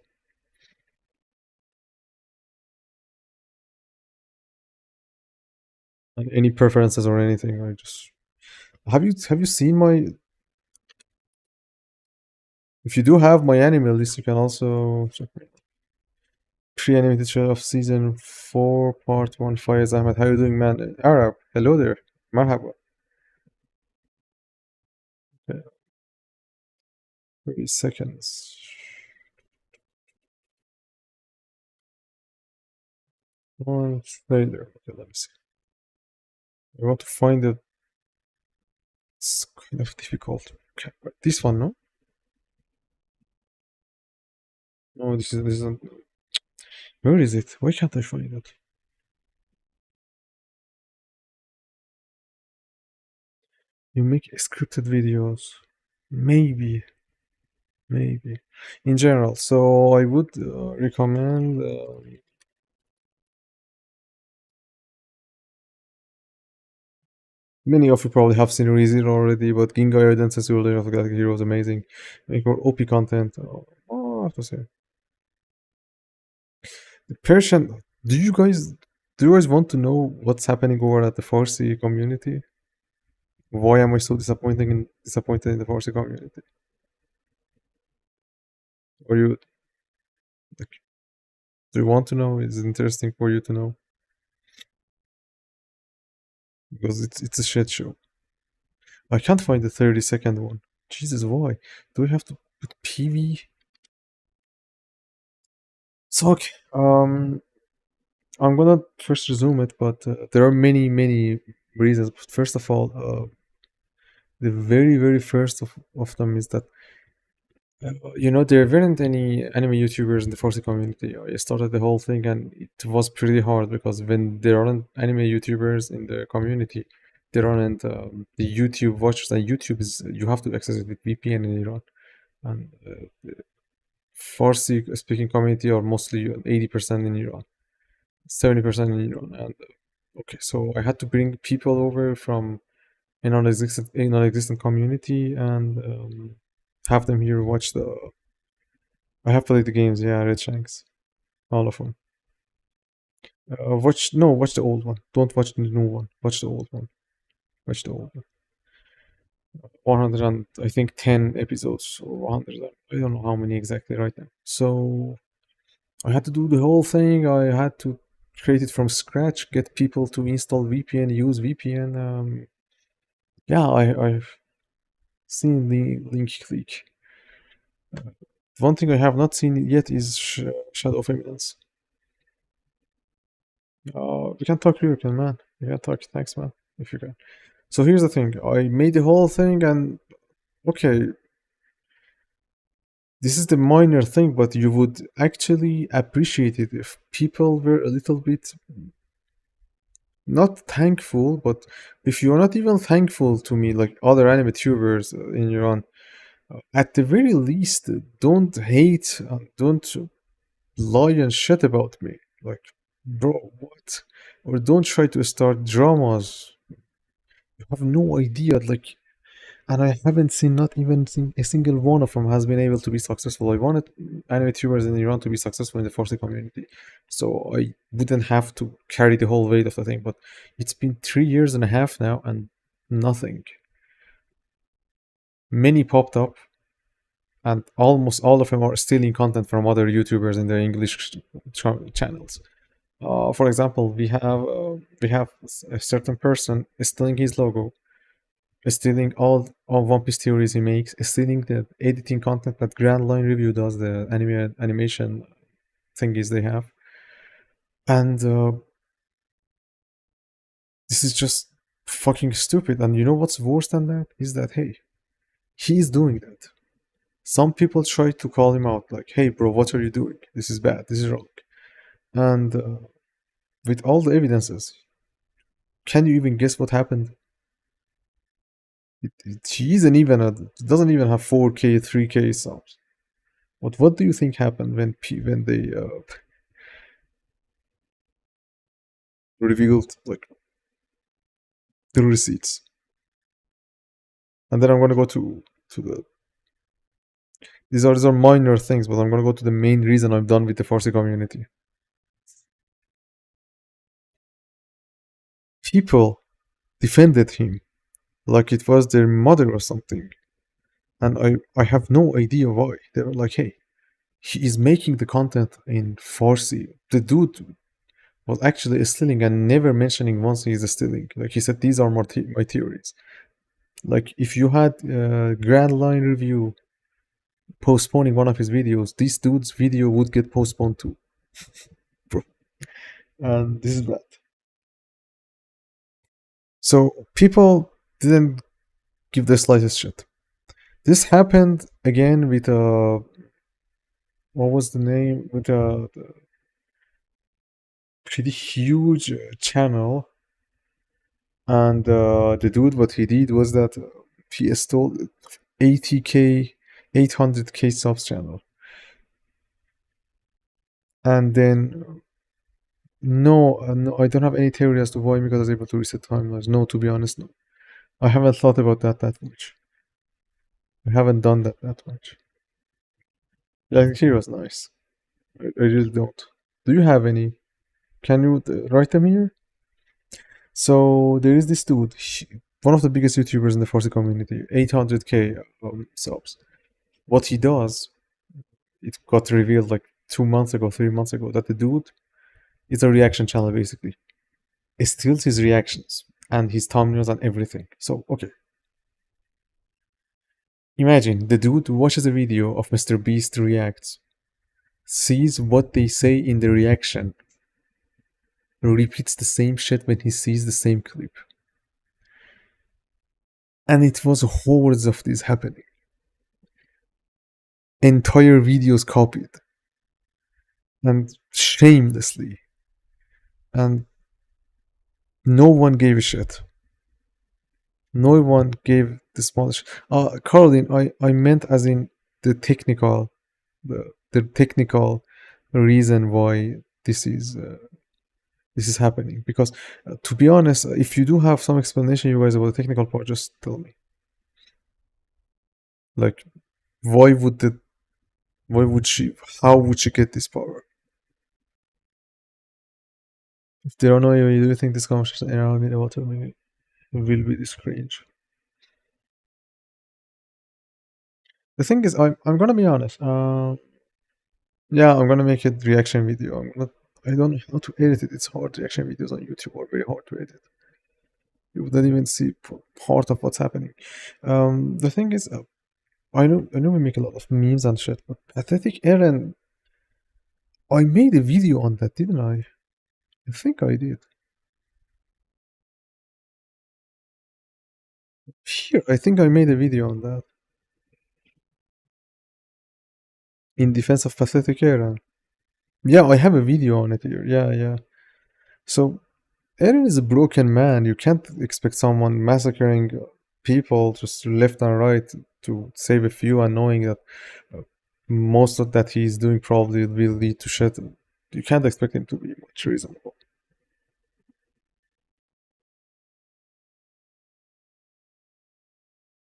And any preferences or anything? I just have you seen my? If you do have my anime list, you can also check my pre-animated trailer of season 4, part 1. Fayez Ahmed, how you doing, man? Arab, hello there. Marhaba. 30 seconds. One trailer. Okay, let me see. I want to find it It's kind of difficult. Okay, but this one, no? No, this isn't. Where is it? Why can't I find it? You make scripted videos. Maybe. In general. So I would recommend. Many of you probably have seen ReZero already, but Gingai Identity Ruler of the Galactic Hero is amazing. Make more OP content. Oh, I have to say. The Persian. Do you guys want to know what's happening over at the Farsi community? Why am I so disappointed in the Farsi community? Or you like, do you want to know? Is it interesting for you to know? Because it's a shit show. I can't find the 30-second one. Jesus, why? Do I have to put PV? So okay, I'm gonna first resume it, but there are many reasons. First of all, the very first of them is that there weren't any anime YouTubers in the Farsi community. I started the whole thing, and it was pretty hard because when there aren't anime YouTubers in the community, there aren't the YouTube watchers. And YouTube is you have to access it with VPN in Iran, and the Farsi speaking community are mostly 80% in Iran, 70% in Iran, and okay, so I had to bring people over from a non-existent community and have them here watch the. I have played the games, yeah, Red Shanks, all of them. Watch the old one. Don't watch the new one. Watch the old one. Watch the old one. 100 and I think 10 episodes or 100. I don't know how many exactly right now. So I had to do the whole thing. I had to create it from scratch, get people to install VPN, use VPN. Yeah, I've seen the link click. One thing I have not seen yet is Shadow of Eminence. We can talk real, man. We can talk. Thanks, man. If you can. So here's the thing. I made the whole thing, and okay, this is the minor thing, but you would actually appreciate it if people were a little bit not thankful, but if you're not even thankful to me, like other anime tubers in Iran, at the very least, don't hate, don't lie and shit about me. Like, bro, what? Or don't try to start dramas. You have no idea, like, and I haven't seen, not even seen a single one of them has been able to be successful. I wanted anime tubers in Iran to be successful in the Farsi community, so I wouldn't have to carry the whole weight of the thing. But it's been 3 years and a half now, and nothing. Many popped up, and almost all of them are stealing content from other YouTubers in their English channels. For example, we have a certain person stealing his logo, stealing all One Piece theories he makes, stealing the editing content that Grand Line Review does, the animation thingies they have, and this is just fucking stupid. And you know what's worse than that is that hey, he's doing that. Some people try to call him out, like, "Hey, bro, what are you doing? This is bad. This is wrong." And with all the evidences, can you even guess what happened? He isn't even doesn't even have 4K, 3K subs. What do you think happened when they revealed like the receipts? And then I'm gonna go to the. These are minor things, but I'm gonna go to the main reason I'm done with the Farsi community. People defended him like it was their mother or something. And I have no idea why. They were like, hey, he is making the content in Farsi. The dude was actually stealing and never mentioning once he's stealing. Like he said, these are my theories. Like if you had Grand Line Review postponing one of his videos, this dude's video would get postponed too. Bro. And this is bad. So people didn't give the slightest shit. This happened again with what was the name? With a pretty huge channel, and the dude, what he did was that he installed 80k, 800k subs channel, and then no, I don't have any theory as to why Mika was able to reset timelines. No, to be honest, no. I haven't thought about that much. I haven't done that much. Yeah, he was nice. I really don't. Do you have any? Can you write them here? So there is this dude, one of the biggest YouTubers in the Farsi community, 800k subs. What he does, it got revealed like 2 months ago, 3 months ago, that the dude is a reaction channel basically. It steals his reactions and his thumbnails and everything. So, okay. Imagine the dude watches a video of Mr. Beast reacts, sees what they say in the reaction, repeats the same shit when he sees the same clip. And it was hordes of this happening. Entire videos copied. And shamelessly. And no one gave a shit. No one gave the smallest. Caroline, I meant as in the technical, the technical reason why this is happening. Because to be honest, if you do have some explanation, you guys, about the technical part, just tell me. Like, why would she? How would she get this power? If there are no AOE, do you think this conversation will be this cringe? The thing is, I'm gonna be honest. Yeah, I'm gonna make a reaction video. I don't know how to edit it. It's hard. Reaction videos on YouTube are very hard to edit. You wouldn't even see part of what's happening. The thing is, I know we make a lot of memes and shit, but Pathetic Eren, I made a video on that, didn't I? I think I did. Here, I think I made a video on that. In defense of Pathetic Eren. Yeah, I have a video on it here. Yeah. So, Eren is a broken man. You can't expect someone massacring people just left and right to save a few, and knowing that most of that he's doing probably will lead to shit. You can't expect him to be much reasonable.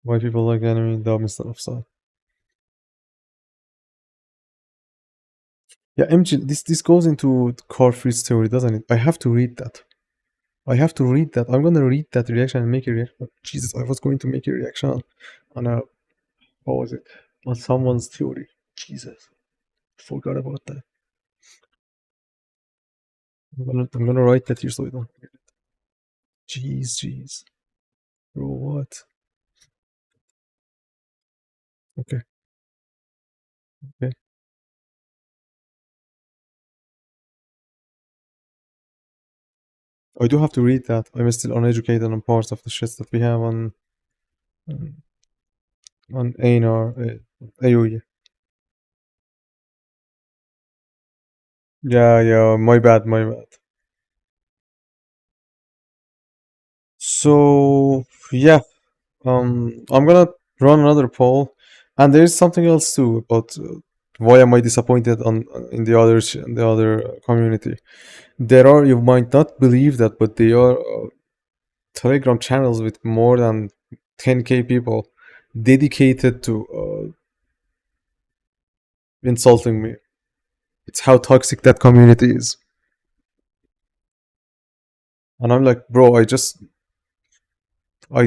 Why people like anime dub instead of sub? Yeah, MG, this goes into Carfree's theory, doesn't it? I have to read that. I'm gonna read that reaction and make a reaction. Jesus, I was going to make a reaction on a, what was it? On someone's theory. Jesus, forgot about that. I'm gonna write that here so I don't forget it. Jeez. Bro, what? Okay. I do have to read that. I'm still uneducated on parts of the shits that we have on ANR, AOE. Yeah, my bad. So, yeah, I'm gonna run another poll, and there's something else too about why am I disappointed in the other community. You might not believe that, but there are Telegram channels with more than 10k people dedicated to insulting me. It's how toxic that community is. And I'm like, bro, I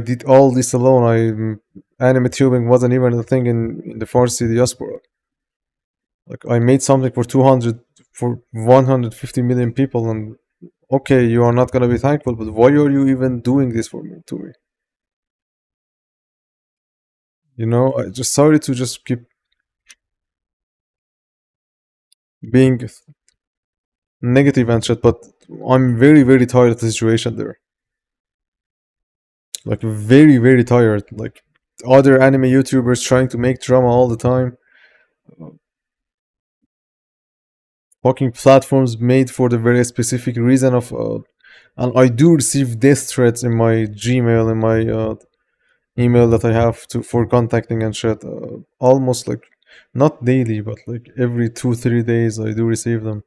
did all this alone. Anime tubing wasn't even a thing in the Farsi diaspora. Like, I made something for 150 million people, and okay, you are not gonna be thankful, but why are you even doing this to me? You know, I just sorry to just keep being negative and shit, but I'm very, very tired of the situation there. Like very, very tired. Like other anime YouTubers trying to make drama all the time. Fucking platforms made for the very specific reason of and I do receive death threats in my Gmail and my email that I have to for contacting and shit. Almost like not daily, but like every 2-3 days I do receive them.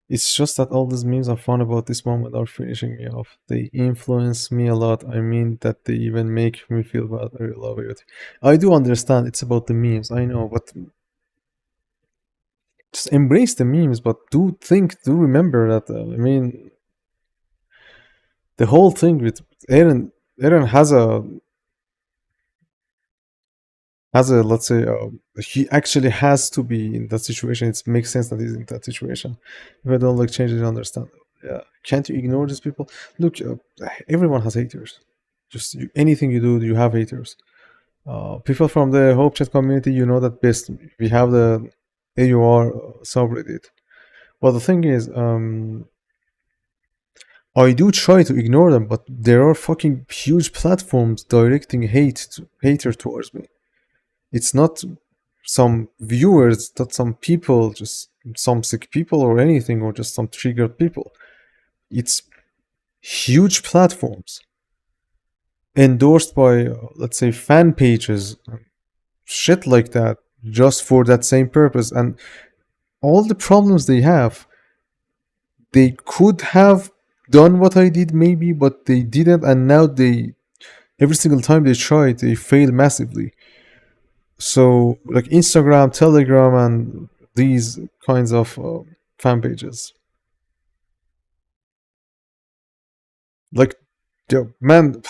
It's just that all these memes are fun about this moment are finishing me off. They influence me a lot. I mean that they even make me feel bad. I love it. I do understand it's about the memes, I know, but just embrace the memes, but do remember that. I mean, the whole thing with Aaron has a let's say he actually has to be in that situation. It makes sense that he's in that situation. If I don't like change it, I understand. Yeah, can't you ignore these people? Look, everyone has haters. Just anything you do, you have haters. People from the Hope Chat community, you know that best. We have the AUR subreddit. Well, the thing is, I do try to ignore them, but there are fucking huge platforms directing hater towards me. It's not some viewers, not some people, just some sick people or anything, or just some triggered people. It's huge platforms endorsed by, let's say, fan pages, shit like that, just for that same purpose. And all the problems they have, they could have done what I did maybe, but they didn't, and now every single time they try, they fail massively. So like Instagram, Telegram, and these kinds of fan pages, like, man,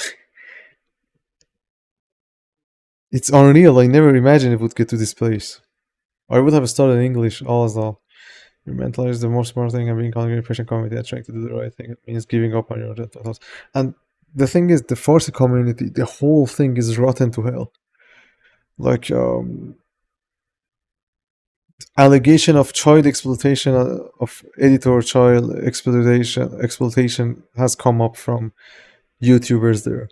it's unreal. I never imagined it would get to this place. I would have started English all as all. Your mental is the most smart thing, and being congregate patient community and trying to do the right thing. It means giving up on your thoughts. And the thing is, the Farsi community, the whole thing is rotten to hell. Like allegation of child exploitation, of editor child exploitation has come up from YouTubers there.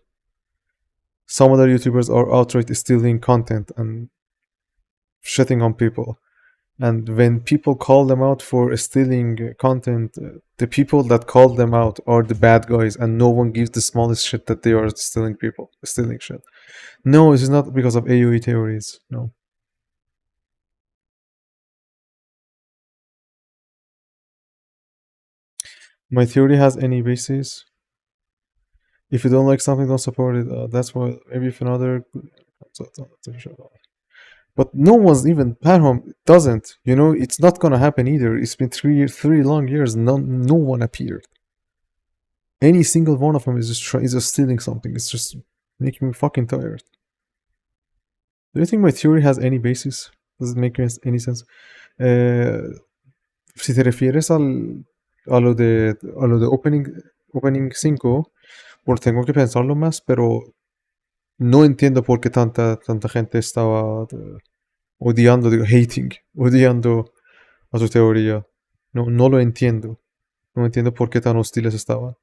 Some other YouTubers are outright stealing content and shitting on people. And when people call them out for stealing content, the people that call them out are the bad guys, and no one gives the smallest shit that they are stealing shit. No, this is not because of AOE theories. No. My theory has any basis. If you don't like something, don't support it. That's why maybe if another. But no one's even Parham doesn't. You know, it's not gonna happen either. It's been 3 long years. No one appeared. Any single one of them is just stealing something. It's just making me fucking tired. Do you think my theory has any basis? Does it make any sense? Si te refieres a lo de opening 5, bueno, tengo que pensarlo más, pero no entiendo por qué tanta gente estaba odiando a su teoría. No lo entiendo. No entiendo por qué tan hostiles estaban.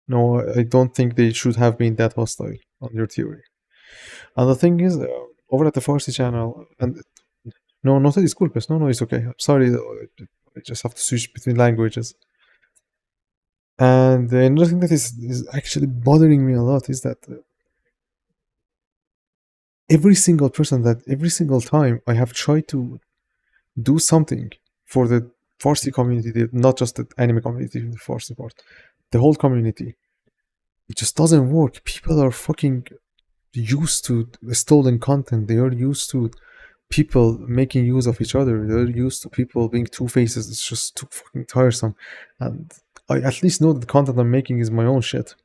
No, I don't think they should have been that hostile on your theory. And the thing is, over at the Farsi channel, and no te disculpes, no, it's okay. I'm sorry, I just have to switch between languages. And another thing that is actually bothering me a lot is that every single time I have tried to do something for the Farsi community, not just the anime community, the Farsi part, the whole community, it just doesn't work. People are fucking used to stolen content. They are used to people making use of each other. They're used to people being two faces. It's just too fucking tiresome. And I at least know that the content I'm making is my own shit.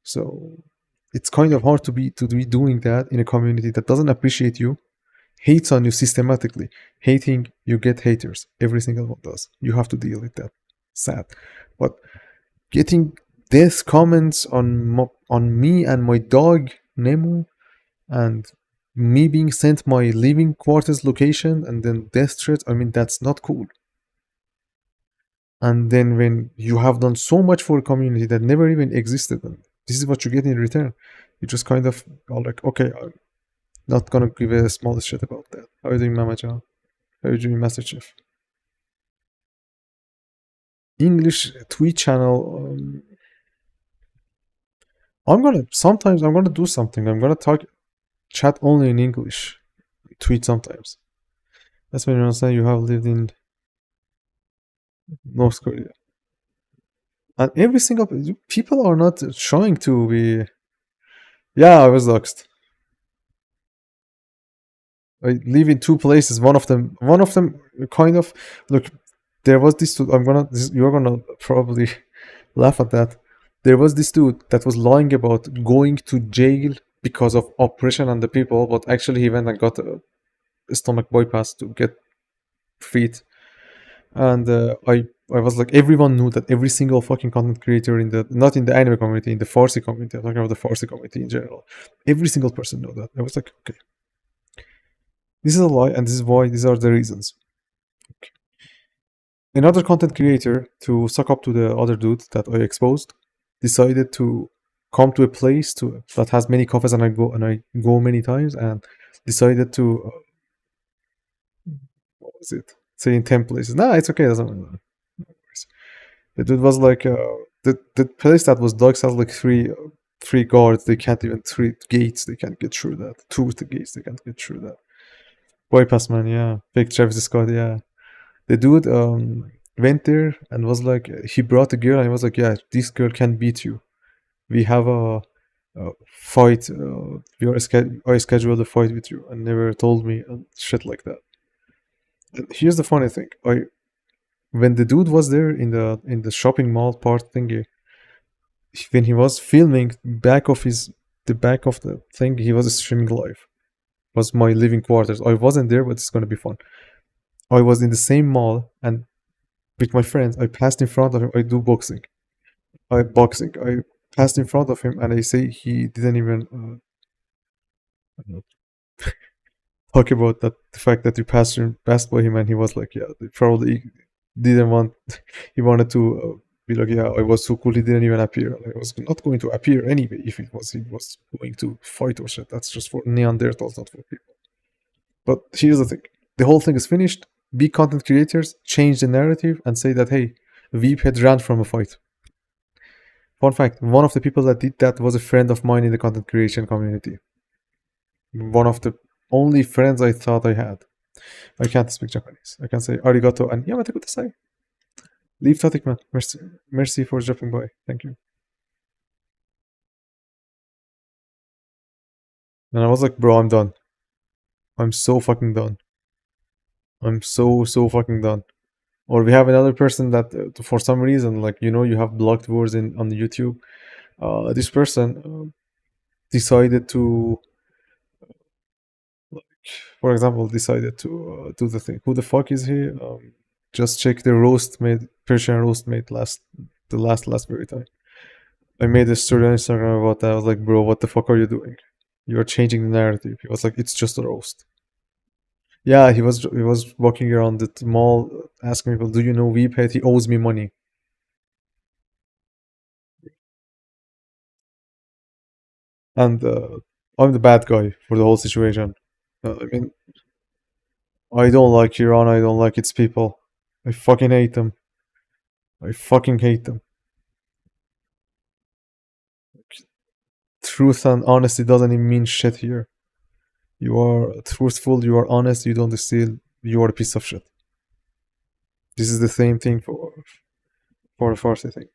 So it's kind of hard to be doing that in a community that doesn't appreciate you, hates on you systematically. Hating, you get haters. Every single one does. You have to deal with that. Sad. But getting death comments on me and my dog Nemo, and me being sent my living quarters location, and then death threats, I mean, that's not cool. And then when you have done so much for a community that never even existed, and this is what you get in return. You just kind of are like, okay, I'm not gonna give a smallest shit about that. How are you doing, Mama John? How are you doing, Master Chief? English tweet channel. Sometimes I'm gonna do something. I'm gonna chat only in English. Tweet sometimes. That's when you understand you have lived in North Korea. And every single people are not trying to be. Yeah, I was doxxed. I live in two places. One of them kind of look. There was this dude. You're gonna probably laugh at that. There was this dude that was lying about going to jail because of oppression on the people, but actually he went and got a stomach bypass to get freed. And I was like, everyone knew that every single fucking content creator in the not in the anime community, in the Farsi community. I'm talking about the Farsi community in general. Every single person knew that. I was like, okay, this is a lie, and this is why. These are the reasons. Okay. Another content creator, to suck up to the other dude that I exposed, decided to come to a place that has many cafes, and I go many times, and decided to what was it? Say in 10 places. Nah, it's okay. Doesn't matter. It was like the place that was dogs has like three guards. They can't even three gates. They can't get through that. Two the gates. They can't get through that. Bypass man, yeah. Fake Travis Scott, yeah. The dude went there and was like, he brought a girl and he was like, yeah, this girl can beat you. We have a fight. I scheduled a fight with you and never told me and shit like that. And here's the funny thing. When the dude was there in the shopping mall part thingy, when he was filming the back of the thing, he was streaming live. It was my living quarters. I wasn't there, but it's gonna be fun. I was in the same mall and with my friends, I passed in front of him. I do boxing. I passed in front of him and I say he didn't even talk about the fact that you passed by him, and he was like, yeah, they probably didn't want. He wanted to be like, yeah, I was so cool. He didn't even appear. I was not going to appear anyway. If he was going to fight or shit. That's just for Neanderthals, not for people. But here's the thing: the whole thing is finished. Big content creators change the narrative and say that, hey, Veep had ran from a fight. Fun fact: one of the people that did that was a friend of mine in the content creation community. One of the only friends I thought I had. I can't speak Japanese. I can say arigato and yamete kudasai. Leave Tatik, man. Merci for dropping by. Thank you. And I was like, bro, I'm done. I'm so fucking done. I'm so fucking done. Or we have another person that, for some reason, like, you have blocked words on the YouTube. This person decided to, for example, decided to do the thing. Who the fuck is he? Just check the Persian roast made last very time. I made a story on Instagram about that. I was like, bro, what the fuck are you doing? You're changing the narrative. He was like, it's just a roast. Yeah, he was walking around the mall asking people, do you know Weephead? He owes me money. And I'm the bad guy for the whole situation. I mean, I don't like Iran. I don't like its people. I fucking hate them. I fucking hate them. Truth and honesty doesn't even mean shit here. You are truthful, you are honest, you don't steal, you are a piece of shit. This is the same thing for the Farsi thing.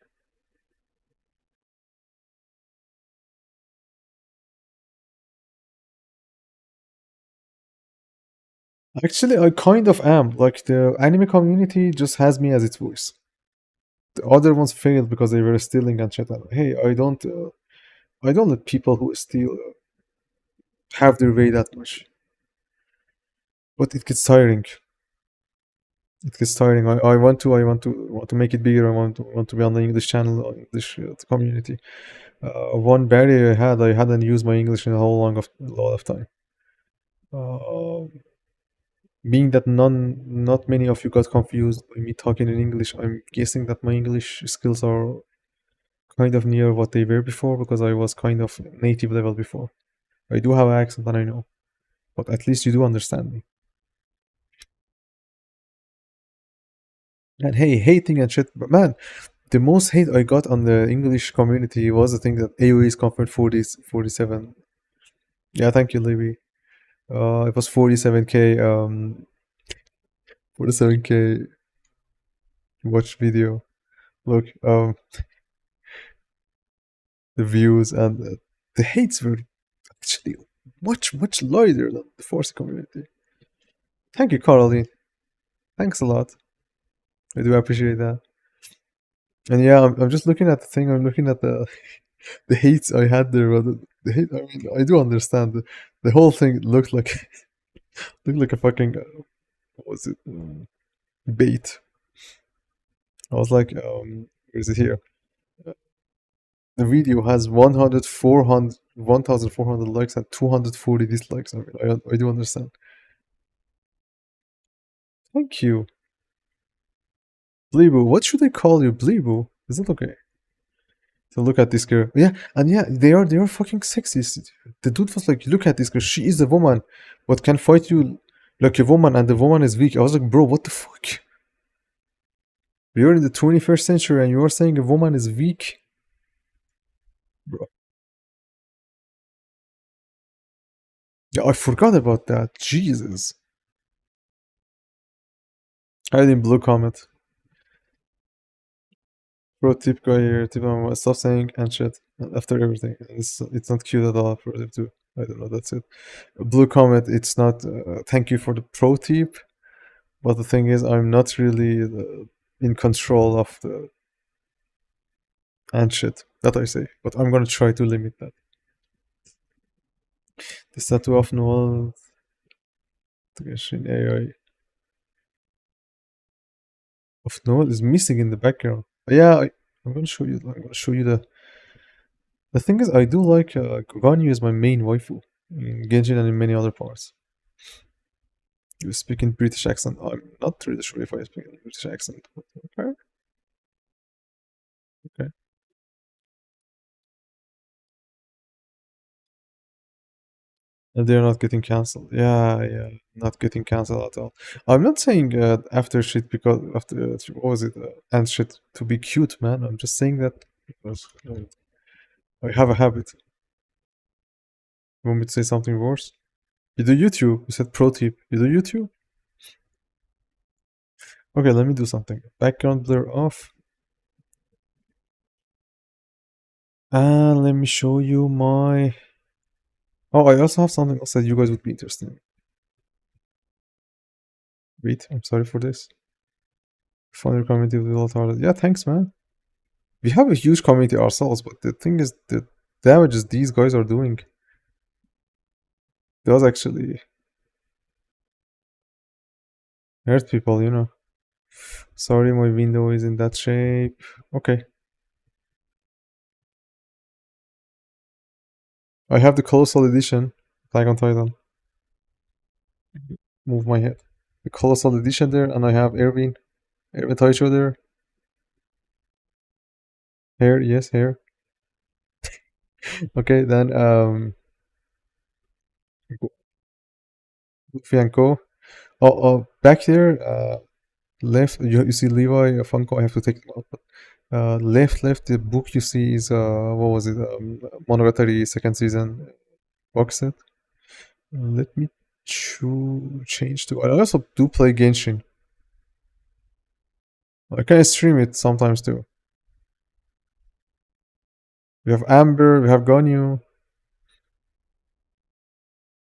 Actually, I kind of am. Like, the anime community just has me as its voice. The other ones failed because they were stealing and shit. Hey, I don't let people who steal have their way that much. But it gets tiring. It gets tiring. I want to make it bigger. I want to be on the English channel, on English community. One barrier I hadn't used my English in a lot of time. Being that not many of you got confused by me talking in English, I'm guessing that my English skills are kind of near what they were before because I was kind of native level before. I do have an accent and I know, but at least you do understand me. And hey, hating and shit, but man, the most hate I got on the English community was the thing that AOE is confirmed 47. Yeah, thank you, Libby. It was 47k, 47k watch video. Look, the views and the hates were actually much larger than the Farsi community. Thank you, Caroline. Thanks a lot. I do appreciate that. And yeah, I'm just looking at the thing. I'm looking at the the hates I had there. But the hate. I mean, I do understand. The whole thing looked like looked like a fucking what was it? Bait. I was like, where is it here? The video has 1,400 likes and 240 dislikes. I mean, I do understand. Thank you. Bleebu. What should I call you? Bleebu? Is that okay? So look at this girl. Yeah, and yeah, they are fucking sexy. The dude was like, look at this girl. She is a woman, but can fight you like a woman, and the woman is weak. I was like, bro, what the fuck? We're in the 21st century, and you are saying a woman is weak, bro. Yeah, I forgot about that. Jesus. I didn't blue comment. Pro tip guy here. Tip stop saying and shit after everything. It's not cute at all for them to. I don't know. That's it. Blue comment. It's not. Thank you for the pro tip. But the thing is, I'm not really in control of the and shit that I say. But I'm gonna try to limit that. The statue of Noel. In AI. Of Noel is missing in the background. Yeah, I'm gonna show you. I'm gonna show you the. The thing is, I do like Ganyu is my main waifu in Genshin and in many other parts. You speak in British accent. I'm not really sure if I speak in British accent. But okay. Okay. And they're not getting cancelled. Yeah, not getting cancelled at all. I'm not saying after shit because after what was it and shit to be cute, man. I'm just saying that because I have a habit. You want me to say something worse? You do YouTube. You said pro tip. You do YouTube? Okay, let me do something. Background blur off. And let me show you my... Oh, I also have something else that you guys would be interested in. Wait, I'm sorry for this. Funny community with a lot of... Yeah, thanks, man. We have a huge community ourselves, but the thing is, the damages these guys are doing does actually hurt people, you know. Sorry, my window is in that shape. Okay. I have the Colossal Edition, Attack on Titan. Move my head. The Colossal Edition there, and I have Erwin Taicho there. Here, yes, here. Okay, then Fianco. Oh, back there, left. You see Levi Funko. I have to take it out. But left. The book you see is what was it? Monogatari second season box set. Let me change to. I also do play Genshin. I can stream it sometimes too. We have Amber. We have Ganyu.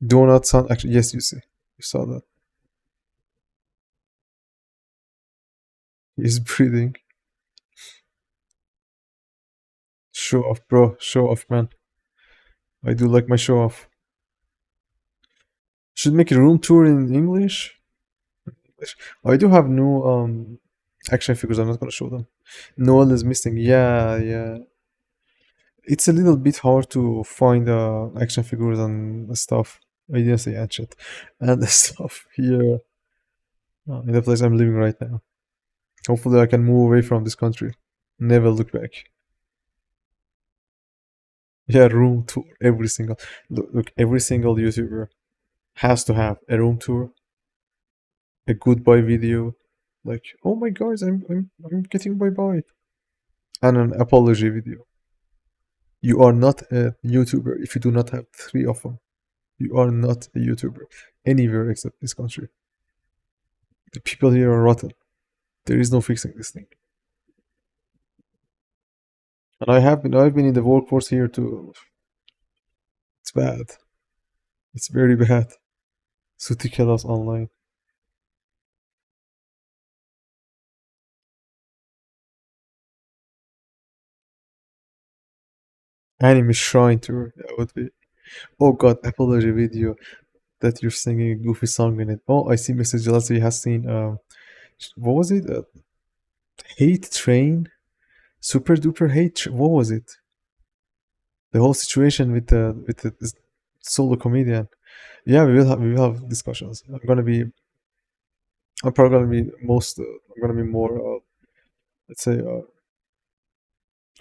Donut Sun. Actually, yes, you see. You saw that. He's breathing. Show off, bro. Show off, man. I do like my show off. Should make a room tour in English. I do have new action figures. I'm not gonna show them. Noel is missing. Yeah. It's a little bit hard to find action figures and stuff. I didn't say action and the stuff here in the place I'm living right now. Hopefully, I can move away from this country. Never look back. Yeah, room tour. Every single look, every single YouTuber has to have a room tour, a goodbye video, like, oh my guys, I'm getting bye bye, and an apology video. You are not a YouTuber if you do not have three of them. You are not a YouTuber anywhere except this country. The people here are rotten. There is no fixing this thing. And I've been in the workforce here too. It's bad. It's very bad. Sutikelas online. Anime shrine tour. That would be. Oh god, apology video that you're singing a goofy song in it. Oh, I see Mr. Jealousy has seen what was it? Hate Train? Super duper what was it? The whole situation with the this solo comedian. Yeah, we will have discussions. I'm probably gonna be I'm gonna be more let's say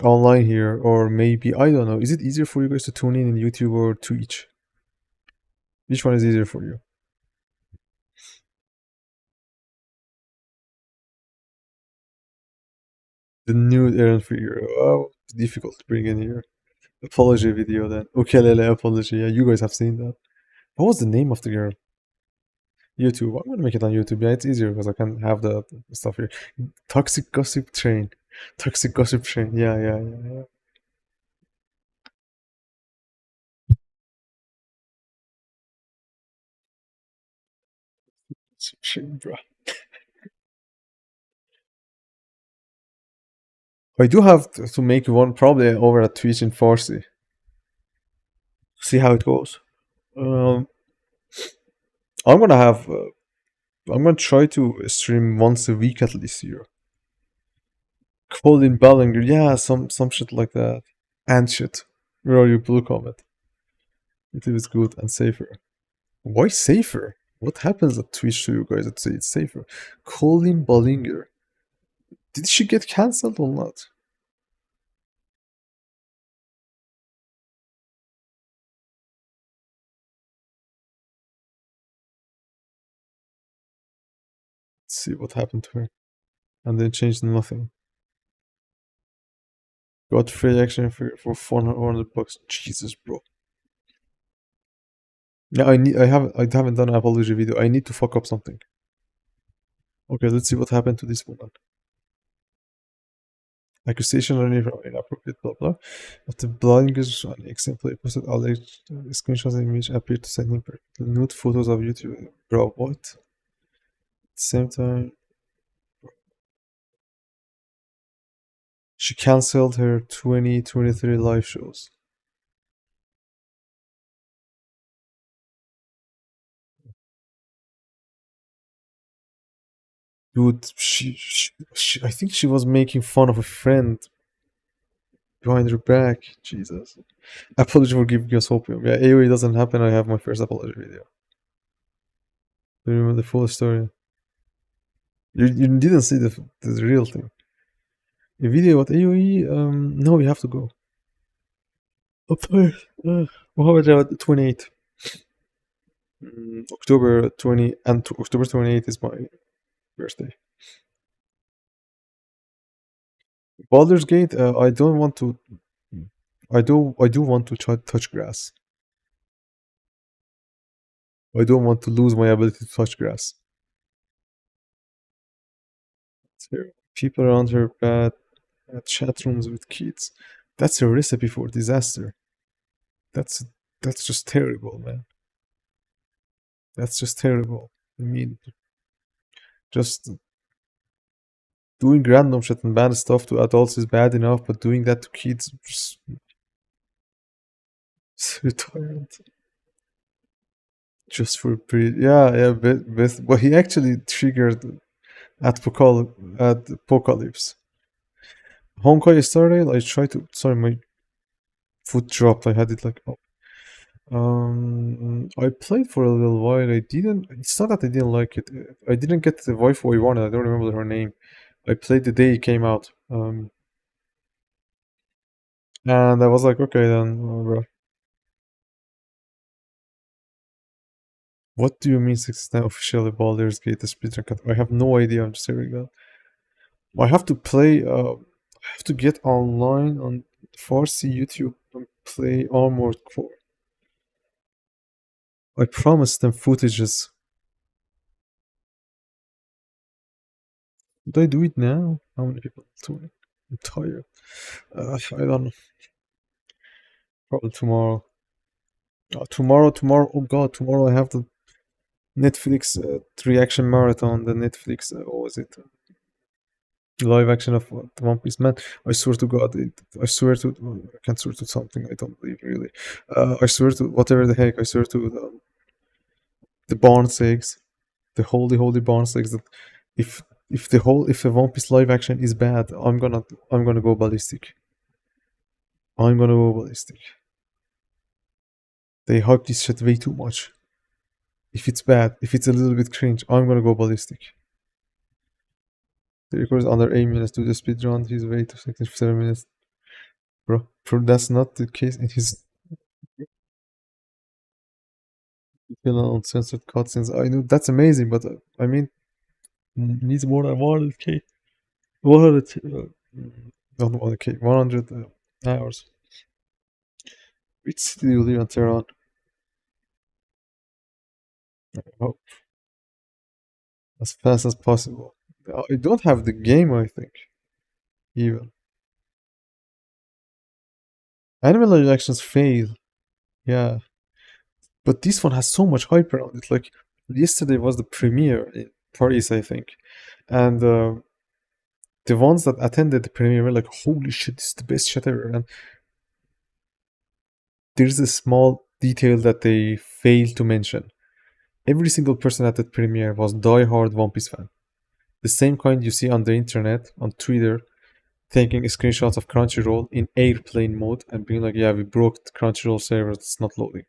online here, or maybe I don't know. Is it easier for you guys to tune in YouTube or Twitch? Which one is easier for you? The nude errand figure. Oh, it's difficult to bring in here. Apology video then. Ukulele apology. Yeah, you guys have seen that. What was the name of the girl? YouTube. I'm gonna make it on YouTube. Yeah, it's easier because I can have the stuff here. Toxic gossip train. Toxic gossip train. Yeah, yeah, yeah, yeah. Gossip train, bro. I do have to make one probably over at Twitch in Farsi. See how it goes. Um, I'm gonna have. I'm gonna try to stream once a week at least here. Colin Ballinger, yeah, some shit like that, and shit. Where are you, blue comment? It is good and safer. Why safer? What happens at Twitch to you guys that say it's safer? Colin Ballinger. Did she get cancelled or not? Let's see what happened to her. And then changed nothing. Got free action for 400 bucks. Jesus, bro. Yeah, I haven't done an apology video. I need to fuck up something. Okay, let's see what happened to this woman. Accusation or inappropriate blah blah. After blowing his an example, posted alleged screenshots and image appeared to send him nude photos of YouTube. Bro, what? At the same time, she cancelled her 2023 live shows. Dude, I think she was making fun of a friend behind her back. Jesus. Apology for giving us opium. Yeah, AOE doesn't happen. I have my first apology video. Do you remember the full story? You didn't see the real thing. A video about AOE? No, we have to go. What about the 28th? October 20 and October 28th is my birthday. Baldur's Gate, I don't want to. I do want to touch grass. I don't want to lose my ability to touch grass. People around her bad at chat rooms with kids. That's a recipe for disaster. That's just terrible, man. That's just terrible. I mean, just doing random shit and bad stuff to adults is bad enough, but doing that to kids just retarded. Just for yeah, but he actually triggered at Apocalypse. Honkai Star Rail, I tried to. Sorry, my foot dropped. I had it like up. I played for a little while. I didn't. It's not that I didn't like it. I didn't get the waifu I wanted. I don't remember her name. I played the day it came out. And I was like, okay then, bro. What do you mean 69 officially Baldur's Gate the speedrun cut? I have no idea. I'm just hearing that. I have to play. I have to get online on Farsi YouTube and play Armored Core. I promised them footages. Should I do it now? How many people are doing it? I'm tired. I don't know. Probably tomorrow. Tomorrow. Oh God, tomorrow I have the Netflix reaction marathon. The Netflix. What was it? Live action of the One Piece. Man, I swear to God, I swear to. I can't swear to something I don't believe really. I swear to whatever the heck. I swear to the barn sakes, the holy barn sakes. That if a One Piece live action is bad, I'm gonna go ballistic. I'm gonna go ballistic. They hype this shit way too much. If it's bad, if it's a little bit cringe, I'm gonna go ballistic. The record is under 8 minutes. Do the speed run. He's way too second 7 minutes. Bro, that's not the case in his uncensored cutscenes. I know that's amazing, but I mean, needs more than 100k. 100, not 100k, 100 hours. Which city do you live in Tehran? Oh, as fast as possible. I don't have the game, I think, even. Anime live actions fail, yeah. But this one has so much hype around it. Like, yesterday was the premiere in Paris, I think. And the ones that attended the premiere were like, holy shit, this is the best shit ever. And there's a small detail that they failed to mention. Every single person at that premiere was die-hard One Piece fan. The same kind you see on the internet, on Twitter, taking screenshots of Crunchyroll in airplane mode and being like, yeah, we broke the Crunchyroll server, it's not loading.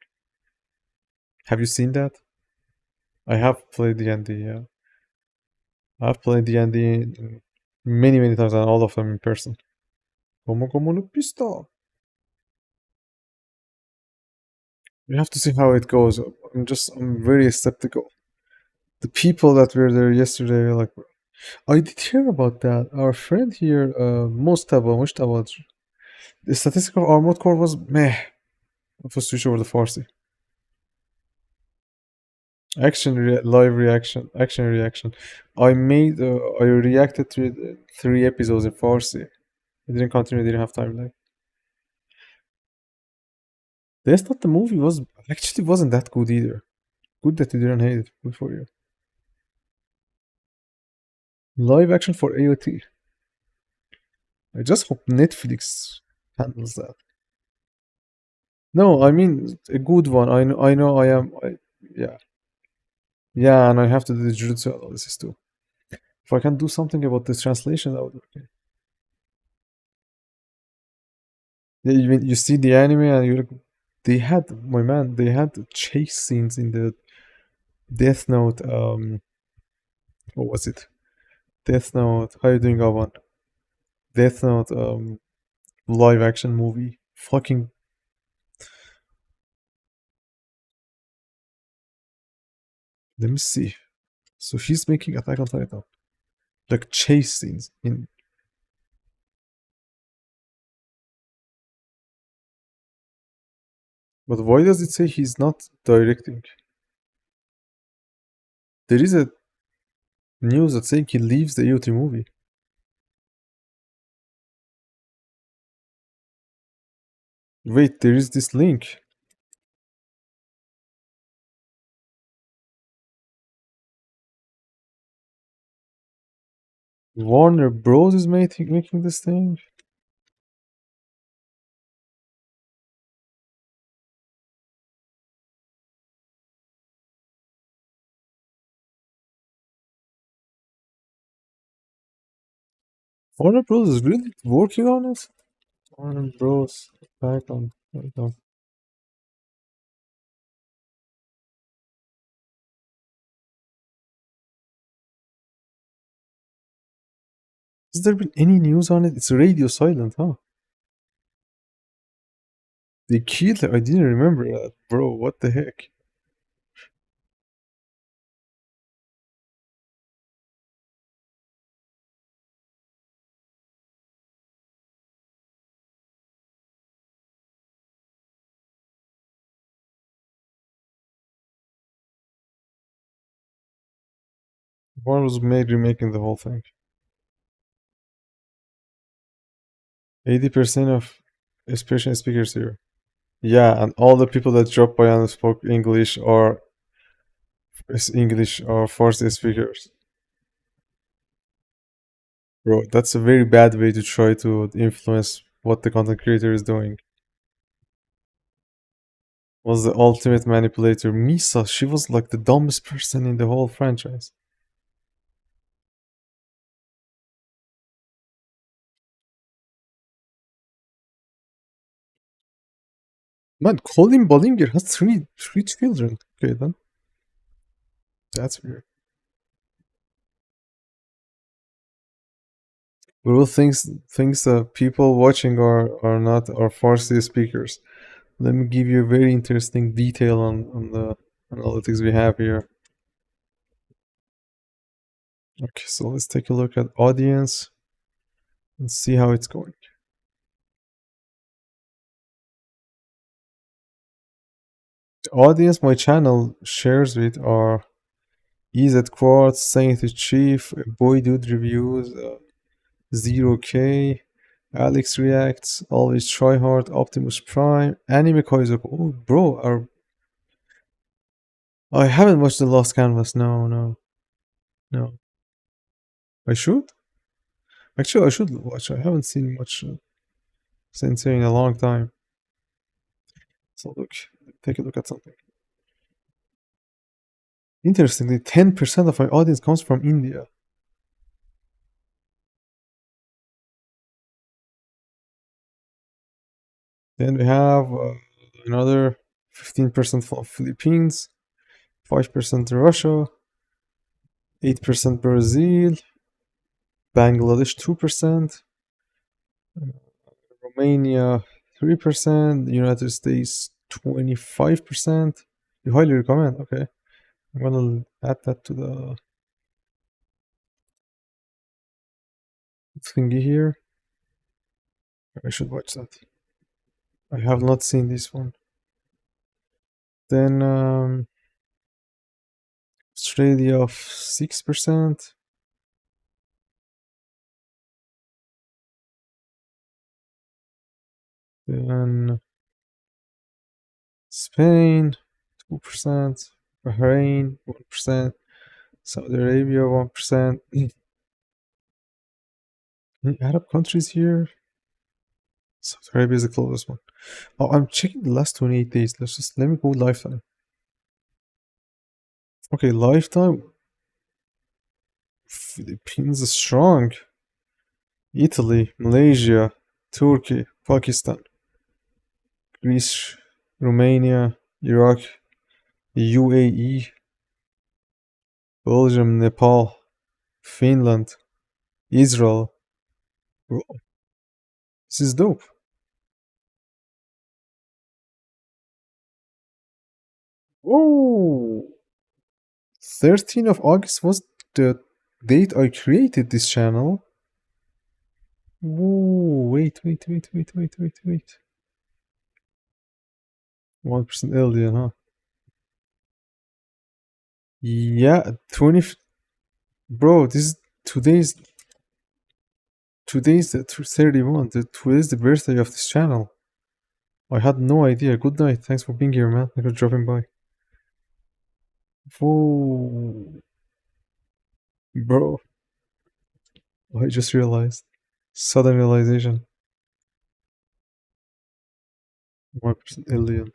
Have you seen that? I have played D&D, yeah. I've played D&D many times and all of them in person. Como no pista. We have to see how it goes. I'm very skeptical. The people that were there yesterday were like, I did hear about that. Our friend here, Mujtaba, the statistical armored core was meh. It was switch over the Farsi. Live reaction, action reaction. I reacted to it, 3 episodes in Farsi. I didn't continue, I didn't have time. Like, that's not the movie was actually wasn't that good either. Good that you didn't hate it. Good for you. Live action for AOT. I just hope Netflix handles that. No, I mean a good one. I know. Yeah, yeah, and I have to do the Jujutsu analysis too. If I can do something about this translation, that would be okay. Yeah, you see the anime and you're like, they had chase scenes in the Death Note. What was it? Death Note. How you doing, Avan? Death Note. Live action movie. Fucking. Let me see. So she's making Attack on Titan. Like chase scenes in. But why does it say he's not directing? There is a news that saying he leaves the AOT movie. Wait, there is this link. Warner Bros is making this thing. Warner Bros is really working on it. Warner Bros. Back on. Has there been any news on it? It's radio silent, huh? They killed her. I didn't remember that, bro. What the heck? One was made remaking the whole thing. 80% of Persian speakers here. Yeah, and all the people that dropped by and spoke English or Farsi speakers. Bro, that's a very bad way to try to influence what the content creator is doing. Was the ultimate manipulator. Misa, she was like the dumbest person in the whole franchise. Man, Colin Bollinger has three children. Okay, then. That's weird. Bro thinks that people watching are not Farsi speakers. Let me give you a very interesting detail on the analytics we have here. Okay, so let's take a look at audience and see how it's going. The audience my channel shares with are EZ Quartz, Saint Chief, Boy Dude Reviews, 0K, Alex Reacts, Always Tryhard, Optimus Prime, Anime Kaizoku. Oh, bro, I haven't watched The Lost Canvas. No. I should? Actually, I should watch. I haven't seen much Sensei in a long time. So look, take a look at something. Interestingly, 10% of my audience comes from India. Then we have another 15% from Philippines, 5% Russia, 8% Brazil, Bangladesh 2%, Romania 3%, United States 25%. You highly recommend, okay. I'm gonna add that to the thingy here. I should watch that. I have not seen this one. Then Australia 6%. Then Spain 2%, Bahrain 1%, Saudi Arabia 1%. Any Arab countries here? Saudi Arabia is the closest one. Oh, I'm checking the last 28 days. Let me go lifetime. Okay, lifetime. Philippines is strong. Italy, Malaysia, Turkey, Pakistan, Greece, Romania, Iraq, UAE, Belgium, Nepal, Finland, Israel. Bro, this is dope. Oh, 13th of August was the date I created this channel. Whoa, wait. 1% alien, huh? Yeah, 20. Bro, this is today's the 31. Today's the birthday of this channel. I had no idea. Good night. Thanks for being here, man. Thanks for dropping by. Whoa. Bro. I just realized. Sudden realization. 1% alien.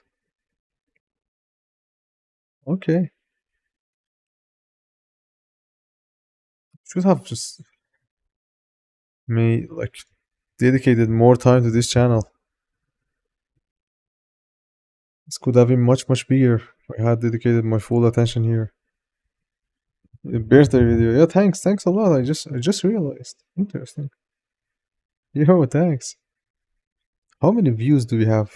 Okay. Should have just made, like, dedicated more time to this channel. This could have been much bigger if I had dedicated my full attention here. A birthday video. Yeah, thanks a lot. I just realized. Interesting. Yo, thanks. How many views do we have?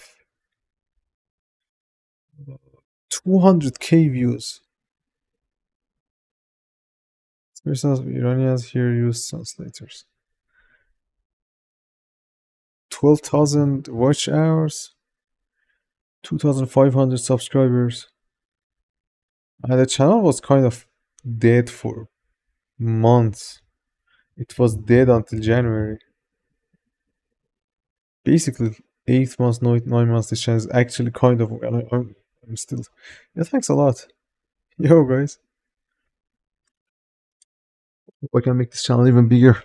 200k views. Persons of Iranians here use translators. 12,000 watch hours. 2,500 subscribers. And the channel was kind of dead for months. It was dead until January. Basically, 8 months, 9 months. This channel is actually kind of. I'm still. Yeah, thanks a lot. Yo, guys. Hope I can make this channel even bigger.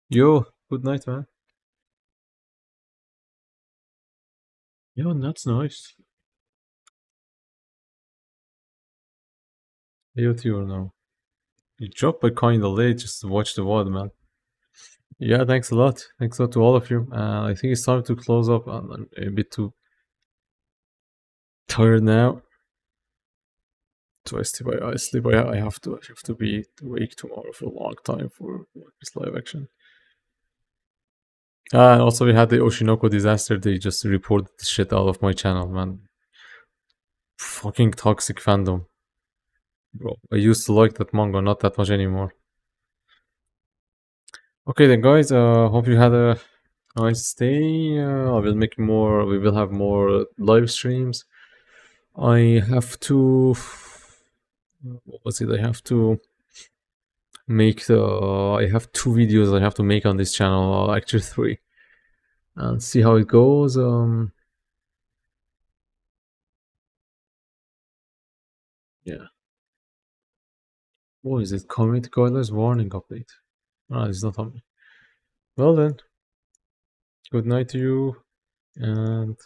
Yo, good night, man. Yo, that's nice. Yo, to you now. You dropped by kinda late just to watch the VOD, man. Yeah, thanks a lot. Thanks a lot to all of you. I think it's time to close up. I'm a bit too tired now. So I sleep. I have to be awake tomorrow for a long time for this live action. And also we had the Oshinoko disaster. They just reported the shit out of my channel, man. Fucking toxic fandom. Bro, I used to like that manga, not that much anymore. Okay then, guys. Hope you had a nice day. We will have more live streams. I have to. What was it? I have to make the. I have 2 videos I have to make on this channel. Actually 3, and see how it goes. Yeah. What is it? Community guidelines warning update. Ah, it's not on me. Well then. Good night to you, and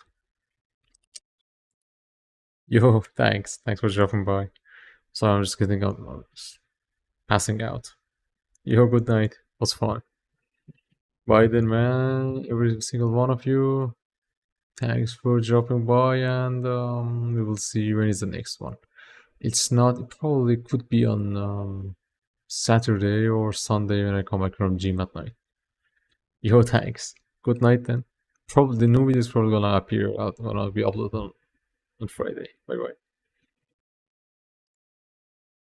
yo, thanks for dropping by. So I'm just getting up, just passing out. Yo, good night. Was fun. Bye then, man. Every single one of you. Thanks for dropping by, and we will see when is the next one. It's not. It probably could be on Saturday or Sunday when I come back from gym at night. Yo, thanks. Good night then. Probably the new video is probably gonna appear. Gonna be uploaded on Friday. Bye bye.